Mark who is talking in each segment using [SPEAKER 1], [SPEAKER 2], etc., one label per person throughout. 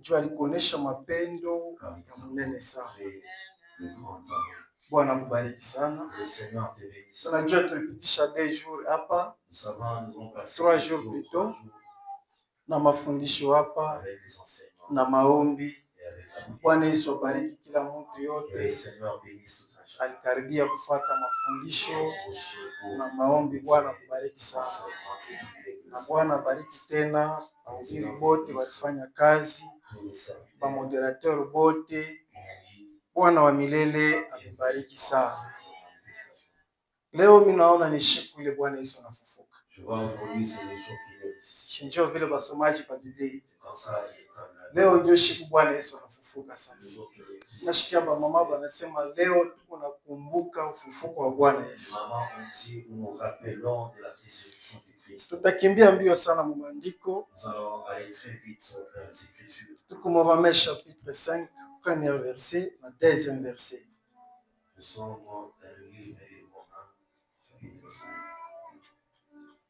[SPEAKER 1] juu alikuonesha mapendo ya munene sana. Bwana kubariki sana. Tunajua tulipitisha 2 jours hapa, 3 jours plutôt, na mafundisho hapa na maombi. Bwana Yesu abariki kila mtu yote alikaribia kufuata mafundisho na maombi. Bwana kubariki sana. Na Bwana bariki tena wahubiri bote walifanya kazi, ba moderateur bote. Bwana wa milele amebariki sana. Leo mimi naona ni siku ile Bwana Yesu anafufuka. Ndio vile basomaji pa Biblia. Leo ndio siku Bwana Yesu anafufuka sasa. Nasikia ba mama wanasema leo tuko nakumbuka ufufuko wa Bwana Yesu. Tutakimbia mbio sana mu maandiko. Tuko mu Romains chapitre 5, premier verset na deuxième verset.
[SPEAKER 2] Nous sommes dans le livre des Romains, chapitre 5,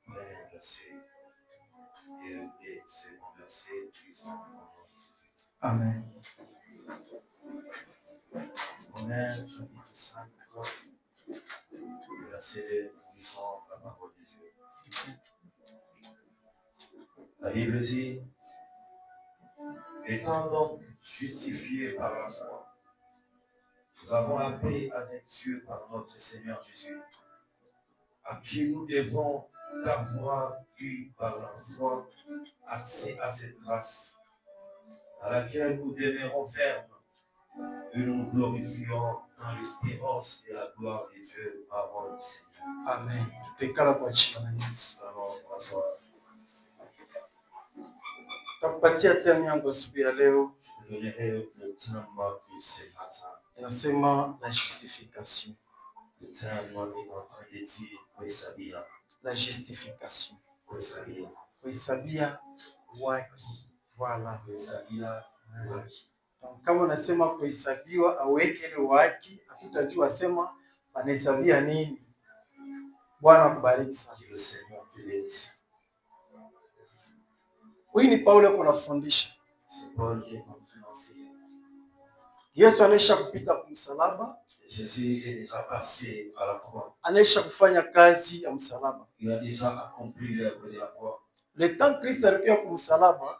[SPEAKER 2] premier verset et second verset,
[SPEAKER 1] Amen.
[SPEAKER 2] Romains, chapitre 5, verset 2, nous lisons la parole de Dieu. La Bible dit, étant donc justifiés par la foi, nous avons la paix avec Dieu par notre Seigneur Jésus, à qui nous devons d'avoir eu par la foi accès à cette grâce, à laquelle nous demeurons fermes et nous nous glorifions dans l'espérance et la gloire de Dieu, parole du Seigneur.
[SPEAKER 1] Amen. Takupatia tena yangu siku ya leo.
[SPEAKER 2] Je donnerai le thème de ce matin.
[SPEAKER 1] Inasema la justification.
[SPEAKER 2] Le thème est en train de dire kuhesabia.
[SPEAKER 1] La justification.
[SPEAKER 2] Kuhesabia.
[SPEAKER 1] Kuhesabia haki. Voilà.
[SPEAKER 2] Kuhesabia haki.
[SPEAKER 1] Donc kama unasema kuhesabiwa aweke ile haki, akutajua sema anahesabia nini. Bwana kubariki sana.
[SPEAKER 2] Que le Seigneur te bénisse.
[SPEAKER 1] Huyu ni Paulo kunafundisha.
[SPEAKER 2] C'est Paul qui est en train d'enseigner.
[SPEAKER 1] Yesu anesha kupita kwa msalaba.
[SPEAKER 2] Jésus est déjà passé à la croix.
[SPEAKER 1] Anesha kufanya kazi ya msalaba.
[SPEAKER 2] Il a déjà accompli l'œuvre de la croix.
[SPEAKER 1] Le temps Kristo alikuwa kwa msalaba,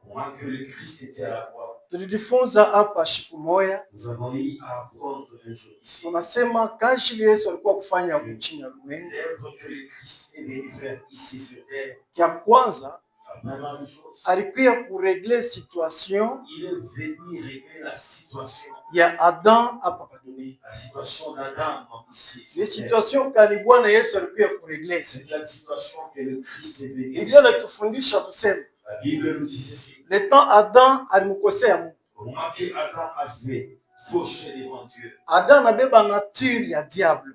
[SPEAKER 2] Pendant que le Christ était à la croix,
[SPEAKER 1] tulijifunza hapa siku moja.
[SPEAKER 2] nous avons eu à apprendre un jour ici.
[SPEAKER 1] Tunasema kazi Yesu alikuwa kufanya chini ya ulimwengu.
[SPEAKER 2] L'œuvre que le Christ est venu faire ici sur terre.
[SPEAKER 1] Kia kwanza
[SPEAKER 2] Première chose,
[SPEAKER 1] alikuwa kuregle situation
[SPEAKER 2] il est venu régler la situation.
[SPEAKER 1] ya Adam hapa pa dunia.
[SPEAKER 2] La situation d'Adam ici.
[SPEAKER 1] Ni situation kali Bwana Yesu alikuwa kuregle.
[SPEAKER 2] C'est la situation que le Christ est venu.
[SPEAKER 1] Biblia inatufundisha kusema
[SPEAKER 2] La Bible nous dit ceci.
[SPEAKER 1] le temps Adam alimkosea Mungu.
[SPEAKER 2] Au moment que Adam avait fauché devant Dieu,
[SPEAKER 1] Adam anabeba nature ya diable.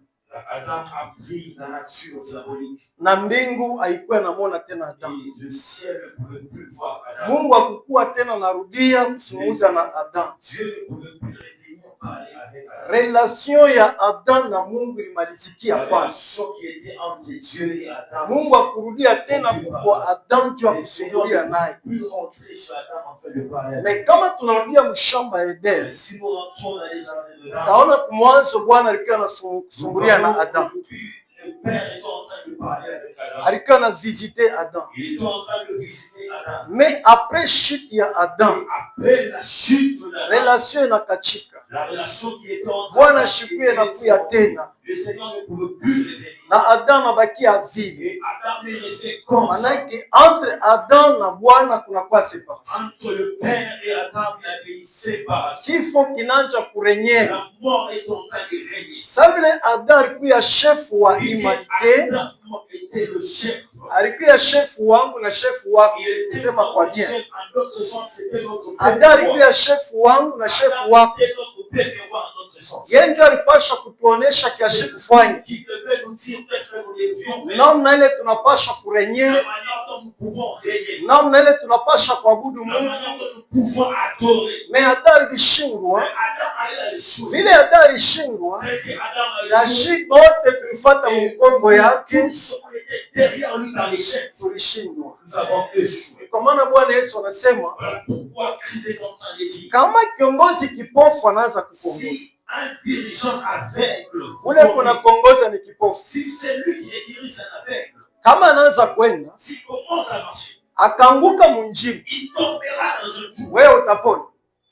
[SPEAKER 2] Adam a pris la nature diabolique.
[SPEAKER 1] Na mbingu haikuwa namuona tena Adam.
[SPEAKER 2] Et le ciel ne pouvait plus voir Adam.
[SPEAKER 1] Mungu hakukuwa tena narudia kusumuza na Adam.
[SPEAKER 2] Dieu ne pouvait plus revenir parler avec Adam.
[SPEAKER 1] Relation ya Adam na Mungu ilimalizikia
[SPEAKER 2] La
[SPEAKER 1] pale.
[SPEAKER 2] relation qui était entre Dieu et Adam.
[SPEAKER 1] Mungu hakurudia tena kwa Adam juu ya kusumulia naye.
[SPEAKER 2] Plus rentrer chez Adam en fait de parler.
[SPEAKER 1] Na kama tunarudia mshamba Eden,
[SPEAKER 2] Mais si nous rentrons dans les jardins de Adam,
[SPEAKER 1] taona mwanzo Bwana alikuwa anasumbulia na Adam.
[SPEAKER 2] le Père est en train de parler avec Adam.
[SPEAKER 1] Alikuwa anavisiter Adam.
[SPEAKER 2] Il est en train de visiter Adam.
[SPEAKER 1] Mais après chute ya Adam,
[SPEAKER 2] Après la chute d'Adam,
[SPEAKER 1] relation inakachika.
[SPEAKER 2] la relation qui était entre
[SPEAKER 1] Bwana shikuye na kuya tena.
[SPEAKER 2] le Seigneur ne pouvait plus revenir.
[SPEAKER 1] Na Adam abakia vile.
[SPEAKER 2] Et Adam est resté comme ça.
[SPEAKER 1] Manake entre Adam na Bwana kunakuwa separation.
[SPEAKER 2] Entre le Père et Adam, il y avait une séparation.
[SPEAKER 1] Kifo kinanja kurenyera.
[SPEAKER 2] La mort est en train de régner.
[SPEAKER 1] Sa vile Adam alikuwa chef wa humanité,
[SPEAKER 2] Adam était le chef.
[SPEAKER 1] alikuwa chef wangu na chef wako.
[SPEAKER 2] Il était
[SPEAKER 1] Sema kwa
[SPEAKER 2] notre
[SPEAKER 1] bien.
[SPEAKER 2] chef. En d'autres sens, c'était notre Père.
[SPEAKER 1] Adam alikuwa chef wangu na chef wako.
[SPEAKER 2] C'était notre Père et moi en d'autres sens.
[SPEAKER 1] Yeye ndiye alipasha kutuonesha kiasi kufanya.
[SPEAKER 2] Qui devait nous dire qu'est-ce que nous devions faire.
[SPEAKER 1] Namna ile tunapasha
[SPEAKER 2] La
[SPEAKER 1] kurenyera,
[SPEAKER 2] manière dont nous pouvons régner.
[SPEAKER 1] namna ile tunapasha kuabudu
[SPEAKER 2] La
[SPEAKER 1] Mungu.
[SPEAKER 2] manière dont nous pouvons adorer.
[SPEAKER 1] Mais Adam alishindwa.
[SPEAKER 2] Mais Adam a échoué.
[SPEAKER 1] Vile Adam alishindwa,
[SPEAKER 2] Et que Adam a
[SPEAKER 1] na
[SPEAKER 2] échoué.
[SPEAKER 1] shi bote tulifuata mkongo yake,
[SPEAKER 2] Tous on était derrière lui dans l'échec.
[SPEAKER 1] tulishindwa.
[SPEAKER 2] Nous avons échoué.
[SPEAKER 1] Kwa maana Bwana Yesu anasema
[SPEAKER 2] voilà pourquoi Christ est en train de dire,
[SPEAKER 1] kama kiongozi kipofu anaanza kukuongoza,
[SPEAKER 2] si un dirigeant aveugle,
[SPEAKER 1] ule kuna kuongoza ni kipofu.
[SPEAKER 2] si c'est lui qui dirige un aveugle,
[SPEAKER 1] Kama anaanza kwenda
[SPEAKER 2] s'il commence à marcher,
[SPEAKER 1] akaanguka munjini,
[SPEAKER 2] il tombera dans un trou.
[SPEAKER 1] wewe utapona.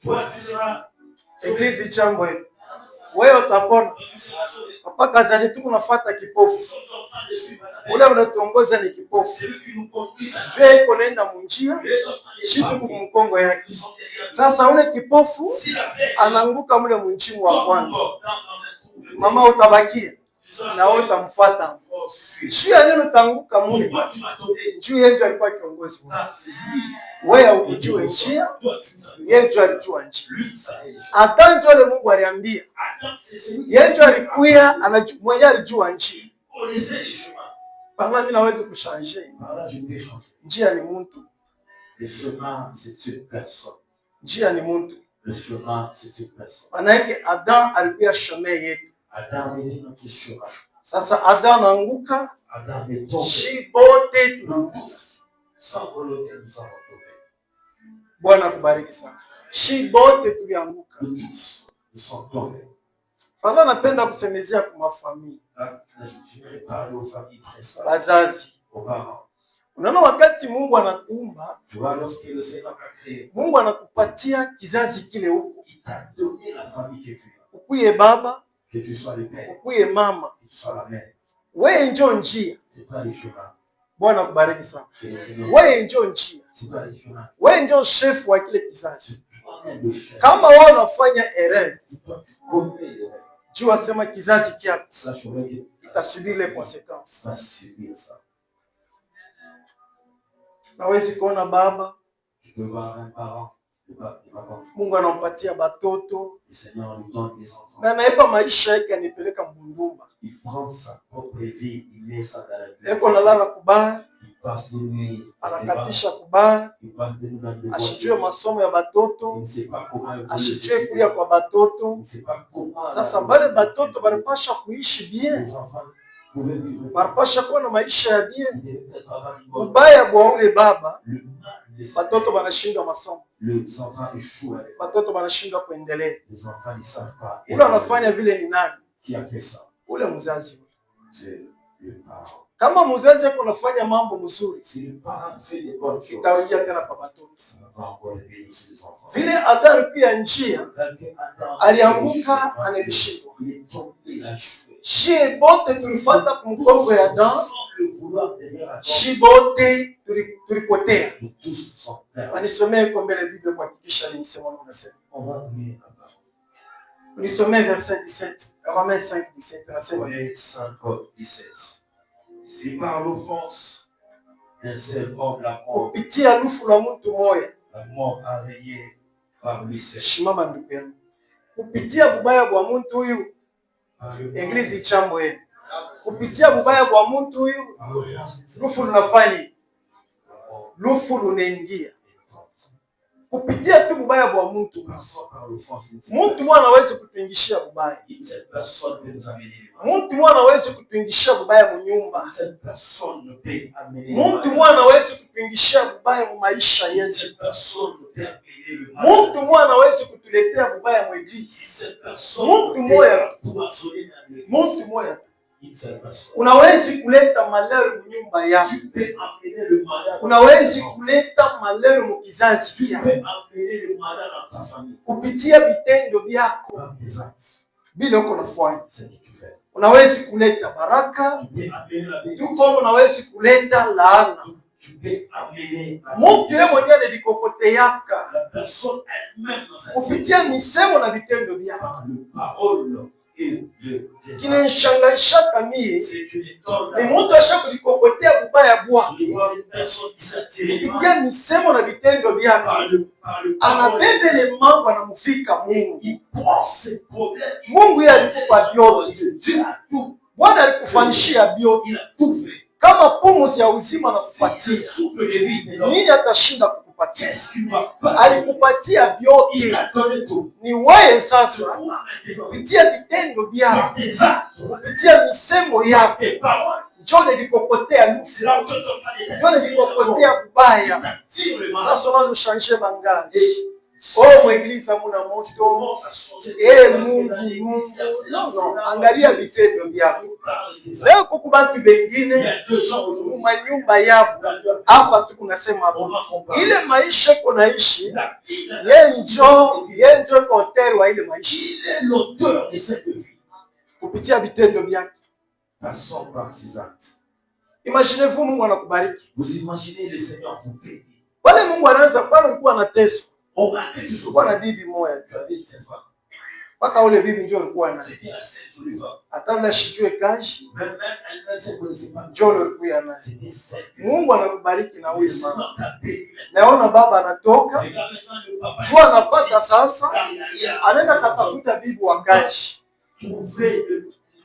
[SPEAKER 2] Toi, tu seras sauvé.
[SPEAKER 1] Eglise chambo hili, wewe utapona.
[SPEAKER 2] Toi, tu seras sauvé.
[SPEAKER 1] Hapa kazani tu unafuata
[SPEAKER 2] Nous
[SPEAKER 1] kipofu,
[SPEAKER 2] sommes en train de suivre un
[SPEAKER 1] ule
[SPEAKER 2] aveugle.
[SPEAKER 1] unatuongoza ni kipofu.
[SPEAKER 2] C'est lui qui nous conduit à
[SPEAKER 1] Je iko naenda munjia
[SPEAKER 2] Il est en train de
[SPEAKER 1] shitu
[SPEAKER 2] passer.
[SPEAKER 1] kumkongo yake.
[SPEAKER 2] Nous sommes derrière lui.
[SPEAKER 1] Sasa ule kipofu
[SPEAKER 2] Si l'aveugle
[SPEAKER 1] anaanguka mule munjimu wa
[SPEAKER 2] tombe
[SPEAKER 1] kwanza,
[SPEAKER 2] dans un trou,
[SPEAKER 1] mama utabakia
[SPEAKER 2] tu seras
[SPEAKER 1] na wewe
[SPEAKER 2] sauvé.
[SPEAKER 1] utamfuata.
[SPEAKER 2] Oh, je suis.
[SPEAKER 1] Sio ya nini utaanguka mule,
[SPEAKER 2] Pourquoi tu m'as donné?
[SPEAKER 1] juu yeye ndiye alikuwa kiongozi wako.
[SPEAKER 2] Ah, c'est lui.
[SPEAKER 1] Wewe hukujua njia,
[SPEAKER 2] Toi, tu savais.
[SPEAKER 1] yeye ndiye alijua njia.
[SPEAKER 2] Lui, ça est.
[SPEAKER 1] Hata ndio ile Mungu aliambia,
[SPEAKER 2] Attends, c'est celui qui
[SPEAKER 1] yeye ndiye alikuya mwenye alijua njia.
[SPEAKER 2] connaissait les chemins.
[SPEAKER 1] Panga mimi naweza kushange.
[SPEAKER 2] Par là, je peux changer.
[SPEAKER 1] Njia ni mtu,
[SPEAKER 2] Le chemin, c'est une personne.
[SPEAKER 1] njia ni mtu.
[SPEAKER 2] Le chemin, c'est une personne.
[SPEAKER 1] Maana yake Adam alikuwa shame yetu.
[SPEAKER 2] Adam était notre chemin.
[SPEAKER 1] Sasa Adam anaanguka,
[SPEAKER 2] Adam est tombé.
[SPEAKER 1] shi bote tu.
[SPEAKER 2] Nous tous, sans volonté, nous sommes tombés.
[SPEAKER 1] Bwana kubariki sana. Shi bote tulianguka.
[SPEAKER 2] Nous tous, nous sommes tombés.
[SPEAKER 1] Panga napenda kusemezea kwa mafamilia,
[SPEAKER 2] Là, je vais parler aux familles principales,
[SPEAKER 1] wazazi.
[SPEAKER 2] aux parents.
[SPEAKER 1] Unaona wakati Mungu anakuumba,
[SPEAKER 2] Tu vois, lorsque le Seigneur t'a créé,
[SPEAKER 1] Mungu anakupatia kizazi kile huko.
[SPEAKER 2] il t'a donné la famille que tu as.
[SPEAKER 1] Ukuye baba,
[SPEAKER 2] Que tu sois le père,
[SPEAKER 1] ukuye mama.
[SPEAKER 2] que tu sois la mère.
[SPEAKER 1] Wewe njoo njia.
[SPEAKER 2] C'est toi les chemins.
[SPEAKER 1] Bwana kubariki sana.
[SPEAKER 2] Que le Seigneur.
[SPEAKER 1] Wewe njoo njia.
[SPEAKER 2] C'est toi les chemins.
[SPEAKER 1] Wewe njoo chef wa kile kizazi.
[SPEAKER 2] C'est toi-même le chef.
[SPEAKER 1] Kama wewe unafanya erreur,
[SPEAKER 2] C'est toi, tu connais les règles.
[SPEAKER 1] jua sema kizazi kiapo
[SPEAKER 2] Sache-le que
[SPEAKER 1] itasubiri les conséquences.
[SPEAKER 2] tu vas subir ça.
[SPEAKER 1] Nawezi kuona baba,
[SPEAKER 2] Tu peux voir un parent, le papa.
[SPEAKER 1] Mungu anampatia batoto
[SPEAKER 2] Le Seigneur lui donne des enfants.
[SPEAKER 1] na anaipa maisha yake, anipeleka mbundumba.
[SPEAKER 2] Il prend sa propre vie, il met ça dans la vie.
[SPEAKER 1] Eko nalala kubaya,
[SPEAKER 2] Il passe de nuit.
[SPEAKER 1] anakatisha kubaya,
[SPEAKER 2] Il passe de nuit dans le
[SPEAKER 1] ashijue masomo ya
[SPEAKER 2] Il
[SPEAKER 1] batoto,
[SPEAKER 2] ne sait pas comment évoluer.
[SPEAKER 1] ashijue kulia kwa
[SPEAKER 2] Il
[SPEAKER 1] batoto.
[SPEAKER 2] ne sait pas comment.
[SPEAKER 1] Sasa bale batoto banapasha kuishi bien,
[SPEAKER 2] Les enfants pouvaient vivre.
[SPEAKER 1] banapasha kuwa na maisha ya bien.
[SPEAKER 2] Il devait peut-être avoir une bonne.
[SPEAKER 1] Ubaya bwa ule baba,
[SPEAKER 2] Le mal,
[SPEAKER 1] batoto banashindwa masomo,
[SPEAKER 2] les enfants échouent.
[SPEAKER 1] batoto banashindwa kuendelea.
[SPEAKER 2] Les enfants ne savent pas.
[SPEAKER 1] Ule anafanya vile ni nani?
[SPEAKER 2] Qui a fait ça?
[SPEAKER 1] Ule mzazi.
[SPEAKER 2] C'est le parent.
[SPEAKER 1] Kama mzazi yako unafanya mambo mzuri,
[SPEAKER 2] Si le parent fait les bonnes choses,
[SPEAKER 1] itarudia tena kwa batoto.
[SPEAKER 2] ça va encore bénir les enfants.
[SPEAKER 1] Vile Adam alikuwa njia,
[SPEAKER 2] Adam
[SPEAKER 1] alianguka, analishindwa.
[SPEAKER 2] il est tombé, il a échoué.
[SPEAKER 1] Shie bote tulifuata kumkongo ya Adam,
[SPEAKER 2] Sans le vouloir derrière Adam,
[SPEAKER 1] shi bote tulipotea.
[SPEAKER 2] nous tous sommes perdus.
[SPEAKER 1] Wanisomee kwa mbele Biblia kuhakikisha ni msemo unasema.
[SPEAKER 2] On va prier là-bas.
[SPEAKER 1] Unisomee verset 17, Romains 5:17 nasema.
[SPEAKER 2] Romains 5:17. Si par l'offense d'un seul homme la mort
[SPEAKER 1] Kupitia lufu la mtu moya,
[SPEAKER 2] a régné par lui seul.
[SPEAKER 1] shimama ndugu yangu. Kupitia bubaya bwa mtu huyu,
[SPEAKER 2] Par le
[SPEAKER 1] Eglise chambo yenu. Kupitia bubaya bwa mtu huyu,
[SPEAKER 2] par l'offense
[SPEAKER 1] lufu lunafanya,
[SPEAKER 2] la mort
[SPEAKER 1] lufu lunaingia.
[SPEAKER 2] est entrée.
[SPEAKER 1] Kupitia tu bubaya bwa mtu.
[SPEAKER 2] Passons par l'offense d'une
[SPEAKER 1] Mtu mwana hawezi kutuingishia bubaya.
[SPEAKER 2] cette personne peut nous amener le mal.
[SPEAKER 1] Mtu mwana hawezi kutuingishia bubaya mu nyumba.
[SPEAKER 2] Cette personne ne peut amener le
[SPEAKER 1] Mtu
[SPEAKER 2] mal.
[SPEAKER 1] mwana hawezi kutuingishia bubaya mu maisha yetu.
[SPEAKER 2] Cette personne ne peut amener le mal.
[SPEAKER 1] Mtu mwana hawezi kutuletea bubaya mu eglise.
[SPEAKER 2] Cette personne
[SPEAKER 1] Mtu
[SPEAKER 2] ne
[SPEAKER 1] moya,
[SPEAKER 2] peut poissonner dans l'église.
[SPEAKER 1] mtu moya.
[SPEAKER 2] Une seule personne.
[SPEAKER 1] Unawezi kuleta malheur mu nyumba yako.
[SPEAKER 2] Tu peux amener le malheur.
[SPEAKER 1] Unawezi kuleta malheur mu kizazi
[SPEAKER 2] Tu
[SPEAKER 1] chako
[SPEAKER 2] peux amener le malheur dans ta famille.
[SPEAKER 1] kupitia vitendo vyako
[SPEAKER 2] Par tes actes.
[SPEAKER 1] bila uko nafanya.
[SPEAKER 2] C'est ce que tu fais.
[SPEAKER 1] Unawezi kuleta baraka,
[SPEAKER 2] Tu peux amener la
[SPEAKER 1] tu
[SPEAKER 2] bénédiction.
[SPEAKER 1] kama unawezi kuleta laana.
[SPEAKER 2] Tu peux amener la
[SPEAKER 1] Mtu yeye mwenyewe alikokoteaka
[SPEAKER 2] La personne elle-même dans sa vie.
[SPEAKER 1] kupitia misemo na vitendo vyako.
[SPEAKER 2] Par le parole et le geste.
[SPEAKER 1] Kinanishangaishaka mie
[SPEAKER 2] C'est une étonne.
[SPEAKER 1] ni mtu asha kujikokotea bubaya
[SPEAKER 2] Tu
[SPEAKER 1] bwake
[SPEAKER 2] vois une personne qui s'attire
[SPEAKER 1] kupitia misemo na vitendo vyake,
[SPEAKER 2] par le parole.
[SPEAKER 1] anabebele mambo anamufika Mungu.
[SPEAKER 2] Il prend ses problèmes.
[SPEAKER 1] Mungu yeye alikupa vyote,
[SPEAKER 2] Dieu a tout.
[SPEAKER 1] Bwana alikufanishia vyote.
[SPEAKER 2] Il a tout fait.
[SPEAKER 1] Kama pumzi ya uzima
[SPEAKER 2] Il
[SPEAKER 1] anakupatia,
[SPEAKER 2] souffle de vie. Mais non,
[SPEAKER 1] nini atashinda kukupatia?
[SPEAKER 2] qu'est-ce qu'il va pas?
[SPEAKER 1] Alikupatia
[SPEAKER 2] Il
[SPEAKER 1] vyote,
[SPEAKER 2] a donné tout.
[SPEAKER 1] ni wewe
[SPEAKER 2] C'est
[SPEAKER 1] sasa
[SPEAKER 2] toi maintenant.
[SPEAKER 1] kupitia vitendo vyako,
[SPEAKER 2] Par tes actes,
[SPEAKER 1] kupitia misemo
[SPEAKER 2] par
[SPEAKER 1] yako,
[SPEAKER 2] tes paroles,
[SPEAKER 1] John ilikopotea nufu. John ilikopotea kubaya. Sasa unaanza changer langage. Oh, église amuna moto. Mungu. Non, angalia vitendo vyako. Leo kuku bantu bengine manyumba yabo. Hapa tu kunasema hapo. Ile maisha kunaishi, yeye ndio auteur wa ile maisha.
[SPEAKER 2] Il est l'auteur de cette vie.
[SPEAKER 1] Kupitia vitendo vyake.
[SPEAKER 2] Passons par ses actes.
[SPEAKER 1] Imaginez-vous Mungu anakubariki.
[SPEAKER 2] Vous imaginez le Seigneur vous bénir.
[SPEAKER 1] Wale Mungu anaanza pale alikuwa anateswa.
[SPEAKER 2] On va que tu sois
[SPEAKER 1] Kwa na bibi moja.
[SPEAKER 2] Tu avais cette femme.
[SPEAKER 1] Paka ule bibi ndio alikuwa na.
[SPEAKER 2] C'était la seule jolie femme.
[SPEAKER 1] Hata na shijue kashi.
[SPEAKER 2] Même elle ne se connaissait pas.
[SPEAKER 1] Ndio alikuwa na.
[SPEAKER 2] C'était celle.
[SPEAKER 1] Mungu anakubariki na huyu mama.
[SPEAKER 2] Seigneur t'a béni.
[SPEAKER 1] Naona baba anatoka.
[SPEAKER 2] Regarde maintenant le papa.
[SPEAKER 1] Jua anapata sasa. Anaenda kutafuta bibi wa kashi.
[SPEAKER 2] Trouver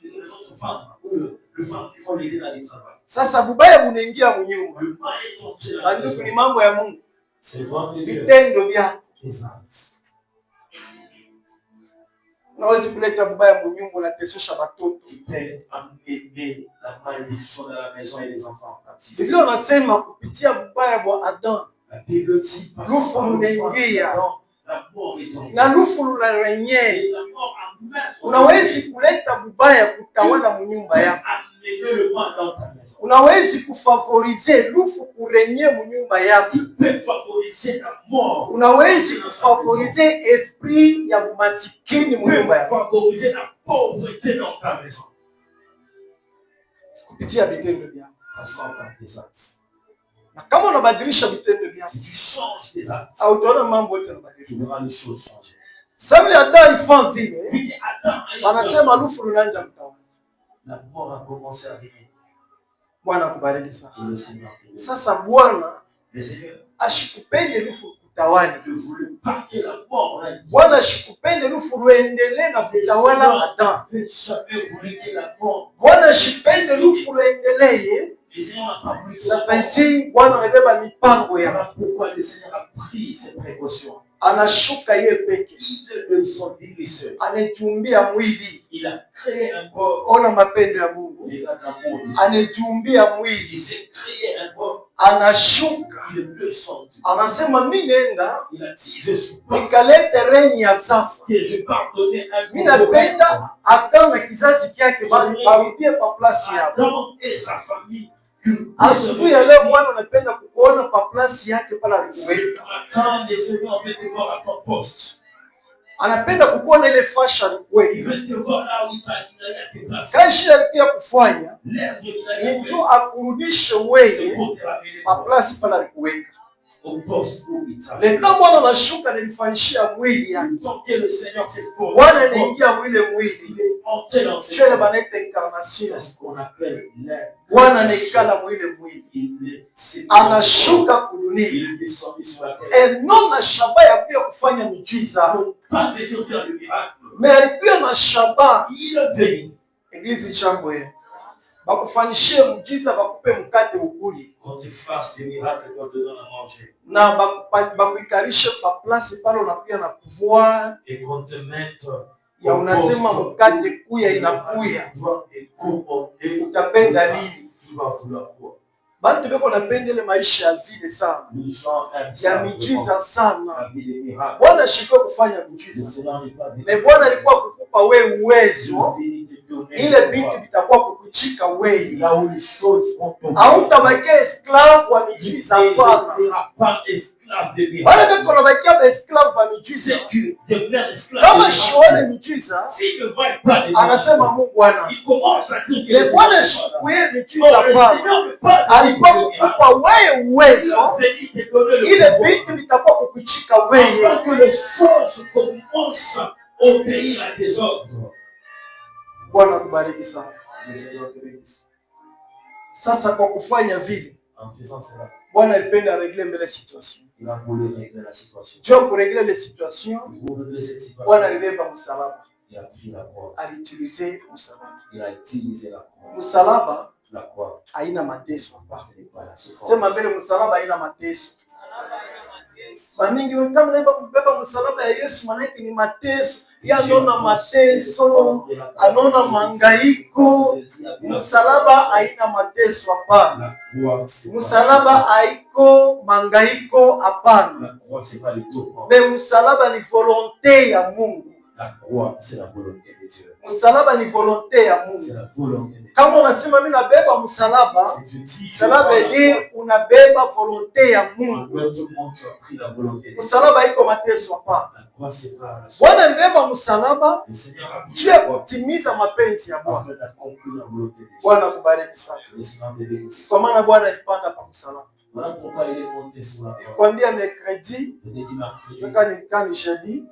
[SPEAKER 2] les autres femmes ou le femme qui vont l'aider dans les travaux.
[SPEAKER 1] Sasa bubaya bunaingia mnyumba.
[SPEAKER 2] Le mal est entré dans la
[SPEAKER 1] Banduku
[SPEAKER 2] maison.
[SPEAKER 1] ni mambo ya Mungu.
[SPEAKER 2] C'est vraiment les yeux.
[SPEAKER 1] Vitendo vyako.
[SPEAKER 2] Les actes.
[SPEAKER 1] Unaweza kuleta bubaya mnyumba unatesesha watoto.
[SPEAKER 2] Tu peux amener la malédiction dans la maison et les enfants partis.
[SPEAKER 1] Biblia unasema kupitia bubaya bwa Adam.
[SPEAKER 2] La Bible dit parce
[SPEAKER 1] Lufu
[SPEAKER 2] que
[SPEAKER 1] lunaingia.
[SPEAKER 2] la mort est entrée.
[SPEAKER 1] Na lufu lunarenye.
[SPEAKER 2] Et la mort a même
[SPEAKER 1] Unawezi kuleta bubaya kutawala mnyumba yako.
[SPEAKER 2] amené le mal dans ta maison.
[SPEAKER 1] Unawezi kufavorize lufu kurenye mnyumba yako.
[SPEAKER 2] Tu peux favoriser la mort.
[SPEAKER 1] Unawezi kufavorize esprit ya umasikini
[SPEAKER 2] Tu peux
[SPEAKER 1] mnyumba yako.
[SPEAKER 2] favoriser la pauvreté dans ta maison.
[SPEAKER 1] Kupitia vitendo vyako.
[SPEAKER 2] Passant par tes actes.
[SPEAKER 1] Na kama unabadilisha vitendo vyako,
[SPEAKER 2] Si tu changes tes actes,
[SPEAKER 1] au utaona mambo yote
[SPEAKER 2] tu
[SPEAKER 1] yanabadilika.
[SPEAKER 2] verras les choses changer.
[SPEAKER 1] Sasa vile Adam ifanya vile,
[SPEAKER 2] Puis Adam a
[SPEAKER 1] wanasema lufu lunaanza kutawala.
[SPEAKER 2] la mort a commencé à venir.
[SPEAKER 1] Bwana akubariki sana.
[SPEAKER 2] Et le Seigneur te bénisse.
[SPEAKER 1] Sasa Bwana
[SPEAKER 2] Le Seigneur
[SPEAKER 1] ashikupende lufu kutawala.
[SPEAKER 2] ne voulait pas que la mort règne.
[SPEAKER 1] Bwana ashikupende lufu luendelee na kutawala Adam.
[SPEAKER 2] Ne jamais voulu que la mort.
[SPEAKER 1] Bwana ashipende lufu luendelee.
[SPEAKER 2] Le Seigneur n'a pas voulu que
[SPEAKER 1] Sasa
[SPEAKER 2] la mort.
[SPEAKER 1] basi Bwana anabeba mipango ya
[SPEAKER 2] Voilà pourquoi le Seigneur a pris ses précautions.
[SPEAKER 1] anashuka yeye peke.
[SPEAKER 2] Il ne son seul.
[SPEAKER 1] Anajiumbia mwili.
[SPEAKER 2] Il a créé un corps.
[SPEAKER 1] Ona mapendo ya Mungu.
[SPEAKER 2] Il a l'amour de Dieu.
[SPEAKER 1] Anajiumbia
[SPEAKER 2] Il
[SPEAKER 1] mwili.
[SPEAKER 2] s'est créé un corps.
[SPEAKER 1] Anashuka.
[SPEAKER 2] Il le sent.
[SPEAKER 1] Anasema mimi nenda
[SPEAKER 2] Il a dit, je suis pas
[SPEAKER 1] nikalete renyi ya sasa.
[SPEAKER 2] que je pardonner un
[SPEAKER 1] Mimi napenda Adam na kizazi kyake barudie pa place yao.
[SPEAKER 2] Adam et sa famille.
[SPEAKER 1] Asubuhi ya leo Bwana anapenda kukuona pa place yake pale alikuweka.
[SPEAKER 2] Attends, le Seigneur veut te voir à ton poste.
[SPEAKER 1] Anapenda kukuona ile fashion
[SPEAKER 2] Il
[SPEAKER 1] kweli.
[SPEAKER 2] veut te voir là où il a été placé.
[SPEAKER 1] Kashi alikuwa kufanya
[SPEAKER 2] L'œuvre qu'il a fait,
[SPEAKER 1] mtu akurudishe
[SPEAKER 2] c'est
[SPEAKER 1] wewe
[SPEAKER 2] pour te ramener
[SPEAKER 1] pa place pale alikuweka.
[SPEAKER 2] au poste où il t'a
[SPEAKER 1] Le temps Bwana anashuka nilifanyishia mwili yake.
[SPEAKER 2] Le temps que le Seigneur s'est formé,
[SPEAKER 1] Bwana anaingia mwili mwili.
[SPEAKER 2] il est entré dans ses
[SPEAKER 1] Chez le
[SPEAKER 2] corps.
[SPEAKER 1] banete incarnation.
[SPEAKER 2] C'est ce qu'on appelle l'air.
[SPEAKER 1] Bwana anaikala mwili mwili.
[SPEAKER 2] Il est
[SPEAKER 1] Anashuka kudunia.
[SPEAKER 2] il est descendu sur la terre.
[SPEAKER 1] Eno na shaba ya pia kufanya miujiza.
[SPEAKER 2] Pas venir faire le miracle.
[SPEAKER 1] Mais alikuwa na shaba.
[SPEAKER 2] Il est venu.
[SPEAKER 1] Eglise chango ye. Bakufanyishie mjiza bakupe mkate ukuli.
[SPEAKER 2] Qu'on te fasse des miracles, qu'on te donne à manger.
[SPEAKER 1] Na bakuikarishe pa place pale unakuya na pouvoir
[SPEAKER 2] Et qu'on te mette
[SPEAKER 1] ya unasema mkate kuya inakuya.
[SPEAKER 2] et
[SPEAKER 1] Utapenda nini?
[SPEAKER 2] tu vas vouloir quoi?
[SPEAKER 1] Bantu beko napenda ile maisha ya vile sana.
[SPEAKER 2] Les gens aiment
[SPEAKER 1] Ya
[SPEAKER 2] ça,
[SPEAKER 1] miujiza sana.
[SPEAKER 2] la vie des miracles.
[SPEAKER 1] Bwana shikwa kufanya
[SPEAKER 2] Le
[SPEAKER 1] miujiza.
[SPEAKER 2] Seigneur n'est pas venu.
[SPEAKER 1] Mais Bwana alikuwa kukupa we
[SPEAKER 2] Il
[SPEAKER 1] uwezo.
[SPEAKER 2] est venu te donner
[SPEAKER 1] Ile
[SPEAKER 2] le
[SPEAKER 1] vitu
[SPEAKER 2] pouvoir.
[SPEAKER 1] vitakuwa kukuchika wewe.
[SPEAKER 2] Là où les choses vont tomber.
[SPEAKER 1] Hautabakia esclave wa
[SPEAKER 2] Tu
[SPEAKER 1] miujiza
[SPEAKER 2] ne
[SPEAKER 1] hapana.
[SPEAKER 2] resteras pas esclave de miracles.
[SPEAKER 1] Wale beko nabakia esclave wa miujiza.
[SPEAKER 2] C'est que devenir esclave
[SPEAKER 1] Kama
[SPEAKER 2] de
[SPEAKER 1] shione
[SPEAKER 2] miracles.
[SPEAKER 1] miujiza,
[SPEAKER 2] S'il ne va pas de
[SPEAKER 1] anasema
[SPEAKER 2] miracles,
[SPEAKER 1] Mungu Bwana.
[SPEAKER 2] il commence à dire que
[SPEAKER 1] Le
[SPEAKER 2] le
[SPEAKER 1] Bwana
[SPEAKER 2] Seigneur
[SPEAKER 1] shikuye
[SPEAKER 2] Oh,
[SPEAKER 1] miujiza
[SPEAKER 2] le
[SPEAKER 1] hapana.
[SPEAKER 2] Seigneur ne peut pas
[SPEAKER 1] Alikuwa
[SPEAKER 2] donner de miracles.
[SPEAKER 1] kukupa wewe
[SPEAKER 2] Il
[SPEAKER 1] uwezo.
[SPEAKER 2] a venu te donner le
[SPEAKER 1] Ile
[SPEAKER 2] pouvoir.
[SPEAKER 1] vitu vitakuwa kukuchika wewe.
[SPEAKER 2] Afin que les choses commencent à obéir à tes ordres.
[SPEAKER 1] Bwana kubariki sana.
[SPEAKER 2] Le Seigneur te bénisse.
[SPEAKER 1] Sasa kwa kufanya vile,
[SPEAKER 2] En faisant cela,
[SPEAKER 1] Bwana alipenda régler mbele situation.
[SPEAKER 2] il a voulu régler la situation.
[SPEAKER 1] Dieu pour régler les situations,
[SPEAKER 2] Pour régler cette
[SPEAKER 1] Bwana
[SPEAKER 2] situation,
[SPEAKER 1] alibeba msalaba.
[SPEAKER 2] il a pris la croix.
[SPEAKER 1] Aliutilize msalaba.
[SPEAKER 2] Il a utilisé la croix.
[SPEAKER 1] Msalaba
[SPEAKER 2] La croix,
[SPEAKER 1] haina mateso hapa.
[SPEAKER 2] ce n'est pas la souffrance.
[SPEAKER 1] Sema mbele msalaba haina mateso. Bamingi kama naiba kubeba msalaba ya Yesu maana yake ni mateso. Anaona mateso, anaona mangaiko. Msalaba haina mateso, hapana. Msalaba haiko mangaiko, hapana. Msalaba ni volonté ya Mungu.
[SPEAKER 2] La croix, c'est la volonté de Dieu.
[SPEAKER 1] Msalaba ni volonté ya Mungu.
[SPEAKER 2] C'est la volonté de Dieu.
[SPEAKER 1] Kama unasema mimi nabeba msalaba, msalaba ni unabeba volonté ya Mungu. Msalaba haiko mateso, hapana. Bwana alibeba msalaba juu ya kutimiza mapenzi ya Bwana. Bwana kubariki sana. Kwa maana Bwana alipanda pa msalaba. Kwambia mercredi, quand jeudi,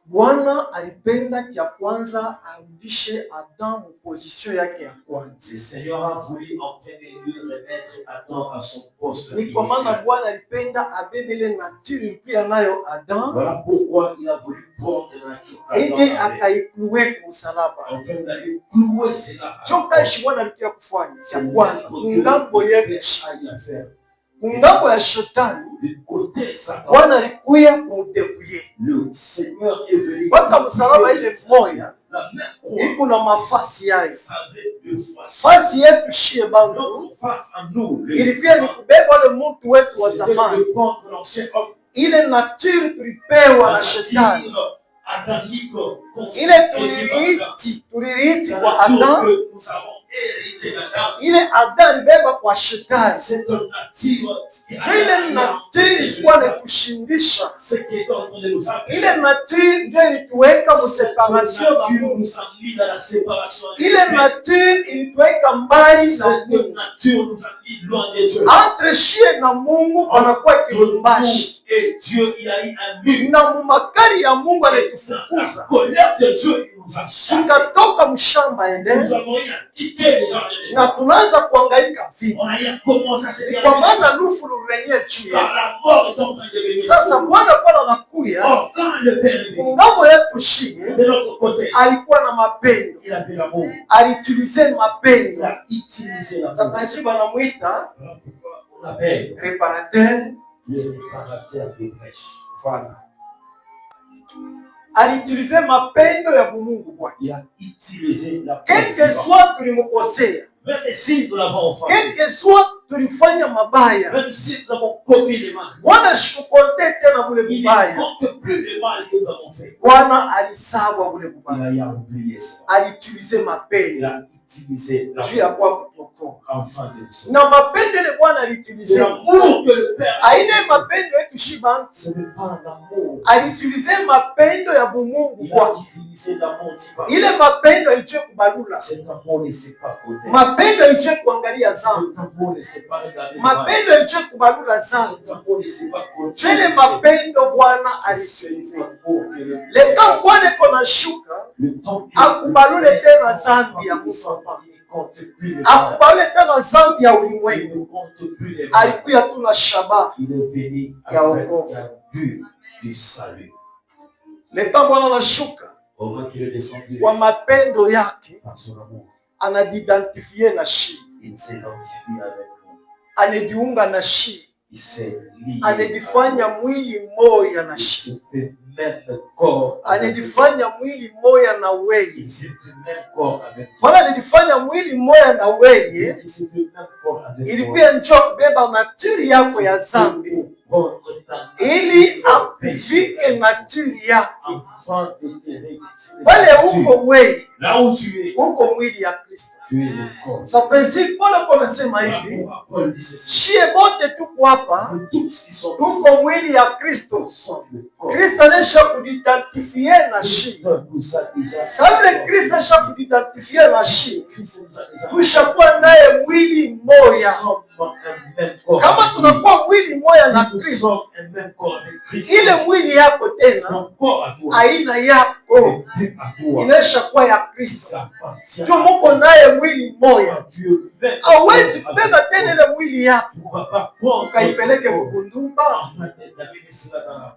[SPEAKER 1] Bwana alipenda kia kwanza arudishe Adam mu position yake ya kwanza.
[SPEAKER 2] Le Seigneur a voulu en premier lieu remettre Adam à son poste.
[SPEAKER 1] Ni kwa maana Bwana alipenda abebele nature ilikuwa nayo Adam.
[SPEAKER 2] Voilà pourquoi il a voulu prendre la nature Adam.
[SPEAKER 1] Ende akaikluwe kwa msalaba.
[SPEAKER 2] Enfin, il a cloué cela.
[SPEAKER 1] Choka shi Bwana alikuwa kufanya kia kwanza ngambo yake kungambo ya shetani. Bwana alikuya kumdekuye.
[SPEAKER 2] Le Seigneur est venu.
[SPEAKER 1] Baka msalaba ile moya iko na mafasi yake. Fasi yetu shie bangu ilikuwa ni kubeba wale mtu wetu wa zamani, ile nature tulipewa na shetani, ile tulirithi kwa Adam. Ile Adam alibeba kwa shetani. Ile nature ilikuwa ni kushindisha. Ile nature ndio ilituweka mu separation na Mungu. Ile nature ilituweka mbali na Mungu. Entre shie na Mungu panakuwa kilumbashi. Na mumakari ya Mungu alitufukuza. Tukatoka mshamba Edeni na tunaanza kuhangaika vita. Kwa maana lufu lurenye juu. Sasa Bwana Bwana anakuya ngambo yetu shie, alikuwa na mapendo, alitilize mapendo. Sasa sisi banamuita réparateur de péché. Voilà. Alitilize mapendo ya Mungu kwa. Quelque soit tulimukosea, quelque soit tulifanya mabaya, Bwana shikukonte tena mule mubaya. Bwana alisabwa mule mubaya, alitilize mapendo juu ya kwa kutokoa. Na mapendo ile Bwana alitilize aine mapendo yetu shiba, alitilize mapendo ya Mungu kwa. Ile mapendo iche kubalula, mapendo iche kuangalia zambi, mapendo iche kubalula zambi. Chele mapendo Bwana alitilize. Leka Bwana kona shuka akubalule tena zambi ya Musa, akubalule tena zambi ya ulimwengu. Alikuya tuna shaba ya wokovu. Leka Bwana anashuka kwa mapendo yake, anajidentifie na shi, anajiunga na shi, anajifanya mwili moya na shi, anajifanya mwili moya na weye. Bwana alijifanya mwili moya na weye, ilikuwa njoo kubeba nature yako ya zambi ili akuvike nature yako. Wale uko wewe, uko mwili ya Kristo. Sa principe Paulo anasema hivi, shie bote tuko hapa, tuko mwili ya Kristo. Kristo anesha kujidentifie na shi. Sabile Kristo anesha kujidentifie na shi, tushakuwa naye mwili moya. Kama tunakuwa mwili moya na Kristo, ile mwili yako tena aina yako inesha kuwa ya Kristo. Jo muko naye mwili moya, hawezi kubeba tena ile mwili yako ukaipeleke kugundumba.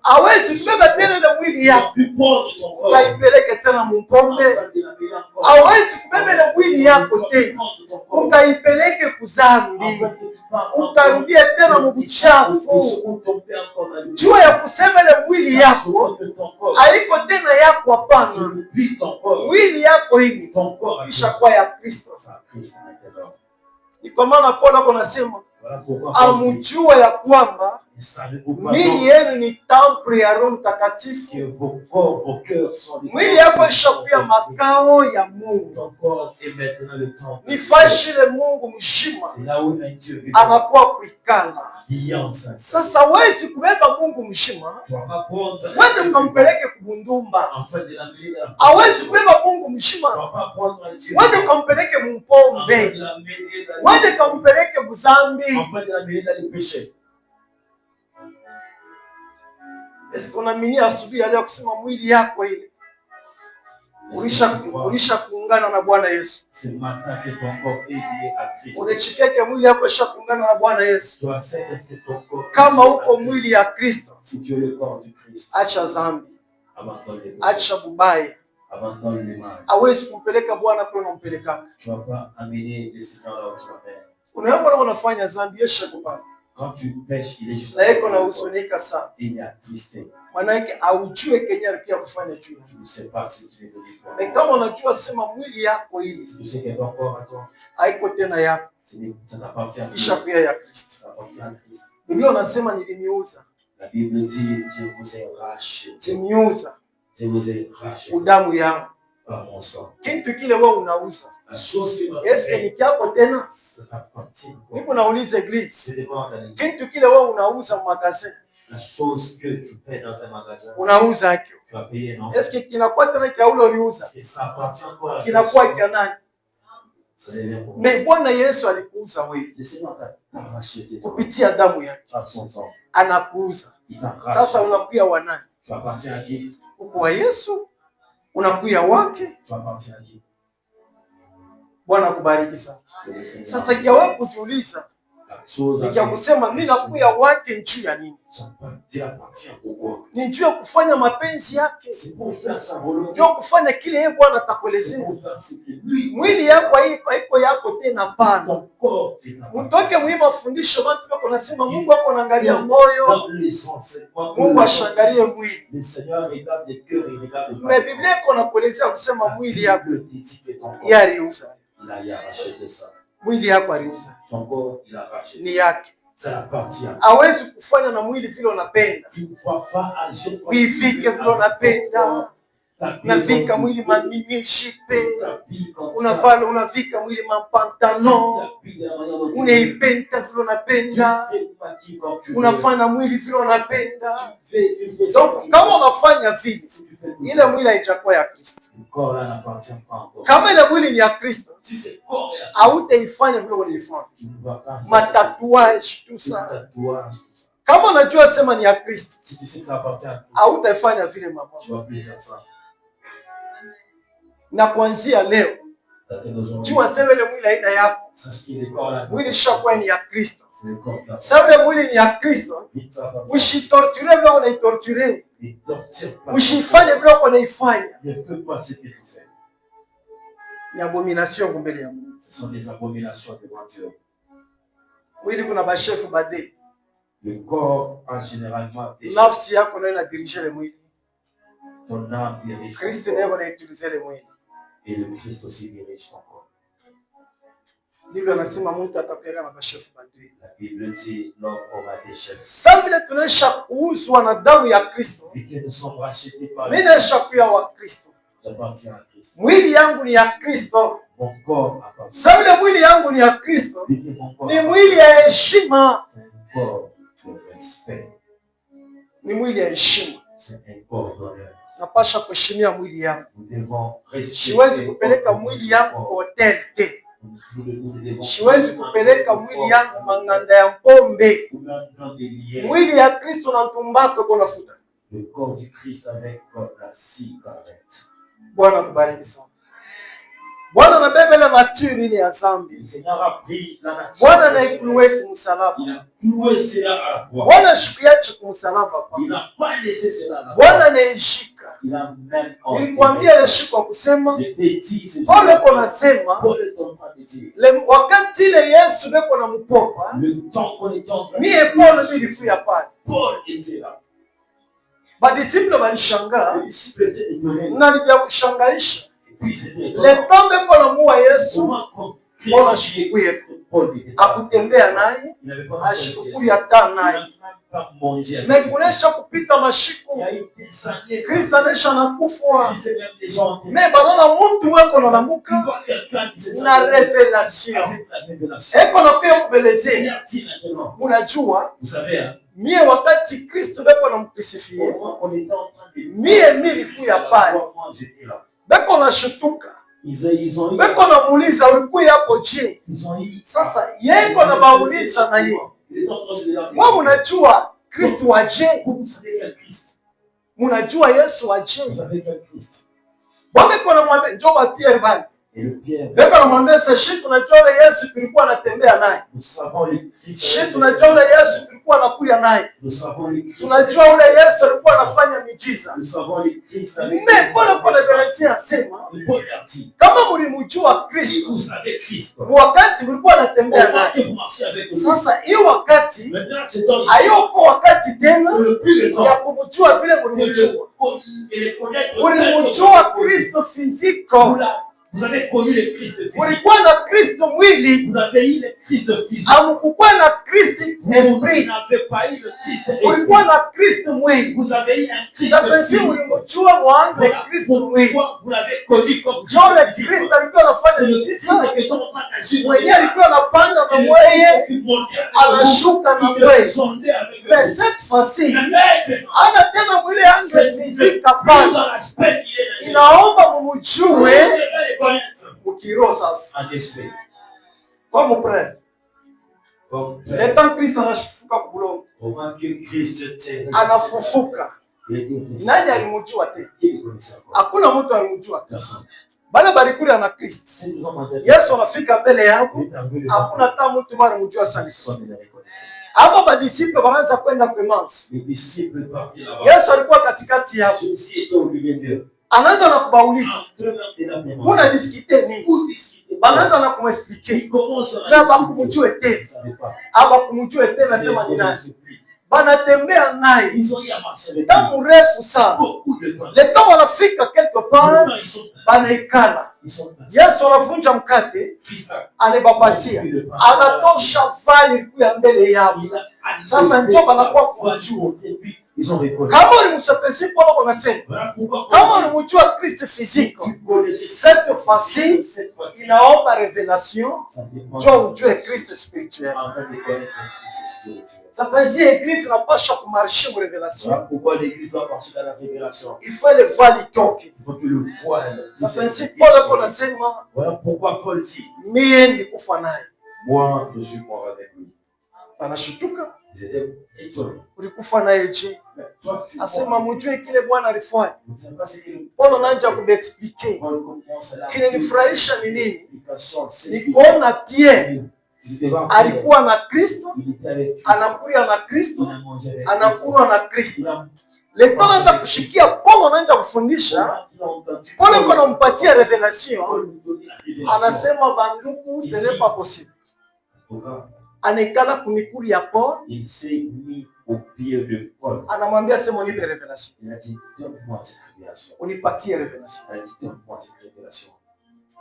[SPEAKER 1] Hawezi kubeba tena ile mwili yako ukaipeleke tena mpombe. Hawezi kubeba ile mwili yako tena ukaipeleke kuzambi. utarudia tena mbuchafu. Jua ya kusema ile mwili yako haiko tena yako, hapana. Mwili yako hii kisha kwa ya Kristo. Ni kwa maana Paulo anasema amujua ya kwamba mwili yenu ni temple ya Roho Mtakatifu. Mwili yako ishakuwa makao ya Mungu, ni fashi ile Mungu mzima anakuwa kuikala. Sasa wezi kubeba Mungu mzima wende ukampeleke kubundumba, hawezi kubeba Mungu mzima wende ukampeleke mpombe, wende ukampeleke buzambi. Esko unaamini asubuhi ya leo kusema mwili yako ile ulisha kuungana na Bwana Yesu? Unachikeke mwili yako isha kuungana na Bwana Yesu. Kama uko mwili ya Kristo, acha dhambi, acha bubaya. Hawezi kumpeleka Bwana kwa unampeleka. Unaona unafanya dhambi yesha kupana.
[SPEAKER 2] Quand tu pêches, il est juste.
[SPEAKER 1] Il est attristé. Tu
[SPEAKER 2] ne sais pas ce qu'il est de toi.
[SPEAKER 1] Mais comme on a dit,
[SPEAKER 2] tu sais que ton corps à toi, ça t'appartient à Christ. Ça appartient à Christ. La Bible dit, je vous ai racheté. Je vous ai racheté par mon sang. La chose qui m'a fait, ça t'appartient. La chose que tu paies dans un magasin, tu vas payer, non? Est-ce que ça appartient encore à Dieu?
[SPEAKER 1] Mais Bwana Yesu alikuuza wewe.
[SPEAKER 2] Le Seigneur t'a racheté
[SPEAKER 1] kupitia damu yake.
[SPEAKER 2] Par son sang.
[SPEAKER 1] Anakuuza. Sasa unakuya wa nani?
[SPEAKER 2] Tu appartiens à qui?
[SPEAKER 1] Uko wa Yesu? Unakuya wake?
[SPEAKER 2] Tu appartiens à qui?
[SPEAKER 1] Bwana kubariki sana. Sasa kiawe kujiuliza, nikia kusema mimi nakuya wake njuu ya nini? Ni njuu ya kufanya mapenzi yake. Njoo kufanya kile yeye Bwana atakuelezea. Mwili yako haiko yako tena, pana. Mtoke mwima mafundisho watu wako nasema Mungu wako anaangalia moyo. Mungu ashangalie mwili. Mais Biblia iko nakuelezea kusema mwili yako yaliuza. Mwili yako aliuza. Ni yake. Hawezi kufanya na mwili vile unapenda. Uifike vile unapenda. Unavika mwili maminishipe. Unavika mwili mapantano. Unaipenda vile unapenda. Unafanya mwili vile unapenda. Donc kama unafanya vile, ile mwili haijakuwa ya Kristo. Kama ile mwili ni ya Kristo, hautaifanya vile unaifanya. Matatuaje tout ça. Kama unajua sema ni ya Kristo, hautaifanya vile mama. Na kuanzia leo, jua sema ile mwili haina yako. Mwili shakuwa ni ya Kristo. Sasa mwili ni ya Kristo. Usitorture vile unaitorture. Usifanye vile unaifanya. Ni abomination mbele ya Mungu.
[SPEAKER 2] Ce sont des abominations devant Dieu.
[SPEAKER 1] Mwili kuna bashefu bade.
[SPEAKER 2] Le corps en généralement des
[SPEAKER 1] nafsi yako nayo inadiriger le mwili.
[SPEAKER 2] Ton âme dirige.
[SPEAKER 1] Kristo naye anautiliser le mwili.
[SPEAKER 2] Et le Christ aussi dirige ton corps.
[SPEAKER 1] Biblia inasema mtu atapeana na bashefu bade.
[SPEAKER 2] La Bible dit l'homme aura des chefs.
[SPEAKER 1] Sasa vile tunaisha kuuzwa na damu ya Kristo.
[SPEAKER 2] Nous sommes rachetés par
[SPEAKER 1] mimi nashakuya wa Kristo.
[SPEAKER 2] J'appartiens à Christ.
[SPEAKER 1] Mwili yangu ni ya Kristo.
[SPEAKER 2] Mon corps appartient.
[SPEAKER 1] Sasa vile mwili yangu ni ya Kristo. Ni mwili ya heshima.
[SPEAKER 2] C'est un corps de respect.
[SPEAKER 1] Ni mwili ya heshima.
[SPEAKER 2] C'est un corps d'honneur.
[SPEAKER 1] Napasha kuheshimia mwili yangu.
[SPEAKER 2] Nous devons respecter.
[SPEAKER 1] Siwezi kupeleka mwili yangu kwa hotel te. Siwezi kupeleka mwili yangu manganda ya pombe. Mwili ya Kristo na tumbako kwa nafuta.
[SPEAKER 2] Le corps du Christ avec la cigarette.
[SPEAKER 1] Bwana kubariki sana. Bwana anabeba ile matiri ile ya dhambi.
[SPEAKER 2] Le Seigneur a pris la nature.
[SPEAKER 1] Bwana anaikuweka msalaba.
[SPEAKER 2] Il a cloué cela à la croix.
[SPEAKER 1] Bwana shikiache kumsalaba.
[SPEAKER 2] Il n'a pas laissé cela là.
[SPEAKER 1] Bwana anaishika. Nilikwambia Yesu kwa kusema pole kona sema wakati ile Yesu beko na mpopa mie Paul nilifia pale. Badisiple walishangaa na nilikushangaisha le tombe kona muwa Yesu Paul ashikuye akutembea naye ashikuye hata naye mekunesha kupita mashiku Kristo anesha na kufua me banana muntu weko na lamuka na revelation eko na kuyo kubeleze. Unajua mie wakati Kristo beko na mkrisifie mie nilikuya pale beko na shutuka beko na muuliza ulikuya hapo je? Sasa yeko na bauliza na ye mwa munajua Kristo waje? Munajua Yesu waje? Bwameko na mwambe njoba Pierre bani beko na mwambe se shitu na jole Yesu tulikuwa natembea naye, shitu na jole Yesu tulikuwa nakuya naye, tunajua ule Yesu alikuwa anafanya miujiza. Mme pole Belesia asema kama mulimujua Kristo wakati mulikuwa natembea naye, sasa hiyo wakati hayoko wakati tena ya kumujua vile mulimujua. Mulimujua Kristo fiziko.
[SPEAKER 2] Vous avez connu le Christ physique.
[SPEAKER 1] Ulikuwa na Kristo mwili.
[SPEAKER 2] Vous avez eu le Christ physique.
[SPEAKER 1] Hamukukuwa na Kristo esprit.
[SPEAKER 2] Vous n'avez pas eu le Christ esprit.
[SPEAKER 1] Ulikuwa na Kristo mwili.
[SPEAKER 2] Vous avez eu un Christ
[SPEAKER 1] physique. Ulimjua mwanzo Kristo mwili.
[SPEAKER 2] Vous l'avez connu comme
[SPEAKER 1] Kristo. Kristo alikuwa anafanya miujiza. Mwenye alikuwa anapanda na mweye anashuka na mweye. Mais cette fois-ci ana tena mwili ange physique hapana. Inaomba mumujue ukiroho sasa. Comme prêtre. Le temps Kristo anashufuka kubulongo. Anafufuka. Nani alimujua tena? Hakuna mtu alimujua tena. Bale barikuri na Kristo. Yesu anafika mbele yako. Hakuna hata mtu bado alimujua sana. Hapo badisiple wanaanza kwenda kwa Emmaus. Yesu alikuwa katikati yao. Anaanza na kubauliza. Muna diskite nini? Banaanza na kumexplique. Na bakumujue tena. Aba kumujue tena sema ni nani? Banatembea naye. Tamu refu sana. Le temps wanafika quelque part, banaikala. Yesu anafunja mkate, anabapatia. Anatosha vali kuya mbele yao. Sasa ndio banakuwa kujua. Kama ulimsapesi Paulo konasema, kama ulimjua Kristo physique, cette fois-ci inaomba révélation, ndio ujue Kristo spirituel. Sasa si église inapaswa kumarcher mu révélation.
[SPEAKER 2] Pourquoi l'église doit marcher dans la révélation?
[SPEAKER 1] Il faut le voir litoke.
[SPEAKER 2] Il faut que le voile.
[SPEAKER 1] Sasa si Paulo konasema,
[SPEAKER 2] voilà pourquoi Paul dit,
[SPEAKER 1] mie ndi kufa naye.
[SPEAKER 2] moi je suis mort avec lui.
[SPEAKER 1] Anashutuka.
[SPEAKER 2] Ils étaient étonnés.
[SPEAKER 1] Ulikufa naye je? Asema mjue kile Bwana alifanya. Paulo anaanza kuexplique. Kile nifurahisha ni nini? Ni kuona Pierre alikuwa na Kristo, anakulia na Kristo, anakuwa na Kristo. Leo anaanza kushikia Paulo anaanza kufundisha. Paulo kuna mpatia revelation. Anasema banduku, ce n'est pas possible. Anekala kumikuli ya Paul.
[SPEAKER 2] Il s'est mis au pied de Paul.
[SPEAKER 1] Anamwambia sema unipe revelation.
[SPEAKER 2] Il a dit donne-moi cette révélation.
[SPEAKER 1] Unipatie revelation.
[SPEAKER 2] Il a dit donne-moi cette révélation.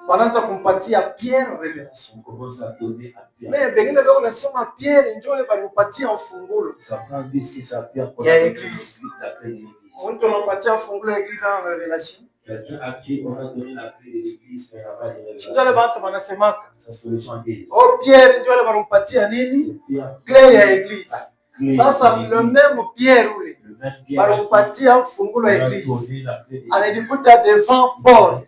[SPEAKER 1] Wanaanza kumpatia Pierre revelation.
[SPEAKER 2] On commence à donner à Pierre.
[SPEAKER 1] Mais bengine beko nasema Pierre ndio le balimpatia ufungulo.
[SPEAKER 2] Ça prend ici ça Pierre pour
[SPEAKER 1] la église.
[SPEAKER 2] La clé de l'église.
[SPEAKER 1] Mtu anampatia ufungulo ya église na revelation.
[SPEAKER 2] Quelqu'un à qui on a donné la clé de l'église mais n'a pas de révélation.
[SPEAKER 1] Ndio le bantu wanasemaka.
[SPEAKER 2] Ça c'est le chant d'église.
[SPEAKER 1] Oh Pierre ndio le balimpatia nini? Clé ya église. Sasa le même Pierre ule balimpatia ufungulo ya église. Anajikuta devant Paul.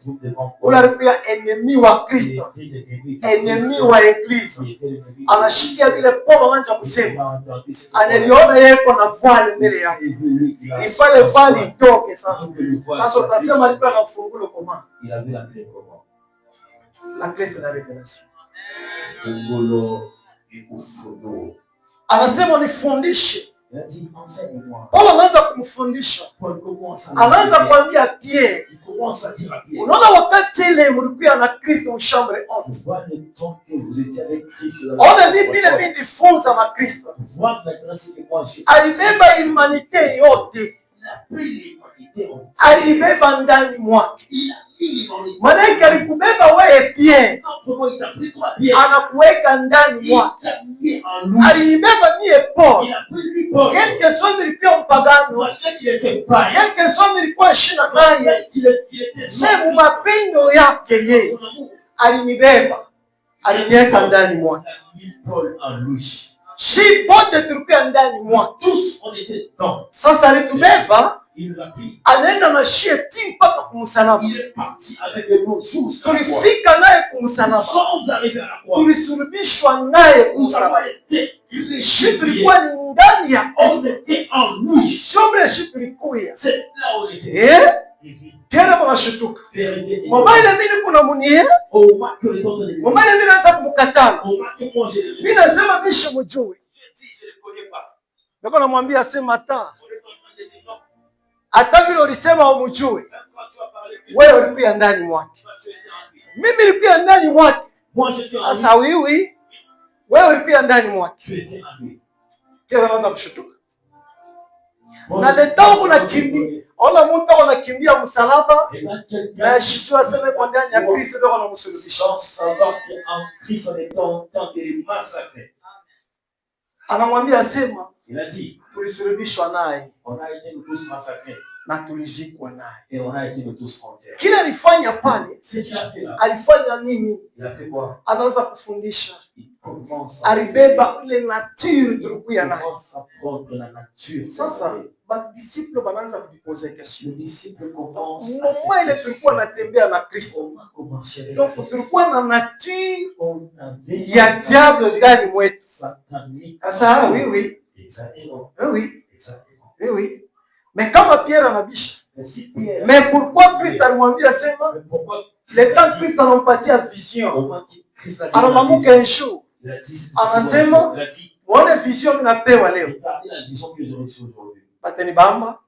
[SPEAKER 1] Ule alikuwa ennemi wa Kristo. Ennemi wa église. Anashikia vile Paul anaanza kusema. Analiona yeye na voile mbele yake. Ifale voile itoke sasa. Sasa utasema alikuwa na ufungulo koma.
[SPEAKER 2] Il avait la clé comment?
[SPEAKER 1] La clé c'est la révélation.
[SPEAKER 2] Fungulo ni ufunuo.
[SPEAKER 1] Anasema nifundishe.
[SPEAKER 2] Il a dit, enseigne-moi.
[SPEAKER 1] Paulo anaanza kumfundisha.
[SPEAKER 2] Paul commence à
[SPEAKER 1] Anaanza kuambia Pierre.
[SPEAKER 2] Il commence à dire à Pierre.
[SPEAKER 1] Unaona wakati ile mlikuwa na Kristo chambre 11.
[SPEAKER 2] Tu vois le temps que vous étiez avec Christ.
[SPEAKER 1] Ona ni vile mimi nifunza na Kristo.
[SPEAKER 2] Tu vois maintenant ce que moi j'ai.
[SPEAKER 1] Alibeba humanité yote.
[SPEAKER 2] Il a pris l'humanité.
[SPEAKER 1] Alibeba ndani mwake.
[SPEAKER 2] Il a pris l'humanité.
[SPEAKER 1] Malaika alikubeba wewe Pierre.
[SPEAKER 2] Comment il t'a pris toi Pierre?
[SPEAKER 1] Anakuweka ndani mwake.
[SPEAKER 2] Il t'a mis en lui.
[SPEAKER 1] Alibeba mie Paul.
[SPEAKER 2] Il a pris lui Paul.
[SPEAKER 1] Quelque soit nilikuwa mpagano.
[SPEAKER 2] Malgré qu'il était païen.
[SPEAKER 1] Quelque soit nilikuwa shina naye.
[SPEAKER 2] Malgré qu'il était
[SPEAKER 1] Sema mapendo yake yeye. Alinibeba. Aliniweka ndani mwake.
[SPEAKER 2] Il a mis Paul en lui.
[SPEAKER 1] Si bote tulikuwa ndani mwake.
[SPEAKER 2] Tous on était dans.
[SPEAKER 1] Sasa alitubeba.
[SPEAKER 2] Il l'a pris.
[SPEAKER 1] Anaenda na shie ti mpaka kumsalaba.
[SPEAKER 2] Il est parti avec les mots justes.
[SPEAKER 1] Tulifika naye kumsalaba.
[SPEAKER 2] Sans arriver à la croix.
[SPEAKER 1] Tulisulubishwa naye
[SPEAKER 2] Nous avons
[SPEAKER 1] kumsalaba.
[SPEAKER 2] été
[SPEAKER 1] Shi
[SPEAKER 2] crucifiés.
[SPEAKER 1] tulikuwa ni ndani ya
[SPEAKER 2] On était en lui.
[SPEAKER 1] shombe shi tulikuya.
[SPEAKER 2] C'est là où on était.
[SPEAKER 1] Tena kunashutuka.
[SPEAKER 2] Vérité.
[SPEAKER 1] Mama ile mimi kuna munie.
[SPEAKER 2] Au moins que les autres les
[SPEAKER 1] Mama ile mimi naanza kumkatana.
[SPEAKER 2] au moins que moi j'ai les
[SPEAKER 1] Mimi nasema mishi mjui.
[SPEAKER 2] J'ai dit, je ne les connais pas.
[SPEAKER 1] Ndio namwambia sema hata.
[SPEAKER 2] On est en train de dire non.
[SPEAKER 1] Hata vile ulisema umjui.
[SPEAKER 2] Même quand tu as parlé que
[SPEAKER 1] Wewe ulikuwa ndani mwake.
[SPEAKER 2] toi, tu étais en lui.
[SPEAKER 1] Mimi nilikuwa ndani mwake.
[SPEAKER 2] Moi j'étais en lui.
[SPEAKER 1] Sasa wewe ulikuwa ndani mwake.
[SPEAKER 2] Tu étais en lui.
[SPEAKER 1] Kila anaanza kushutuka. Na leo unakimbia. Ona mtu anakimbia msalaba.
[SPEAKER 2] Et là, quelqu'un
[SPEAKER 1] Na shijua sema kwa ndani ya Kristo ndio anamsulubisha.
[SPEAKER 2] sans savoir qu'en Christ on est en temps de les massacrer.
[SPEAKER 1] Anamwambia sema
[SPEAKER 2] Il a dit,
[SPEAKER 1] tulisulubishwa naye
[SPEAKER 2] on a été nous tous massacrés
[SPEAKER 1] na tulizikwa naye.
[SPEAKER 2] et on a été nous tous enterrés.
[SPEAKER 1] Kile alifanya pale,
[SPEAKER 2] Ce qu'il a fait là,
[SPEAKER 1] alifanya nini?
[SPEAKER 2] il a fait quoi?
[SPEAKER 1] Anaanza kufundisha.
[SPEAKER 2] Il commence à
[SPEAKER 1] Alibeba ile nature tulikuwa nayo.
[SPEAKER 2] commence à prendre la nature.
[SPEAKER 1] Sasa badisciple banaanza kujipoza question.
[SPEAKER 2] Le disciple commence à
[SPEAKER 1] Mama ile tulikuwa natembea na Kristo.
[SPEAKER 2] comment marcher avec
[SPEAKER 1] Donc
[SPEAKER 2] Christ.
[SPEAKER 1] tulikuwa na nature
[SPEAKER 2] On avait
[SPEAKER 1] ya diable ndani mwetu.
[SPEAKER 2] satanique.
[SPEAKER 1] Sasa oui.
[SPEAKER 2] Exactement.
[SPEAKER 1] Oui.
[SPEAKER 2] Exactement.
[SPEAKER 1] Oui. Mais kama Pierre anabisha.
[SPEAKER 2] Mais si Pierre,
[SPEAKER 1] Mais pourquoi Christ alimwambia sema
[SPEAKER 2] mais pourquoi
[SPEAKER 1] le temps Christ anampatia vision.
[SPEAKER 2] au moins Christ a dit,
[SPEAKER 1] Anamwamuka un jour.
[SPEAKER 2] il a dit,
[SPEAKER 1] Anasema,
[SPEAKER 2] il a dit,
[SPEAKER 1] Muone vision minapewa leo.
[SPEAKER 2] regardez la vision que j'ai reçue aujourd'hui.
[SPEAKER 1] Batanibamba,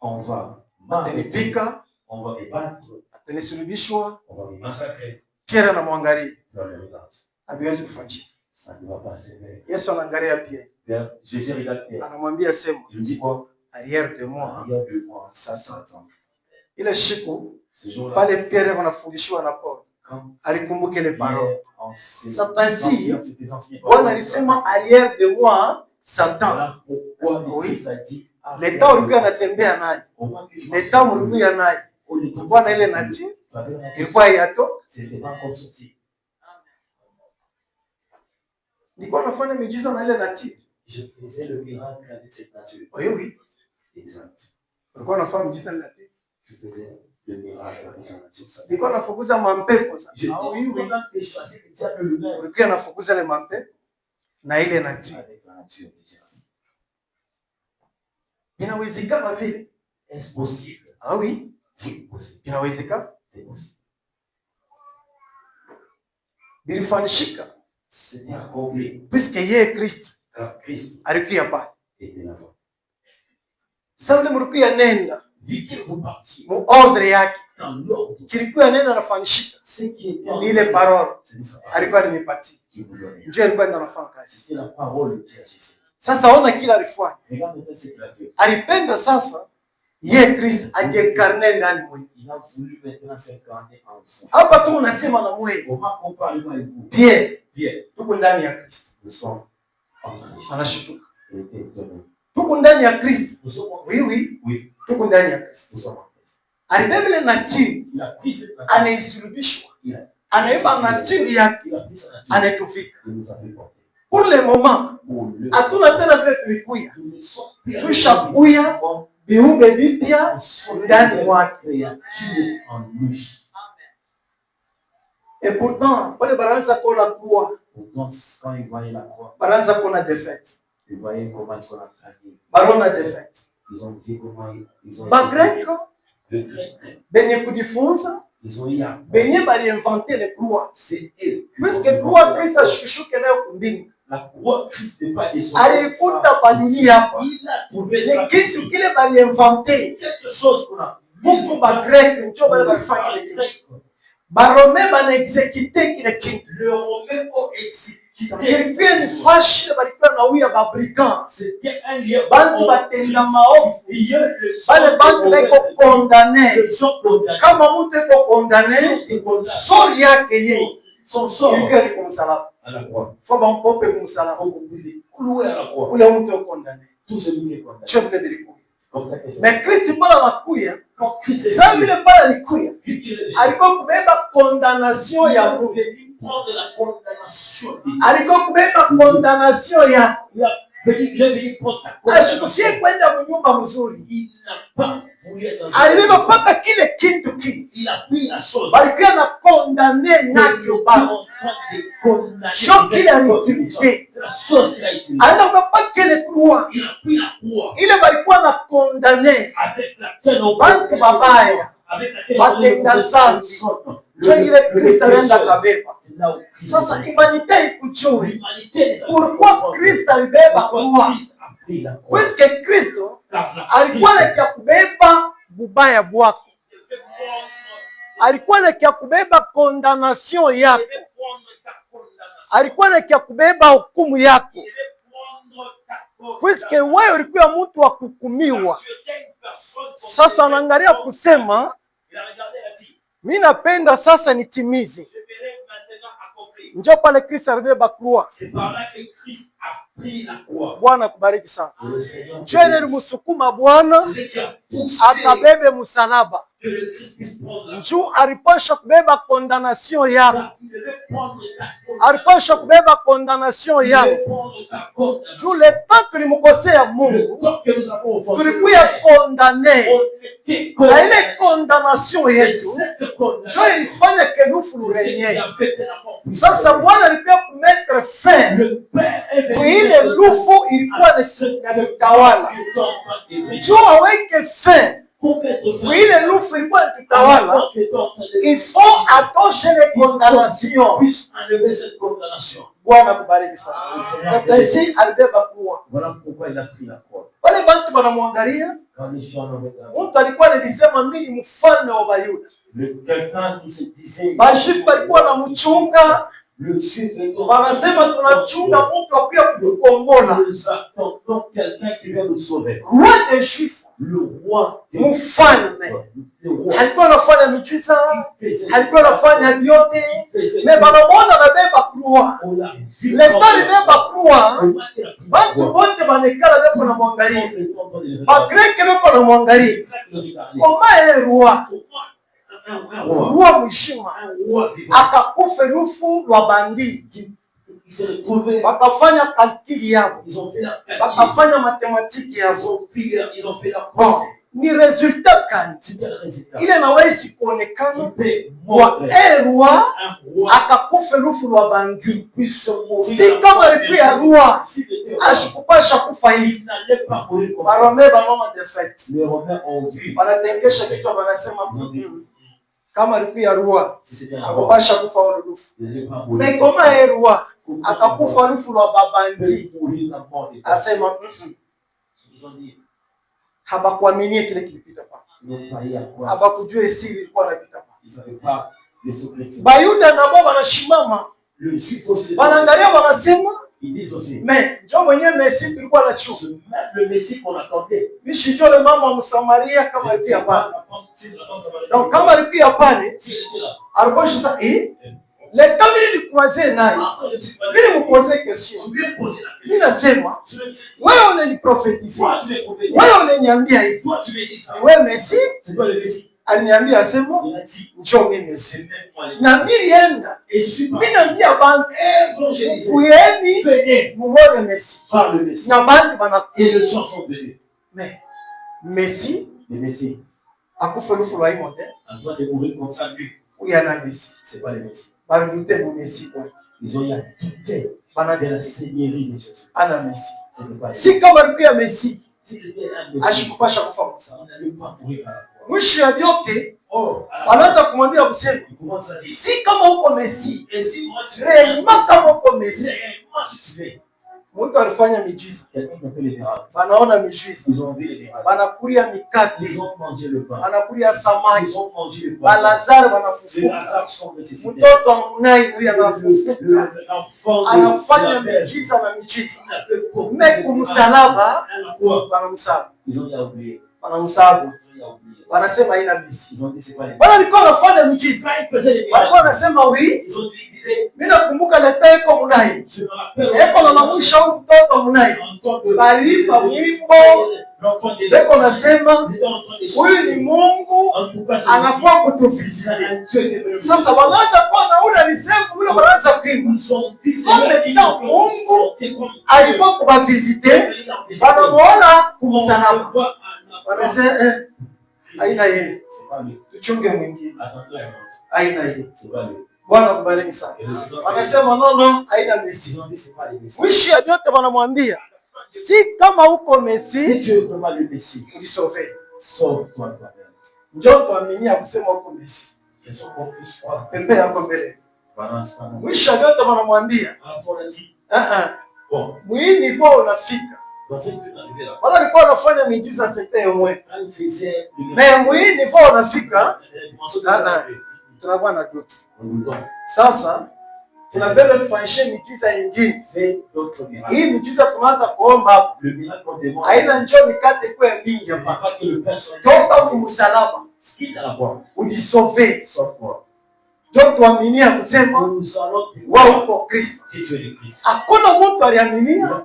[SPEAKER 2] On va m'arrêter,
[SPEAKER 1] batanivika,
[SPEAKER 2] on va me battre,
[SPEAKER 1] batanisulubishwa.
[SPEAKER 2] on va me massacrer.
[SPEAKER 1] Pierre anamwangalia.
[SPEAKER 2] Dans le regard.
[SPEAKER 1] Habiwezi kufanyika.
[SPEAKER 2] Ça ne va pas se faire.
[SPEAKER 1] Yesu anaangalia Pierre.
[SPEAKER 2] Pierre, Jésus regarde Pierre.
[SPEAKER 1] Anamwambia sema,
[SPEAKER 2] Il me dit quoi?
[SPEAKER 1] arrière de moi.
[SPEAKER 2] Arrière de moi,
[SPEAKER 1] Satan.
[SPEAKER 2] Satan.
[SPEAKER 1] Ile siku
[SPEAKER 2] Ce jour-là,
[SPEAKER 1] pale Pierre anafundishwa na Paul.
[SPEAKER 2] quand
[SPEAKER 1] Alikumbuka ile parole.
[SPEAKER 2] Pierre enseigne,
[SPEAKER 1] Satan si,
[SPEAKER 2] ses enseignements,
[SPEAKER 1] Bwana alisema arrière de moi Satan.
[SPEAKER 2] voilà pourquoi
[SPEAKER 1] Oui.
[SPEAKER 2] Christ a dit,
[SPEAKER 1] Le temps ulikuwa anatembea naye.
[SPEAKER 2] au moins que je
[SPEAKER 1] Le temps ulikuwa naye. Ulikuwa na ile nature. Ilikuwa yato.
[SPEAKER 2] c'était pas encore sorti.
[SPEAKER 1] Nilikuwa nafanya miujiza na ile nature.
[SPEAKER 2] Je faisais le miracle avec cette nature.
[SPEAKER 1] Oui.
[SPEAKER 2] Exact.
[SPEAKER 1] Ulikuwa nafanya miujiza na nature.
[SPEAKER 2] Je faisais le miracle avec la nature.
[SPEAKER 1] Nilikuwa nafukuza mampepo sasa.
[SPEAKER 2] Pendant que je chassais le diable lui-même
[SPEAKER 1] Ulikuwa nafukuza ile mampepo na ile nature.
[SPEAKER 2] avec la nature du diable.
[SPEAKER 1] Inawezekana vile?
[SPEAKER 2] Est-ce possible?
[SPEAKER 1] Ah oui,
[SPEAKER 2] C'est possible.
[SPEAKER 1] inawezekana.
[SPEAKER 2] C'est possible.
[SPEAKER 1] Bilifanyika
[SPEAKER 2] C'était accompli
[SPEAKER 1] puisque yeye Kristo
[SPEAKER 2] car Christ
[SPEAKER 1] alikuwa pale.
[SPEAKER 2] était là-bas.
[SPEAKER 1] Sasa ule mlikuwa nenda
[SPEAKER 2] Dès que vous partiez
[SPEAKER 1] mu ordre yake
[SPEAKER 2] dans l'ordre,
[SPEAKER 1] kilikuwa nenda nafanyika.
[SPEAKER 2] ce qui était
[SPEAKER 1] Ni ile parole
[SPEAKER 2] c'est sa parole
[SPEAKER 1] alikuwa ananipatia.
[SPEAKER 2] qui vous donnait.
[SPEAKER 1] Ndio alikuwa nenda nafanya kazi.
[SPEAKER 2] C'est la parole qui agissait.
[SPEAKER 1] Sasa ona kila alifanya.
[SPEAKER 2] Regarde maintenant ce qu'il a fait.
[SPEAKER 1] Alipenda sasa yeye Kristo ajikarne ndani mwetu.
[SPEAKER 2] Il a voulu maintenant s'incarner en vous.
[SPEAKER 1] Hapa tu unasema na mwewe.
[SPEAKER 2] Comment comparez-vous avec vous?
[SPEAKER 1] Pierre,
[SPEAKER 2] Pierre,
[SPEAKER 1] tuko ndani ya Kristo.
[SPEAKER 2] nous sommes en Christ.
[SPEAKER 1] Anashutuka.
[SPEAKER 2] Il était étonné.
[SPEAKER 1] Tuko ndani ya Kristo.
[SPEAKER 2] Nous sommes en
[SPEAKER 1] Oui.
[SPEAKER 2] Oui,
[SPEAKER 1] Tuko ndani ya Kristo.
[SPEAKER 2] nous sommes en Christ.
[SPEAKER 1] Alibeba ile nature,
[SPEAKER 2] Il a pris cette nature.
[SPEAKER 1] anaisulubishwa.
[SPEAKER 2] Il a
[SPEAKER 1] Anaiba nature yake,
[SPEAKER 2] Il a pris sa nature.
[SPEAKER 1] anaitufika.
[SPEAKER 2] Il nous a fait porter.
[SPEAKER 1] Pour le moment,
[SPEAKER 2] Pour le
[SPEAKER 1] hatuna tena vile tulikuya.
[SPEAKER 2] nous ne sommes plus
[SPEAKER 1] Tushakuya viumbe vipya ndani mwake.
[SPEAKER 2] créatures en lui.
[SPEAKER 1] Et pourtant, wale banaanza kuona croix,
[SPEAKER 2] Pourtant, quand ils voyaient la croix,
[SPEAKER 1] banaanza kuona défaite.
[SPEAKER 2] ils voyaient comment ils sont gagné.
[SPEAKER 1] Banaona défaite.
[SPEAKER 2] Ils ont vu comment ils ont
[SPEAKER 1] Bagrek
[SPEAKER 2] le grec.
[SPEAKER 1] benye kujifunza,
[SPEAKER 2] Ils ont eu à
[SPEAKER 1] benye baliinvente le croix.
[SPEAKER 2] c'est eux.
[SPEAKER 1] Puisque croix Kristo ashushuke nayo kumbingu.
[SPEAKER 2] La croix, Christ n'est pas descendu.
[SPEAKER 1] Alikuta pa dunia hapa.
[SPEAKER 2] Il a trouvé
[SPEAKER 1] Ni
[SPEAKER 2] ça.
[SPEAKER 1] kitu kile baliinvente.
[SPEAKER 2] Quelque chose qu'on a.
[SPEAKER 1] Mungu ba grec ndio bale balifanya kile kitu. Barome bana exécuter kile kitu.
[SPEAKER 2] Le Romain ont exécuté.
[SPEAKER 1] Kilikuwa ni fashi balikuwa na uya babrikant.
[SPEAKER 2] C'était un lieu.
[SPEAKER 1] Bantu batenda maovu. Bale bantu beko condamné. Kama mtu eko condamné, sori yake yeye.
[SPEAKER 2] Son sort.
[SPEAKER 1] Ilikuwa ni kumsalaba.
[SPEAKER 2] À la croix.
[SPEAKER 1] Faut bampope kumsalaba.
[SPEAKER 2] Cloué à la croix.
[SPEAKER 1] Ule mtu eko condamné.
[SPEAKER 2] Tout celui qui est condamné.
[SPEAKER 1] Dieu peut dire
[SPEAKER 2] Comme ça que c'est.
[SPEAKER 1] mais Kristo pala makuya,
[SPEAKER 2] Quand Christ est
[SPEAKER 1] ça vile pala likuya.
[SPEAKER 2] venu,
[SPEAKER 1] Alikuwa kubeba condamnation ya Mungu.
[SPEAKER 2] prendre la condamnation.
[SPEAKER 1] Alikuwa kubeba condamnation ya.
[SPEAKER 2] Il est venu prendre la condamnation.
[SPEAKER 1] Asikusie kwenda mnyumba mzuri.
[SPEAKER 2] Il n'a pas voulu être dans
[SPEAKER 1] Alibeba paka kile kitu kile.
[SPEAKER 2] Il a pris la chose.
[SPEAKER 1] Balikuwa na condamner nakyo ba. Sio kile aliutilize.
[SPEAKER 2] C'est la chose qu'il a utilisée.
[SPEAKER 1] Aenda kupaka kile croix.
[SPEAKER 2] Il a pris la croix
[SPEAKER 1] Ile balikuwa na condamner.
[SPEAKER 2] avec laquelle on
[SPEAKER 1] Bantu babaya.
[SPEAKER 2] avec laquelle
[SPEAKER 1] Batenda zambi. Ndio ile Kristo alienda kabeba. Sasa humanité ikuchuri. Pourquoi Kristo alibeba croix? Puisque Kristo alikuwa na kubeba bubaya bwako. Alikuwa na kubeba condamnation yako. Alikuwa na kubeba hukumu yako. Puisque wewe ulikuwa mtu wa kuhukumiwa. Sasa anaangalia kusema mimi napenda sasa nitimize. Njoo pale Kristo alibeba croix. Bwana kubariki sana. Njoo ni msukuma Bwana akabebe msalaba. Njoo alipasha kubeba condamnation yako. Alipasha kubeba condamnation yako. Tout le temps tulimkosea Mungu. Tulikuwa condamné. Na ile condamnation yetu ndio ilifanya kenufu lurenye. Sasa Bwana alikuwa kumettre fin. Kwa ile lufu ilikuwa ni tawala. Njoo aweke fin. Kwa ile lufu ilikuwa ni tawala. Il faut atoshe les condamnations. Bwana kubariki sana. C'est ainsi alibeba croix.
[SPEAKER 2] Voilà pourquoi il a pris la croix.
[SPEAKER 1] Wale bantu wanamwangalia. Mtu alikuwa anasema mimi ni mfalme wa Bayuda.
[SPEAKER 2] Quelqu'un qui se disait
[SPEAKER 1] Bashifu walikuwa wanamchunga. Wanasema tunachunga mtu akuya kutukombola.
[SPEAKER 2] Quelqu'un qui vient nous sauver.
[SPEAKER 1] Roi des Juifs.
[SPEAKER 2] Le roi
[SPEAKER 1] mfalme. Alikuwa anafanya miujiza, alikuwa anafanya yote. Mais banamwona anabeba croix. Leta alibeba croix. Bantu wote banekala beko na mwangalia. Bagreke beko na mwangalia. Koma ye roi. Roi mshima. Akakufa rufu lwa bandi. Wakafanya kalkili yao. Wakafanya matematiki yao. Bon, ni resultat kani. Ile nawezi kuonekana wa roi akakufa rufu lwa bandi. Si kama alikuwa roi ashikupasha kufa hivi. Barome banoma defect. Wanatengesha kichwa wanasema kama alikuwa roi akupasha kufa ule rufu. Mais kama roi akakufa rufu lwa babandi. Asema habakuaminie kile kilipita pa. Habakujua siri ilikuwa inapita pa. Bayuda nabo wanashimama. Wanaangalia wanasema mais njoo mwenyewe Messi tulikuwa na chuo.
[SPEAKER 2] Le Messie qu'on attendait.
[SPEAKER 1] Mishi njoo le mama wa Msamaria kama alikuwa pale. Donc kama alikuwa pale, alikuwa sasa le temps il croisé naye. Vile mposer question. Mimi nasema wewe unaniprophétiser. Wewe unaniambia hivi. Wewe Messi?
[SPEAKER 2] C'est quoi le Messie?
[SPEAKER 1] Aliniambia asema njoo mimi Messi. Na nilienda. Mimi naambia bantu kuyeni muone Messi.
[SPEAKER 2] Par le Messie.
[SPEAKER 1] Na bantu bana
[SPEAKER 2] Et les gens sont venus.
[SPEAKER 1] Mais Messi,
[SPEAKER 2] le Messie
[SPEAKER 1] akufa lufu lwa imote.
[SPEAKER 2] En train de mourir comme ça lui.
[SPEAKER 1] Uyana Messi.
[SPEAKER 2] C'est pas le Messie.
[SPEAKER 1] Balute mu Messi kwa.
[SPEAKER 2] Ils ont douté de la seigneurie de Jésus.
[SPEAKER 1] Ana Messi. Si kama alikuwa Messi,
[SPEAKER 2] S'il était un Messie,
[SPEAKER 1] ashikupasha kufa msa.
[SPEAKER 2] on
[SPEAKER 1] Mwisho ya yote wanaanza kumwambia kusema, si kama uko Messi, rema kama uko Messi. Mtu alifanya miujiza, wanaona miujiza, wanakulia mikate, wanakulia samaki, Lazaro wanafufuka, mtoto wa Munai huyu anafufuka, anafanya miujiza na miujiza. Meku msalaba, wanamsabu, wanasema haina misi. Wala alikuwa anafanya miujiza, walikuwa wanasema wi, mimi nakumbuka leta eko Munai, eko na mwisho huyu mtoto Munai, balipa wimbo, eko nasema huyu ni Mungu anakuwa kutufizia. Sasa wanaanza kuwa na ule alisema ule wanaanza kuimba, kome na Mungu alikuwa kubavizite, wanamuona kumsalaba, wanasema haina yeye, tuchunge mwingine, haina yeye. Bwana kubariki sana. Wanasema no, haina Messi. Mwisho ya yote wanamwambia, si kama uko Messi, ulisove. Njoo tuaminie kusema uko Messi. Pembe yako mbele. Mwisho ya yote wanamwambia, mwini hivyo unafika. Wala alikuwa anafanya miujiza sekte mwe. Na mwini hivyo unafika. Tunakuwa na duty. Sasa tunabeba tufanyishe miujiza nyingine. Hii miujiza tunaanza kuomba hapo. Haina njoo mikate kwa mingi hapa. Toka kumsalaba. Ujisove. Ndio tuaminia kusema wao uko Kristo. Hakuna mtu aliaminia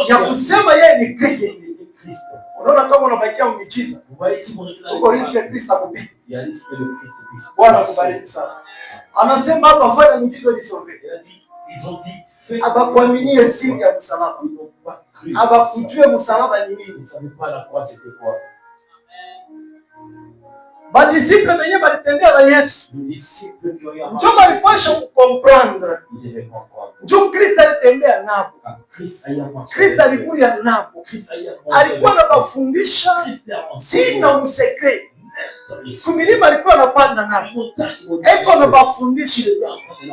[SPEAKER 1] ya kusema yeye ni Kristo. Unaona kama unabakia miujiza. Uko riski Kristo akupita. Bwana kubariki sana. Anasema hapa fanya miujiza jisove. Abakuaminie siri ya msalaba. Abakujue msalaba ni nini. Badisiple wenyewe walitembea na Yesu. Ndio walipasha kukomprendre. Ndio Kristo alitembea nao. Kristo alikuja nao. Alikuwa anawafundisha sina usekret. Kumilima alikuwa anapanda nao. Eko anawafundisha.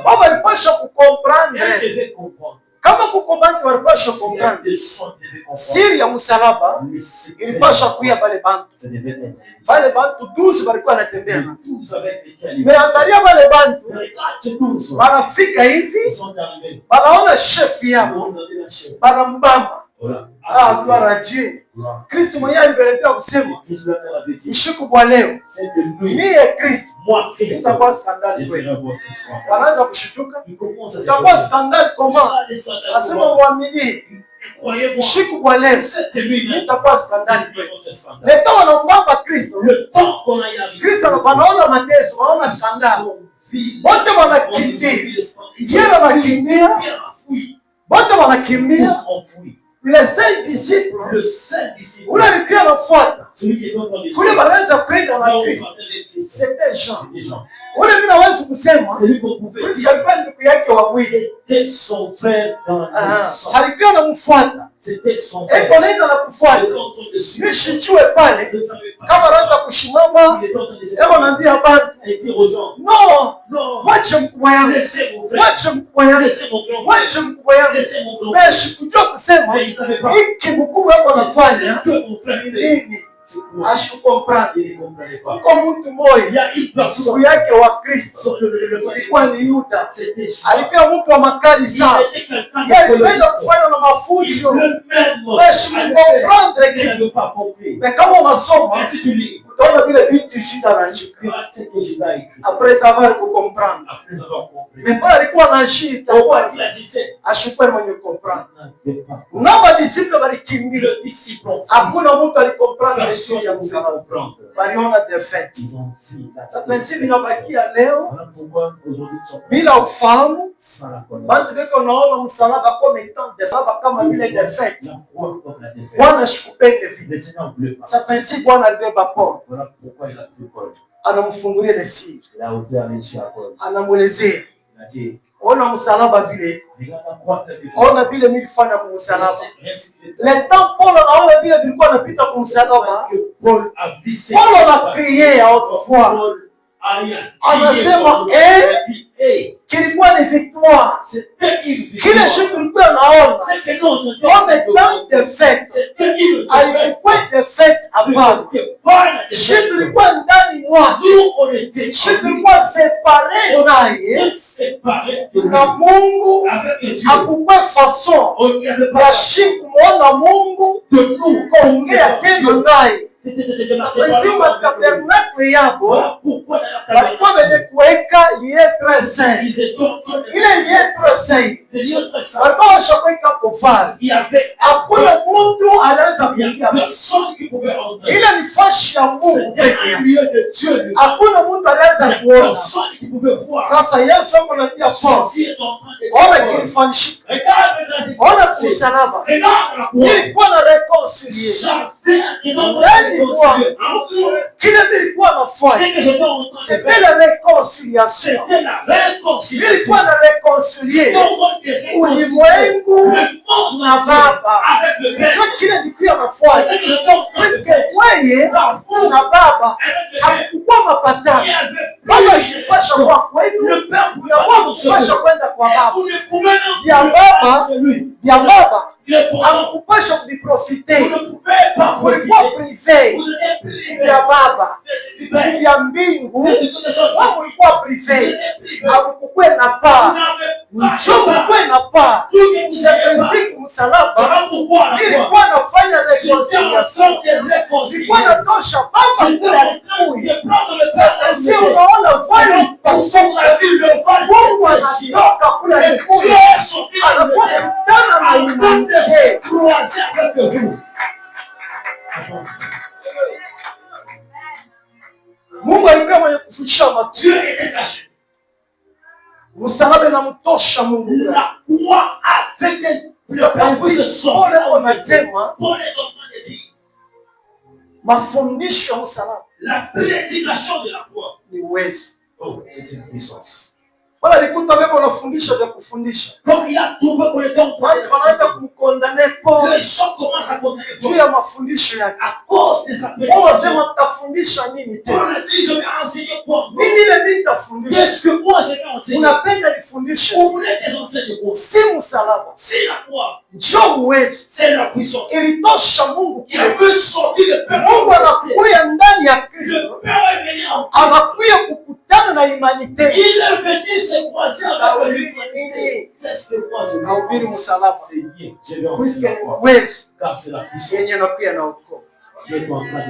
[SPEAKER 1] Wao walipasha kukomprendre. Kama kukomprendre walipasha kukomprendre. Siri ya msalaba ilipasha kuya pale bantu. Wale bantu 12 walikuwa wanatembea. Meangalia wale bantu wanafika hivi, wanaona chef yao, wanambamba. Gloire à Dieu. Kristo mwenyewe alibeleza kusema, "Mshiku kwa leo, niye Kristo." Itakuwa skandali kweli. Wanaanza kushtuka. Itakuwa skandali kama asema muamini. Mshiku kwa leo, itakuwa skandali kweli. Leta wanaomba Kristo. Kristo wanaona mateso, wanaona skandali. Wote wanakimbia. Dieu wanakimbia. Wote wanakimbia. Le seul disciple, ule alikuwa anafuata. Kule wanaweza kwenda na Kristo. C'était Jean. Ule mimi naweza kusema, Kristo alikuwa ndugu yake wa mwili. Alikuwa anamfuata. Eko nenda na kufuata. Nishichue pale. Kama anaanza kushimama, eko naambia bantu, no, wacha mkubwa yangu. Wacha mkubwa yangu. Wacha mkubwa yangu. Meshi kujua kusema, hiki mkubwa yako anafanya nini? Ashukomprani. Uko mtu mmoja ndugu yake wa Kristo alikuwa ni Yuda. Alikuwa mtu wa makali sana. Yeye alipenda kufanya na mafujo. Ashukomprani kitu. Na kama unasoma utaona vile vitu shida na shida. Après avoir comprendre. Mais pas alikuwa na shida. Ashukwe mwenye comprendre. Namba disciple walikimbia. Hakuna mtu alikomprendre sio ya msalaba. Waliona defeat. Sasa sisi tunabakia leo bila ufahamu. Basi ndio unaona msalaba kama étant msalaba kama vile defeat. Bwana shikupende vile. Sasa sisi Bwana alibeba Paul. Anamfungulia le siri. Anamuelezea. Ona msalaba vile.
[SPEAKER 2] Regarde la croix telle que tu
[SPEAKER 1] Ona vile nilifanya kwa msalaba.
[SPEAKER 2] es.
[SPEAKER 1] Le temps Paul anaona vile vilikuwa napita kwa msalaba.
[SPEAKER 2] Paul a vissé.
[SPEAKER 1] Paul a prié à haute voix. Anasema kilikuwa ni victoire. Kile kitu tulikuwa naona comme temps de fête. Alikuwa de fête hapana. Kitu tulikuwa ndani mwake. Kitu tulikuwa séparé naye na Mungu. Hakukuwa façon ya shi kumwona Mungu kuongea tendo naye. Lazima tabernacle yabo walikuwa wenye kuweka lieu saint. Ile lieu saint walikuwa washakuweka kofari. Hakuna mtu anaweza kuingia. Ile ni fashi ya Mungu pekee. Hakuna mtu anaweza kuona. Sasa Yesu anaambia Paul, ona kilifanyika. Ona kusalaba. Ilikuwa na reconciliation. Kile vilikuwa nafanya c'était la réconciliation. Vilikuwa na reconcilier ulimwengu na Baba. Sio kile vilikuwa nafanya parce wewe na Baba hakukuwa mapatano. Baba shipasha kwa kwetu na wao shipasha kwenda kwa Baba. Ya Baba hakupasha kujiprofite. Ulikuwa privé ya Baba ya mbingu. Wao ulikuwa privé. Hakukukwe na paa. Mchukukwe na paa. Siku msalaba ilikuwa nafanya reconciliation. Ilikuwa natosha Baba kula kui. Sio unaona vali pasonga vile. Mungu anatoka kula kui. Anakuwa kutana na imani. Mungu alikuwa mwenye kufundisha Mathayo. Msalaba inamtosha Mungu. Pole anasema mafundisho ya msalaba.
[SPEAKER 2] La prédication de la croix
[SPEAKER 1] ni uwezo.
[SPEAKER 2] Oh, c'est une puissance.
[SPEAKER 1] Wala alikuta wewe unafundisha vya kufundisha.
[SPEAKER 2] Donc il a trouvé pour le temps.
[SPEAKER 1] Wanaanza kumkondane Paul.
[SPEAKER 2] Les gens commencent à condamner
[SPEAKER 1] juu ya mafundisho yake.
[SPEAKER 2] À cause de sa
[SPEAKER 1] prédication. Wanasema tutafundisha nini tena?
[SPEAKER 2] On a dit je vais enseigner quoi?
[SPEAKER 1] Nini ile nini tafundisha?
[SPEAKER 2] Qu'est-ce que moi je vais enseigner?
[SPEAKER 1] Unapenda nifundishe.
[SPEAKER 2] Vous voulez que j'enseigne quoi?
[SPEAKER 1] Si msalaba.
[SPEAKER 2] C'est la croix.
[SPEAKER 1] Njoo uwezo.
[SPEAKER 2] C'est la puissance.
[SPEAKER 1] Ilitosha Mungu.
[SPEAKER 2] Il veut sortir le peuple.
[SPEAKER 1] Mungu anakuja ndani ya Kristo.
[SPEAKER 2] Le Père est venu en
[SPEAKER 1] anakuja kukutana na humanité.
[SPEAKER 2] Il est venu se croiser avec l'humanité. Qu'est-ce que moi je veux?
[SPEAKER 1] Ahubiri msalaba. Puisque ni uwezo.
[SPEAKER 2] Car c'est la puissance.
[SPEAKER 1] Yenye nakuja na ukoo.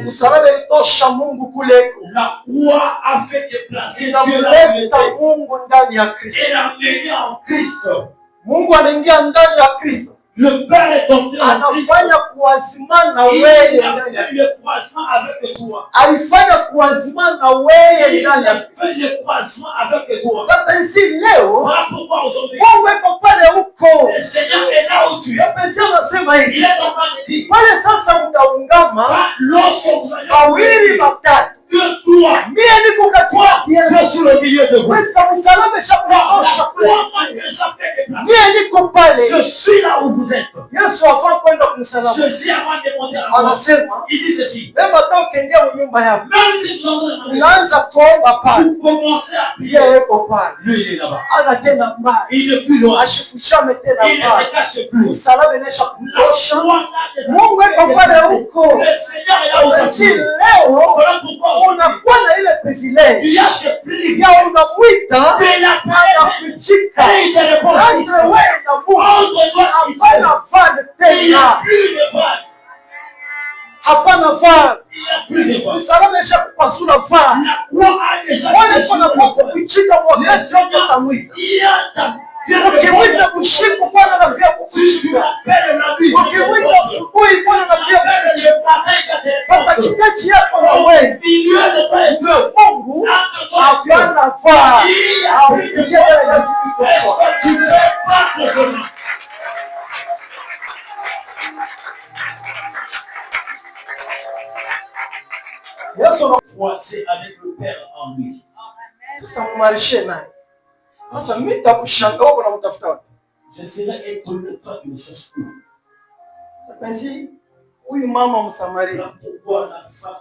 [SPEAKER 1] Msalaba ilitosha Mungu kule.
[SPEAKER 2] La croix a fait déplacer Dieu
[SPEAKER 1] inamleta Mungu ndani ya Kristo.
[SPEAKER 2] et l'a mené en Christ.
[SPEAKER 1] Mungu anaingia ndani ya Kristo.
[SPEAKER 2] Le Père est entré en Christ.
[SPEAKER 1] Anafanya kuwazimana na
[SPEAKER 2] Il
[SPEAKER 1] wewe
[SPEAKER 2] a
[SPEAKER 1] ndani ya
[SPEAKER 2] fait le croisement avec toi.
[SPEAKER 1] alifanya kuwazimana na wewe
[SPEAKER 2] Il
[SPEAKER 1] ndani
[SPEAKER 2] a
[SPEAKER 1] ya
[SPEAKER 2] fait le croisement avec toi.
[SPEAKER 1] sasa hizi leo
[SPEAKER 2] Voilà pourquoi aujourd'hui,
[SPEAKER 1] Mungu yuko pale huko.
[SPEAKER 2] le Seigneur est là où tu es.
[SPEAKER 1] Pesa anasema hivi.
[SPEAKER 2] Il est en train de dire,
[SPEAKER 1] Pale sasa mtaungama
[SPEAKER 2] lorsque vous allez
[SPEAKER 1] wawili matatu.
[SPEAKER 2] que toi,
[SPEAKER 1] Mie niko katikati
[SPEAKER 2] je
[SPEAKER 1] yenu.
[SPEAKER 2] suis le milieu de vous.
[SPEAKER 1] Westa msalaba shakuosha kule. Mie niko pale.
[SPEAKER 2] Je suis là où vous êtes.
[SPEAKER 1] Yesu afaa kwenda kumsalaba.
[SPEAKER 2] Jésus avant de monter à la croix,
[SPEAKER 1] Anasema,
[SPEAKER 2] il dit ceci.
[SPEAKER 1] "Wewe hata ukiingia nyumba yako,
[SPEAKER 2] Même si vous en avez
[SPEAKER 1] unaanza kuomba pale.
[SPEAKER 2] vous commencez à prier.
[SPEAKER 1] Yeye yuko pale.
[SPEAKER 2] Lui, il est là-bas.
[SPEAKER 1] Ana tena mbali.
[SPEAKER 2] Il est plus loin.
[SPEAKER 1] Ashifushame tena
[SPEAKER 2] Il ne
[SPEAKER 1] mbali.
[SPEAKER 2] se cache plus.
[SPEAKER 1] Msalaba inaisha
[SPEAKER 2] La
[SPEAKER 1] kutosha.
[SPEAKER 2] croix là,
[SPEAKER 1] Mungu yuko pale huko.
[SPEAKER 2] le Seigneur est là où
[SPEAKER 1] Basi
[SPEAKER 2] tu es.
[SPEAKER 1] leo
[SPEAKER 2] Voilà pourquoi
[SPEAKER 1] unakuwa na ile
[SPEAKER 2] tu
[SPEAKER 1] privilege
[SPEAKER 2] as ce prix
[SPEAKER 1] ya unamwita
[SPEAKER 2] de la
[SPEAKER 1] anakuchika
[SPEAKER 2] et de répondre.
[SPEAKER 1] entre wewe na Mungu.
[SPEAKER 2] Entre toi et Dieu.
[SPEAKER 1] Hapana fani
[SPEAKER 2] Il n'y a
[SPEAKER 1] tena,
[SPEAKER 2] plus de voile.
[SPEAKER 1] hapana fani.
[SPEAKER 2] Il n'y a plus de voile.
[SPEAKER 1] Msalaba inaisha kupasula fani.
[SPEAKER 2] La croix a déjà
[SPEAKER 1] Wale kuna
[SPEAKER 2] fait
[SPEAKER 1] kwa
[SPEAKER 2] le voile.
[SPEAKER 1] kukuchika wakati wote utamwita.
[SPEAKER 2] Il y a ta
[SPEAKER 1] Ukimwita kushiku Bwana na pia
[SPEAKER 2] tu
[SPEAKER 1] kukuchika.
[SPEAKER 2] appelles la vie.
[SPEAKER 1] Ukimwita asubuhi Bwana na pia kukuchika. Kwa katikati yako na wewe
[SPEAKER 2] Milieu de toi et Dieu.
[SPEAKER 1] Mungu hapana fani. Au kupitia Yesu Kristo.
[SPEAKER 2] Est-ce que tu peux pas te donner?
[SPEAKER 1] Yesu
[SPEAKER 2] Croiser avec le Père en lui.
[SPEAKER 1] sasa mumarishe naye. Sasa mimi nitakushangaa huko na kutafuta wapi?
[SPEAKER 2] Je serais étonné, toi tu me cherches où?
[SPEAKER 1] Basi huyu mama Msamaria
[SPEAKER 2] Pourquoi la femme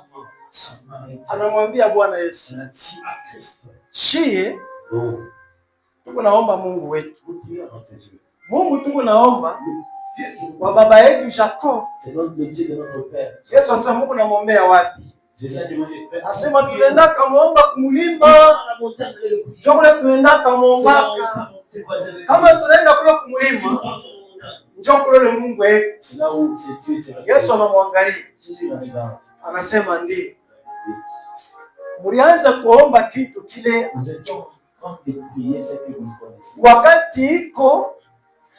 [SPEAKER 2] Samaritaine
[SPEAKER 1] anamwambia Bwana Yesu,
[SPEAKER 2] a dit à Christ,
[SPEAKER 1] shie tuko naomba Mungu wetu.
[SPEAKER 2] nous prions notre Dieu.
[SPEAKER 1] Mungu tuko naomba
[SPEAKER 2] Dieu qui nous
[SPEAKER 1] wa baba yetu Jacob.
[SPEAKER 2] c'est notre Dieu de notre Père.
[SPEAKER 1] Yesu asema Mungu namwombea wapi?
[SPEAKER 2] Jésus a demandé, Père,
[SPEAKER 1] Asema tunaenda kumuomba kumulima.
[SPEAKER 2] la montagne de l'écoute.
[SPEAKER 1] Njoo tunaenda kumuomba. Kama tunaenda kule kumulima, njoo kule Mungu wetu.
[SPEAKER 2] C'est là où c'est Dieu, c'est là.
[SPEAKER 1] Yesu anamwangalia.
[SPEAKER 2] Jésus l'a regarde.
[SPEAKER 1] Anasema ndiyo. Mlianza kuomba kitu kile
[SPEAKER 2] Nous étions en train de prier ce que vous connaissez.
[SPEAKER 1] wakati iko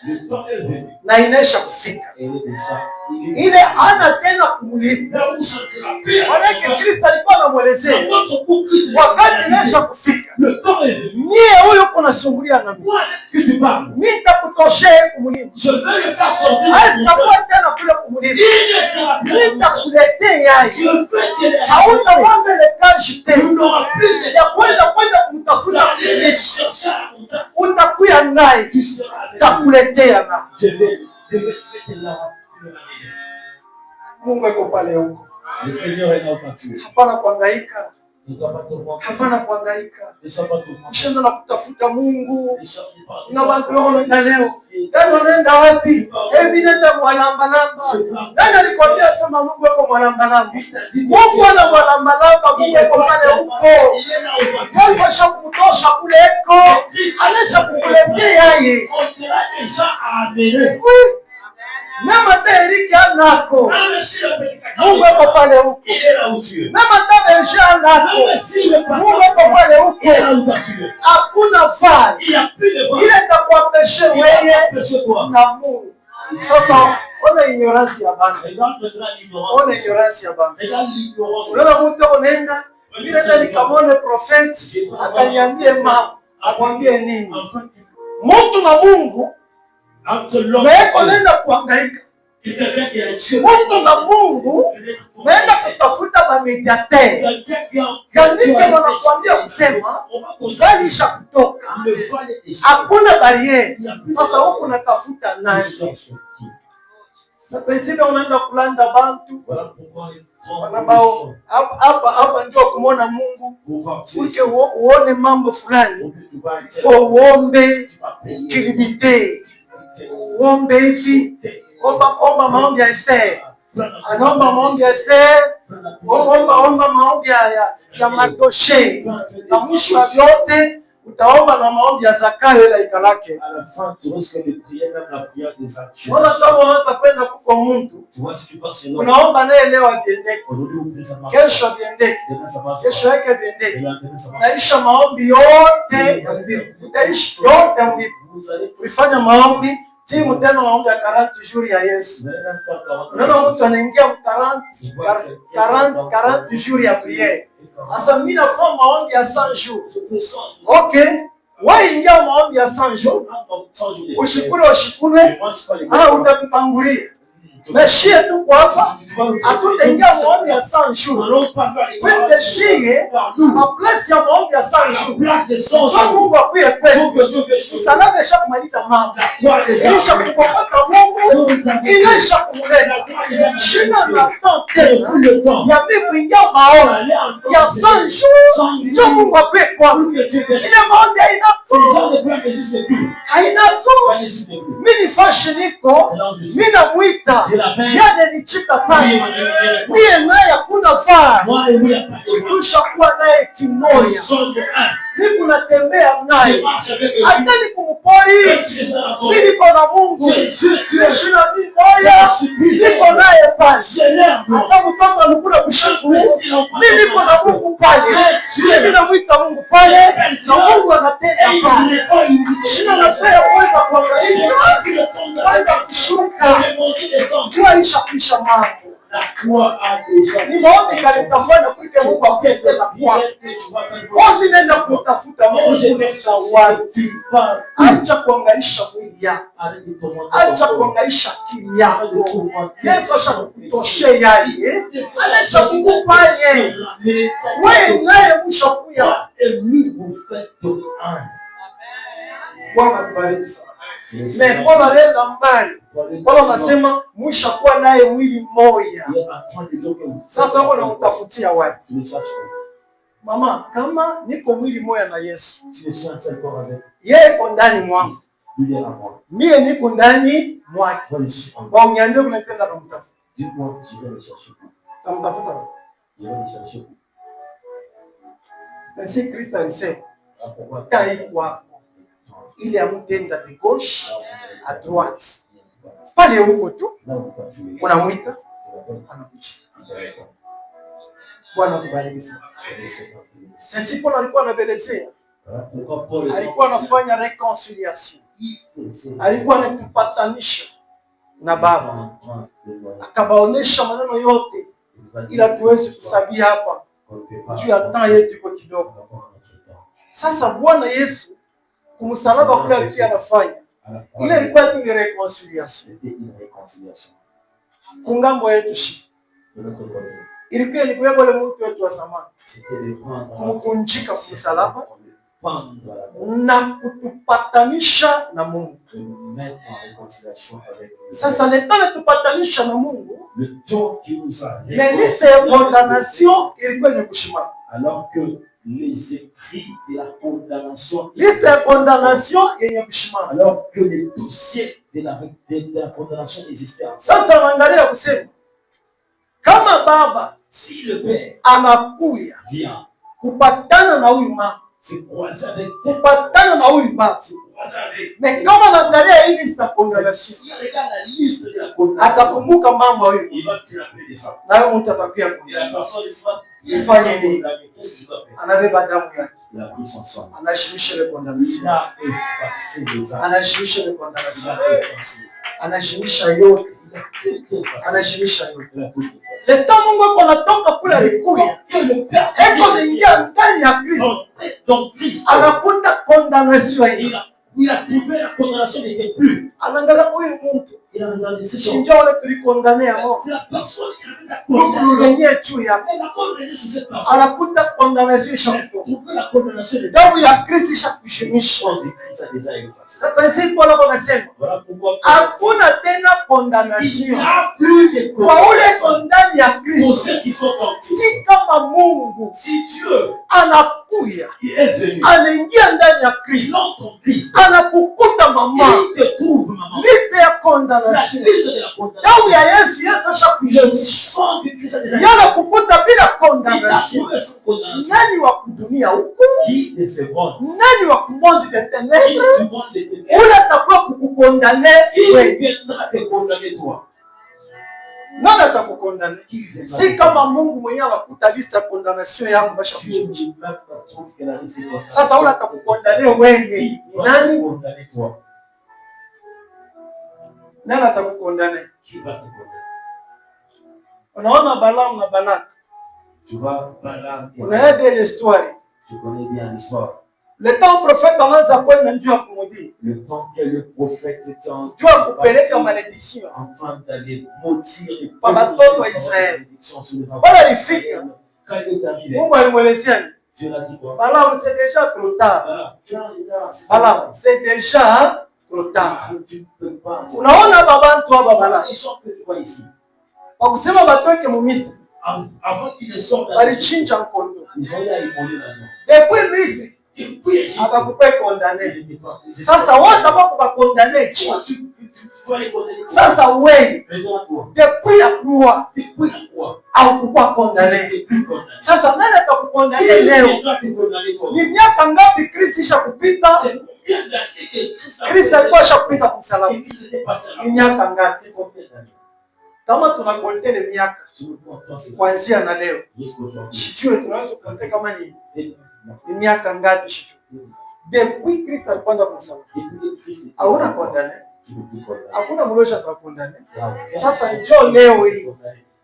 [SPEAKER 2] Le temps est venu.
[SPEAKER 1] na inaisha kufika.
[SPEAKER 2] Et il est déjà.
[SPEAKER 1] Ile ana tena kumulima.
[SPEAKER 2] Là où ça sera pire.
[SPEAKER 1] Maana Kristo alikuwa anamwelezea
[SPEAKER 2] Notre pour Christ.
[SPEAKER 1] wakati inaisha kufika.
[SPEAKER 2] Le temps est venu.
[SPEAKER 1] Nyie huyo kunasumbulia na mimi.
[SPEAKER 2] Moi, est-ce que tu parles?
[SPEAKER 1] Mimi nitakutoshea kumulima.
[SPEAKER 2] Je vais le faire sortir.
[SPEAKER 1] Asitakuwa tena kule kumulima.
[SPEAKER 2] Il ne sera plus.
[SPEAKER 1] Mimi nitakuletea yai.
[SPEAKER 2] Je vais te le
[SPEAKER 1] Hautakuwa mbele kazi
[SPEAKER 2] Tu
[SPEAKER 1] tena.
[SPEAKER 2] n'auras plus
[SPEAKER 1] Ya kwenda kumtafuta
[SPEAKER 2] d'aller chercher à la montagne.
[SPEAKER 1] utakuya naye.
[SPEAKER 2] Tu seras avec lui.
[SPEAKER 1] Takuletea na.
[SPEAKER 2] Je vais te l'avoir.
[SPEAKER 1] Mungu yuko pale huko.
[SPEAKER 2] Le Seigneur est là quand tu es.
[SPEAKER 1] Hapana kuhangaika.
[SPEAKER 2] Ne sois pas tourmenté.
[SPEAKER 1] Hapana kuhangaika.
[SPEAKER 2] Ne sois pas tourmenté.
[SPEAKER 1] Shenda na kutafuta Mungu.
[SPEAKER 2] Ne sois pas
[SPEAKER 1] Na watu wanaenda leo. Nani wanaenda wapi? Mimi nenda mwalambalamba. Nani alikwambia sema Mungu yuko mwalambalamba? Mungu ana mwalambalamba, Mungu yuko pale huko. Mungu ashamkutosha kule huko. Anesha kukuletea yeye.
[SPEAKER 2] On t'a déjà amené.
[SPEAKER 1] Mama Terika nako.
[SPEAKER 2] Même si le petit
[SPEAKER 1] Mungu yuko pale huko.
[SPEAKER 2] il est là où tu es.
[SPEAKER 1] Mama Tabesha nako.
[SPEAKER 2] Même si le
[SPEAKER 1] Mungu
[SPEAKER 2] pasteur
[SPEAKER 1] yuko pale
[SPEAKER 2] il est là
[SPEAKER 1] huko.
[SPEAKER 2] où tu es.
[SPEAKER 1] Hakuna fai.
[SPEAKER 2] Il n'y a plus de voix.
[SPEAKER 1] Ile itakuapeshe
[SPEAKER 2] Il
[SPEAKER 1] wewe
[SPEAKER 2] va empêcher toi.
[SPEAKER 1] na Mungu. Sasa ona ignorance ya bana.
[SPEAKER 2] Regarde maintenant l'ignorance.
[SPEAKER 1] Ona ignorance ya bana.
[SPEAKER 2] Regarde l'ignorance.
[SPEAKER 1] Unaona mtu unaenda, mimi nenda nikamwone prophet, akaniambie mama, akwambie nini? Mtu na Mungu,
[SPEAKER 2] Entre l'homme
[SPEAKER 1] meko nenda kuhangaika.
[SPEAKER 2] et quelqu'un qui est Dieu.
[SPEAKER 1] Mtu na Mungu, nenda kutafuta mamediateur. Kanisa wanakuambia kusema, uzali isha kutoka. Hakuna bariere. Sasa huku natafuta nani? Sasa hivi unaenda kulanda bantu. Wanabao hapa ndio kumwona Mungu. Uke uone mambo fulani. Uombe kilibite. Uombe hivi. Omba maombi ya Esther. Anaomba maombi ya Esther. Omba maombi ya Mardoche. Na mwisho wa vyote utaomba na maombi ya Zakayo ile ikalake.
[SPEAKER 2] À la fin, tu risques de prier même la prière des actes.
[SPEAKER 1] Mbona kama unaanza kwenda kuko mtu,
[SPEAKER 2] Tu vois, si tu passes chez nous,
[SPEAKER 1] unaomba naye leo aviendeke,
[SPEAKER 2] aujourd'hui, oublie ça marche.
[SPEAKER 1] kesho aviendeke,
[SPEAKER 2] Demain, ça marche.
[SPEAKER 1] kesho yake aviendeke.
[SPEAKER 2] Demain, ça marche.
[SPEAKER 1] Utaisha maombi yote ya mbingu. Utaishi yote ya mbingu.
[SPEAKER 2] Vous allez
[SPEAKER 1] Ulifanya maombi, timu tena maombi ya 40 jours ya Yesu.
[SPEAKER 2] vous allez même faire 40
[SPEAKER 1] Unaona mtu anaingia 40 jours ya prière. Asa mimi nafanya maombi ya 100 jours.
[SPEAKER 2] Je fais 100 jours.
[SPEAKER 1] Okay. Wewe ingia maombi ya 100 jours.
[SPEAKER 2] 100 jours.
[SPEAKER 1] Ushikule ushikule.
[SPEAKER 2] Je mange pas les
[SPEAKER 1] Utakutangulia. Meshie tu kwa hapa. Asutaingia maombi ya 100 jours. Kwende shie na place ya maombi ya 100 jours. Kwa Mungu akuye kwetu. Salama isha kumaliza mambo. Isha kupokota Mungu. Isha kumuleta. Shina na tena. Ya mimi kuingia maombi ya 100 jours. Ndio Mungu akuye kwetu. Ile maombi haina tu. Mimi ni fashion niko. Mimi namuita. Yale ni chika pale. Mie naye hakuna faa. Kusha kuwa naye kimoja. Mimi kunatembea naye. Hata ni kumpori. Mimi niko na Mungu. Shina mimi moja. Niko naye pale. Hata mtamba nukula kushiku. Mimi niko na Mungu pale. Mimi namuita Mungu pale. Na Mungu anatenda pale. Shina nasema kwanza kuangalia. Kwanza kushuka. Kuisha kisha mambo. Ni maombi kalitafanya kuite Mungu akende na kwa. Wazi nenda kutafuta Mungu nenda wapi? Acha kuangaisha mwili yako. Acha kuangaisha akili yako. Yesu ashakutoshea yeye. Acha kukupa yeye. Wewe naye mshakuya. Bwana kubariki sana. Mais kwa waleza mbali, kwa wanasema mshakuwa naye mwili mmoja. Sasa wao wanamtafutia wapi? Mama, kama niko mwili mmoja na Yesu, yeye iko ndani mwangu, mie niko ndani mwake. Kwa uniambie kunatenda kumtafuta. Tamtafuta. Ainsi Kristo alisema, kai kwako ili amtenda de gauche à droite. Pale huko tu unamwita anakuja. Bwana kubariki sana. Sisi Paulo alikuwa anabelezea, alikuwa anafanya reconciliation, alikuwa anakupatanisha na Baba, akabaonesha maneno yote ila tuweze kusabia hapa juu ya temps yetu iko kidogo. Sasa Bwana Yesu kumsalaba kule alikuwa anafanya ile ilikuwa tu ni reconciliation. Kungambo yetu shi ilikuwa ni kwa wale mtu wetu wa zamani kumkunjika kumsalaba na kutupatanisha na Mungu. Sasa letana tupatanisha na Mungu, mais liste ya condamnation ilikuwa ni kushimama.
[SPEAKER 2] Alors que les écrits de la condamnation,
[SPEAKER 1] liste ya condamnation yenye kushimama,
[SPEAKER 2] alors que les dossiers de la condamnation existaient.
[SPEAKER 1] Sasa naangalia kusema kama Baba,
[SPEAKER 2] si le Père
[SPEAKER 1] anakuya
[SPEAKER 2] vient
[SPEAKER 1] kupatana na huyu mama,
[SPEAKER 2] c'est croiser avec
[SPEAKER 1] kupatana na huyu baba, mais kama naangalia hii liste ya condamnation,
[SPEAKER 2] si regarde la liste de la condamnation,
[SPEAKER 1] atakumbuka mambo hayo,
[SPEAKER 2] il va se rappeler de ça.
[SPEAKER 1] na yeye mtapakia ifanye nini? Anabeba damu yake,
[SPEAKER 2] il a pris son sang,
[SPEAKER 1] anashimisha ile condamnation,
[SPEAKER 2] il a effacé les actes,
[SPEAKER 1] anashimisha ile condamnation, anashimisha yote, anashimisha yote. Leta Mungu anatoka kule alikuya, eko niingia ndani ya Kristo,
[SPEAKER 2] donc Christ
[SPEAKER 1] anakuta condamnation hii,
[SPEAKER 2] il a trouvé la condamnation n'était plus.
[SPEAKER 1] anaangalia huyu mtu,
[SPEAKER 2] Il a regardé ce
[SPEAKER 1] shinja wale tulikondane hapo,
[SPEAKER 2] c'est la personne qui a
[SPEAKER 1] kufurugenye juu ya,
[SPEAKER 2] elle a condamné sur cette personne.
[SPEAKER 1] anakuta condamnation shapo,
[SPEAKER 2] Trouvé la condamnation de
[SPEAKER 1] damu ya Kristo shakushimisha.
[SPEAKER 2] Christ a déjà effacé.
[SPEAKER 1] Sasa sisi Paulo anasema
[SPEAKER 2] Voilà pourquoi
[SPEAKER 1] hakuna tena
[SPEAKER 2] il
[SPEAKER 1] condamnation
[SPEAKER 2] n'y a plus de
[SPEAKER 1] kwa ule
[SPEAKER 2] condamnation
[SPEAKER 1] ndani ya
[SPEAKER 2] pour
[SPEAKER 1] Kristo.
[SPEAKER 2] ceux qui sont en Christ.
[SPEAKER 1] Si kama Mungu
[SPEAKER 2] Si Dieu
[SPEAKER 1] anakuya
[SPEAKER 2] est venu,
[SPEAKER 1] anaingia ndani ya
[SPEAKER 2] il
[SPEAKER 1] Kristo,
[SPEAKER 2] entre en Christ,
[SPEAKER 1] anakukuta mama,
[SPEAKER 2] il te trouve, maman.
[SPEAKER 1] liste ya
[SPEAKER 2] La
[SPEAKER 1] condamnation,
[SPEAKER 2] liste de la condamnation.
[SPEAKER 1] damu ya Yesu Yesu
[SPEAKER 2] Le
[SPEAKER 1] ashakushimisha,
[SPEAKER 2] sang de Christ a déjà
[SPEAKER 1] yana kukuta bila
[SPEAKER 2] il a
[SPEAKER 1] condamnation.
[SPEAKER 2] trouvé son condamnation.
[SPEAKER 1] Nani wa kudunia huku?
[SPEAKER 2] Qui ne se voit,
[SPEAKER 1] Nani wa kumonde de
[SPEAKER 2] qui
[SPEAKER 1] ténèbres?
[SPEAKER 2] du monde des ténèbres,
[SPEAKER 1] Ule atakuwa kukukondane
[SPEAKER 2] qui
[SPEAKER 1] wewe.
[SPEAKER 2] viendra te condamner toi.
[SPEAKER 1] Nani atakukondane?
[SPEAKER 2] Qui viendra
[SPEAKER 1] Si kama Mungu mwenyewe anakuta liste ya condamnation yangu basha
[SPEAKER 2] Dieu
[SPEAKER 1] kushimisha.
[SPEAKER 2] même trouve que la liste de condamnation.
[SPEAKER 1] Sasa ule atakukondane wewe.
[SPEAKER 2] Qui
[SPEAKER 1] Ni
[SPEAKER 2] va
[SPEAKER 1] nani?
[SPEAKER 2] te condamner toi?
[SPEAKER 1] Nani atakukondane?
[SPEAKER 2] Qui va te condamner?
[SPEAKER 1] Unaona Balaam na Balak.
[SPEAKER 2] Tu vois, Balaam et
[SPEAKER 1] Unaona bien l'histoire.
[SPEAKER 2] tu connais bien l'histoire.
[SPEAKER 1] Le temps prophète anaanza kwenda njoo kumudi.
[SPEAKER 2] Le temps que le prophète était en
[SPEAKER 1] Njoo kupeleka malédiction.
[SPEAKER 2] train d'aller maudire et
[SPEAKER 1] Kwa watoto wa Israeli.
[SPEAKER 2] malédiction sur les enfants.
[SPEAKER 1] Wala alifika.
[SPEAKER 2] Quand il est arrivé,
[SPEAKER 1] Mungu alimwelezea.
[SPEAKER 2] Dieu l'a dit quoi?
[SPEAKER 1] Balaam c'est déjà trop tard.
[SPEAKER 2] Voilà, tu as un retard.
[SPEAKER 1] Balaam c'est déjà trop tard.
[SPEAKER 2] Tu ne peux pas.
[SPEAKER 1] Unaona babantu hapa Balaam.
[SPEAKER 2] Les gens que tu vois ici,
[SPEAKER 1] Kwa kusema batoke mu Misri,
[SPEAKER 2] avant qu'ils ne sortent de la
[SPEAKER 1] walichinja mkondo.
[SPEAKER 2] ils ont eu à immoler l'agneau.
[SPEAKER 1] Depuis Misri
[SPEAKER 2] Et puis, Égypte,
[SPEAKER 1] akakupa condamné.
[SPEAKER 2] il n'était pas.
[SPEAKER 1] Sasa wote ambao kubakondane
[SPEAKER 2] Toi, tu vas les condamner.
[SPEAKER 1] sasa wewe
[SPEAKER 2] Maintenant, toi,
[SPEAKER 1] depuis la croix
[SPEAKER 2] depuis la croix,
[SPEAKER 1] au kukuwa
[SPEAKER 2] tu
[SPEAKER 1] condamné.
[SPEAKER 2] n'es plus condamné.
[SPEAKER 1] Sasa nani atakukondane
[SPEAKER 2] Qui
[SPEAKER 1] leo?
[SPEAKER 2] viendra te condamner toi?
[SPEAKER 1] Ni miaka ngapi Kristo ishakupita?
[SPEAKER 2] C'est combien d'années que Christ a
[SPEAKER 1] Kristo alikuwa ashakupita kumsalaba.
[SPEAKER 2] et Christ était passé à la
[SPEAKER 1] Ni miaka ngapi?
[SPEAKER 2] combien d'années?
[SPEAKER 1] Kama tunakontele miaka
[SPEAKER 2] Tu me prends toi, c'est ça.
[SPEAKER 1] kuanzia na leo,
[SPEAKER 2] Jusqu'aujourd'hui.
[SPEAKER 1] sijue tunaweza kuonte kama ni
[SPEAKER 2] Et
[SPEAKER 1] miaka ngapi sijue. Depuis Kristo alipanda kumsalaba.
[SPEAKER 2] depuis Christ était
[SPEAKER 1] Hauna condamné.
[SPEAKER 2] tu ne peux pas condamner.
[SPEAKER 1] Hakuna mlosha atakondane.
[SPEAKER 2] Là,
[SPEAKER 1] Sasa njoo leo hii.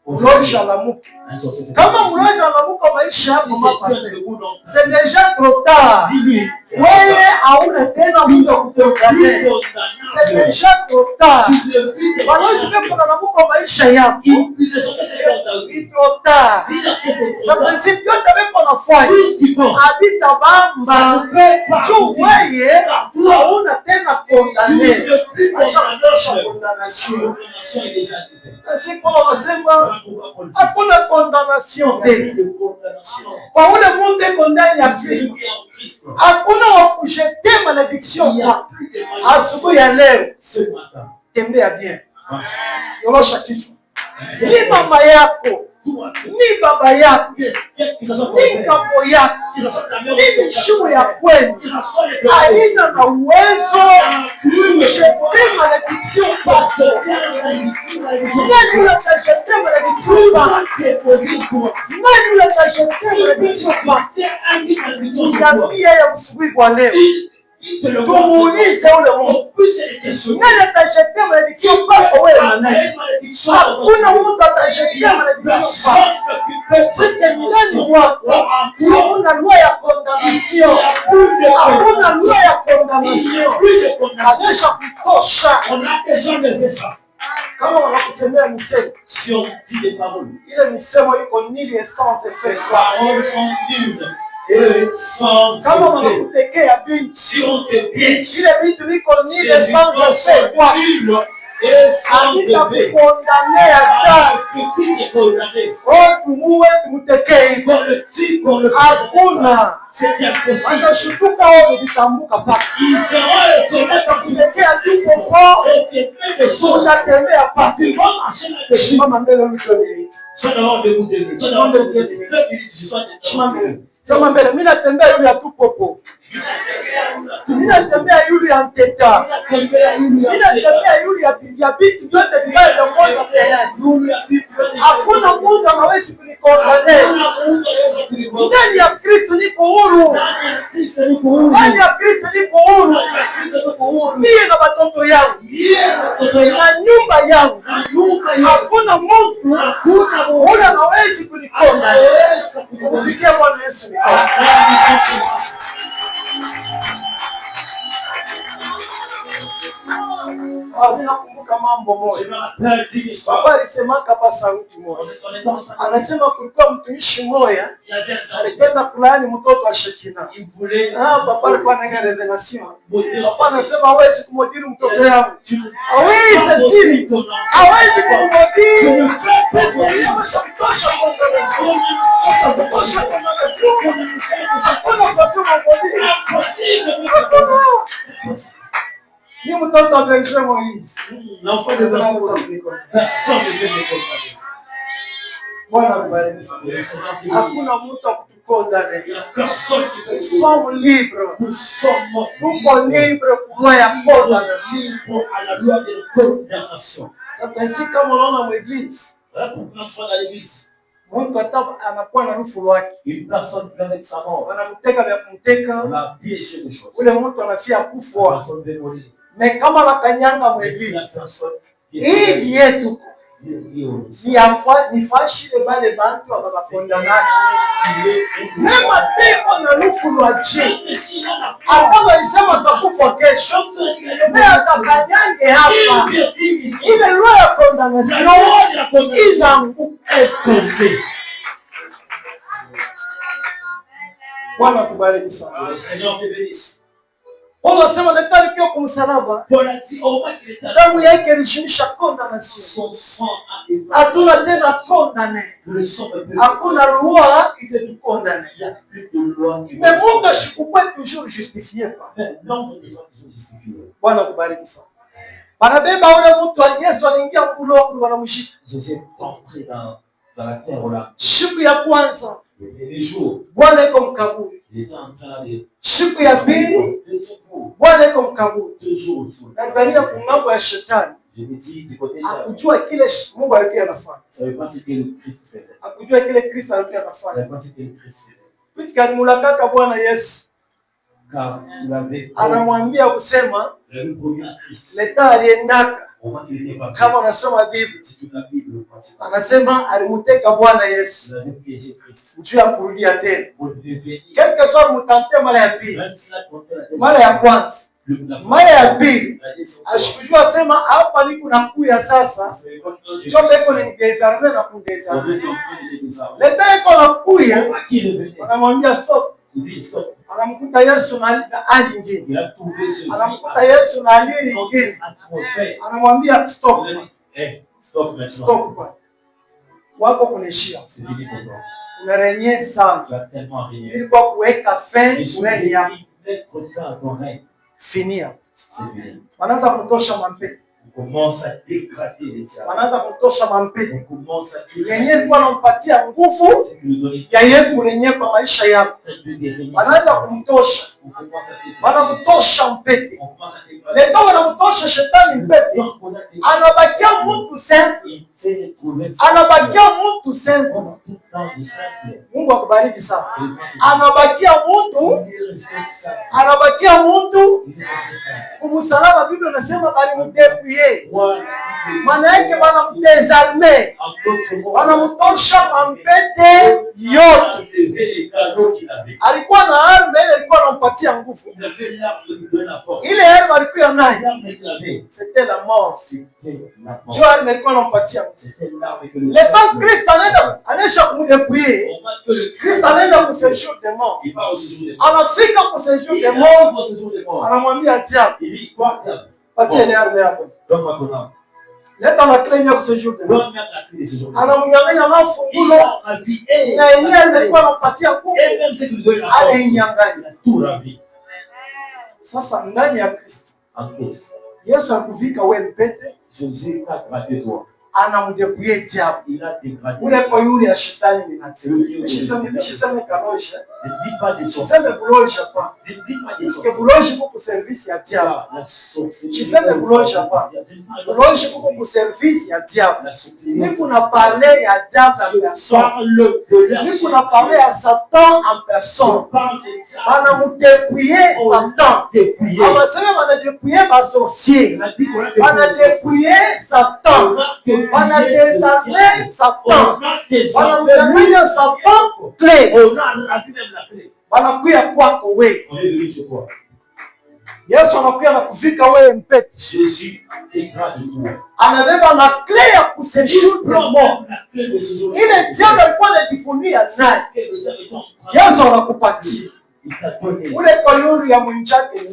[SPEAKER 1] Mlosha lamuke.
[SPEAKER 2] un sorcier, c'est
[SPEAKER 1] Kama mlosha lamuka maisha yako
[SPEAKER 2] si c'est
[SPEAKER 1] mapasta.
[SPEAKER 2] Dieu le goût dans
[SPEAKER 1] C'est déjà trop tard.
[SPEAKER 2] dis-lui,
[SPEAKER 1] Wewe hauna tena muda wa kukondane.
[SPEAKER 2] plus condamnable
[SPEAKER 1] c'est déjà trop tard. Maintenant, je vais prendre un comme maisha yako. C'est trop tard. Ça principe que tu avais qu'on a foi. Habite à Bamba. Tu voyais, on a tellement condamné. À chaque condamnation. C'est quoi, c'est quoi? Hakuna condamnation. Kwa ule monde condamné à Christ. Hakuna wakujete malédiction kwa. Asubuhi ya leo tembea bien. Yorosha kichwa. Ni mama yako, ni baba yako, ni kambo yako, ni mishimu ya kwenu haina na uwezo kujete malédiction kwa. Nani utakajete malédiction kwa? Nani utakajete malédiction kwa? Niambia ya usubuhi kwa leo. Tumuulize ule Mungu. Nani atashetea malédiction kwako wewe manaye? Hakuna mtu atashetea malédiction kwako. Sisi ndani wako hakuna loi ya condamnation. Hakuna loi ya condamnation. Adesha kutosha. Kama wanakusemea misemo,
[SPEAKER 2] si on dit des paroles,
[SPEAKER 1] ile misemo iko nili essence effet.
[SPEAKER 2] Paroles sont nulles. Et sans
[SPEAKER 1] kama wanakutekea binti,
[SPEAKER 2] si on te piège,
[SPEAKER 1] ile binti liko nili essence effet kwa
[SPEAKER 2] et sans
[SPEAKER 1] te condamner à ça. Oh, tumuwe tumutekee. Hakuna. Wanashutuka wao vitambuka paka. Kutekea tu popo. Unatembea paka. Simama mbele mtu. Simama mbele. Mimi natembea yule ya tu popo. Mimi natembea yule ya mteta. Mimi natembea yule ya vitu vyote vibaya vya moja tena. Hakuna mtu anaweza kunikondamnea. Ndani ya Kristo niko huru. Ndani ya Kristo niko huru. Mimi na watoto yangu. Na nyumba yangu. Hakuna mtu anaweza kunikondamea. Kupitia Bwana Yesu. Nakumbuka mambo moja. Baba alisemaka hapa sauti moja. Anasema kulikuwa mtumishi mmoja alipenda kulaani mtoto wa Shekina. Baba alikuwa na revelation. Baba anasema hawezi kumwadili mtoto yangu. Hawezi siri. Hawezi kumwadili. Ameshamtosha kwa revelation. Ameshamtosha kwa revelation. Hakuna fasi kumwadili. Ni mtoto wa Benjamin Moïse.
[SPEAKER 2] L'enfant de Benjamin. Personne ne peut me condamner.
[SPEAKER 1] Bwana akubariki sana. Hakuna mtu akutukondane.
[SPEAKER 2] Personne qui peut
[SPEAKER 1] nous sommes libres.
[SPEAKER 2] Nous sommes
[SPEAKER 1] libres pour loi ya
[SPEAKER 2] libres à la loi de condamnation.
[SPEAKER 1] C'est ainsi kama unaona mwéglise.
[SPEAKER 2] Voilà pourquoi tu vas dans l'église.
[SPEAKER 1] Mungu anakuwa na rufu lwake.
[SPEAKER 2] Une personne qui avec sa mort.
[SPEAKER 1] Wanamteka vya kumteka.
[SPEAKER 2] On a piégé des choses.
[SPEAKER 1] Ule mtu anafia kufa.
[SPEAKER 2] Personne veut mourir.
[SPEAKER 1] Mais kama nakanyanga mwéglise. Hii yetu ni fashi le bale bantu abakondana. Nema teko na rufu lwaje. Akaba alisema atakufa kesho. Mais akakanyange hapa. Ile loi ya condamnation izanguka tombe. Bwana kubariki sana.
[SPEAKER 2] Le Seigneur te bénisse.
[SPEAKER 1] Paulo asema daktari kio kumsalaba. Damu yake ilishimisha condamnation. Hatuna tena condamné. Hakuna loi itatukondane. Mais Mungu ashikupe toujours justifié. Bwana kubariki sana. Wanabeba ule mtu wa Yesu aliingia kulongo wanamshika.
[SPEAKER 2] Jésus est entré dans la terre là.
[SPEAKER 1] Siku ya kwanza.
[SPEAKER 2] Les jours.
[SPEAKER 1] Bwana yuko mkaburi.
[SPEAKER 2] Il était en train de.
[SPEAKER 1] Siku ya pili. Bwana yuko mkaburi. Tanzania kungambo ya shetani.
[SPEAKER 2] Je me dis du côté
[SPEAKER 1] hakujua kile Mungu alikuwa anafanya.
[SPEAKER 2] Ça veut pas ce que le Christ faisait.
[SPEAKER 1] Hakujua kile Kristo alikuwa anafanya.
[SPEAKER 2] Ça veut pas ce que le Christ faisait.
[SPEAKER 1] Puisque alimulakaka Bwana Yesu.
[SPEAKER 2] Car il avait
[SPEAKER 1] anamwambia kusema
[SPEAKER 2] le premier Christ.
[SPEAKER 1] Leta aliendaka. Kama unasoma
[SPEAKER 2] Biblia
[SPEAKER 1] anasema alimuteka Bwana Yesu juu ya kurudia tena. Quelque soit mutante mara ya pili. Mara ya kwanza Mara ya pili ashikujua sema hapa niko nakuya sasa. Chombe iko ni desarme na kudesarme. Leta iko nakuya. Anamwambia stop. Anamkuta Yesu na hali nyingine. Anamkuta Yesu na hali nyingine. Anamwambia stop. Stop. Wako kunishia. Unarenye sana. Ilikuwa kuweka fin ureni yako. Finia. Wanaanza kutosha mampete.
[SPEAKER 2] Commence à dégrader les diables.
[SPEAKER 1] Wanaanza kutosha mampete.
[SPEAKER 2] On commence à
[SPEAKER 1] yenye ilikuwa anampatia nguvu ya Yesu mwenyewe kwa maisha yako. Wanaanza kumtosha. Wanamtosha mpete. Leo wanamtosha shetani mpete. Anabakia mtu simple. Anabakia mtu simple. Mungu akubariki sana. Anabakia mtu kumsalama. Biblia inasema bali mdepuye. Maana yake wanamdesarme. Wanamtosha mampete yote. Alikuwa na arme, alikuwa anampatia nguvu. Ile arme alikuwa nayo. C'était la mort. Dieu arme alikuwa anampatia nguvu. Le temps Christ anaisha kumdepuye. Christ anaenda ku séjour des morts. Anafika ku séjour des morts. Anamwambia diable, patia ile arme yako. Leta na clé ya ku séjour des morts. Anamnyang'anya na fungulo. Na yeye alikuwa anampatia nguvu. Alinyang'anya. Sasa ndani ya Kristo. Yesu akuvika wewe mpete. Anamdepuye diable. Ule kwa yule ya shetani ni nani? Nishiseme kalosha. Nishiseme bulosha pa. Iske bulosha kuko service ya diable. Nishiseme bulosha pa. Bulosha kuko ku service ya diable. Niko na parler ya diable en personne. Niko na parler ya Satan en personne. Anamdepuye Satan. Abasema banadepuye ba sorcier. Banadepuye Satan. Wanadesarme Satan. Wanamdanganya Satan clé. Wanakuya kwako wewe. Yesu anakuya na kufika wewe mpete. Anabeba na clé ya kuséjour des morts. Ile diable alikuwa anajifunia naye. Yesu anakupatia. Ule koyulu ya mwinjake ni.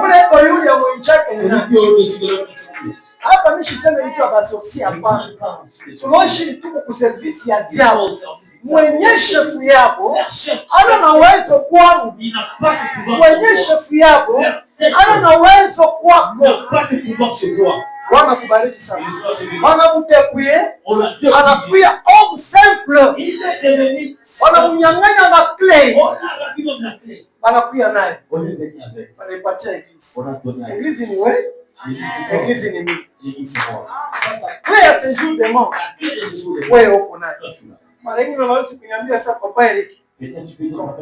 [SPEAKER 1] Ule koyulu ya mwinjake ni. Hapa nishiseme mtu abasoksi hapa. Tuloshi tuko ku service ya diabo. Mwenye shefu yako ana na uwezo kwangu. Mwenye shefu yako ana na uwezo kwako. Bwana kubariki sana. Bwana mtepuye anakuya homme simple. Bwana mnyang'anya na clé. Anakuya naye. Anapatia eglise. Eglise ni wewe. Eglise ni mimi. Sasa clé séjour des morts. Wewe uko naye. Mara nyingi unaweza kuniambia sasa kwa Eric.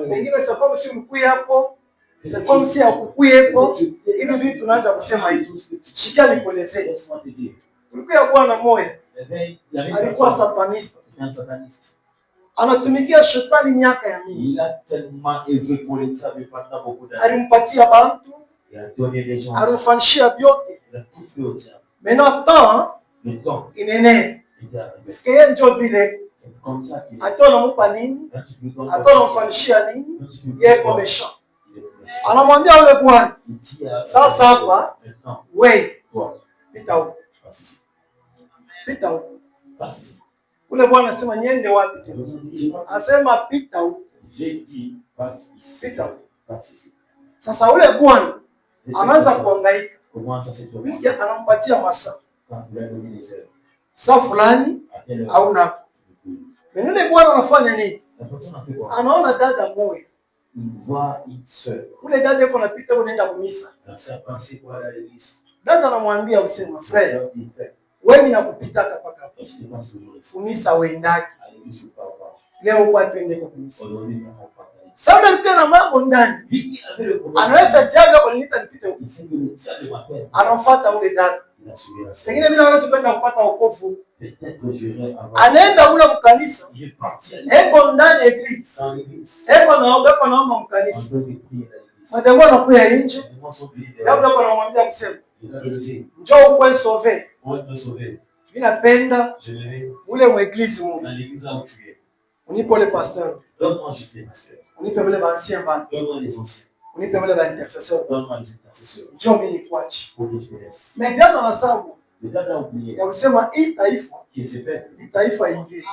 [SPEAKER 1] Pengine sababu si mkuu hapo. Sababu si akukuye hapo. Hivi vitu tunaanza kusema hivi. Shikia nikuelezee. Ulikuwa bwana moya. Alikuwa satanista. Anatumikia shetani miaka ya mingi. Alimpatia bantu. Alimfanyishia vyote. Maintenant, il est né. Parce que yeye ndio vile atona mupa nini? Atona mfanyishia nini? Yeye kwa méchant. Anamwambia yule bwana, sasa hapa wewe pita huko. Pita huko. Ule bwana anasema niende wapi? Anasema pita huko. Pita huko. Sasa ule bwana anaanza kuhangaika. Mimi anampatia masaa. Saa fulani au na. Yule bwana anafanya nini? Anaona dada moja. Ule dada yuko anapita unaenda kumisa. Dada anamwambia usema, "Frère, wewe nakupitaka paka hapa. Kumisa uendaki. Leo kwa twende kwa kumisa." Sasa ndio na mambo ndani. Anaweza jaga kwa nini nipite huko. Anafuata ule dada. Pengine mimi naweza kwenda kupata wokovu. Anaenda ule mkanisa. Eko ndani ya eglise. Eko naomba mkanisa. Madame anakuya nje. Labda kwa namwambia kusema. Njoo uwe sauvé. Mimi napenda ule mweglizi Mungu. Unipe ule pasteur. Unipe ule ancien band. Unipe ule ba intercesseur. Njoo mimi nikuache. Mais Dieu anasabu. Ya kusema hii taifa ni taifa ingine.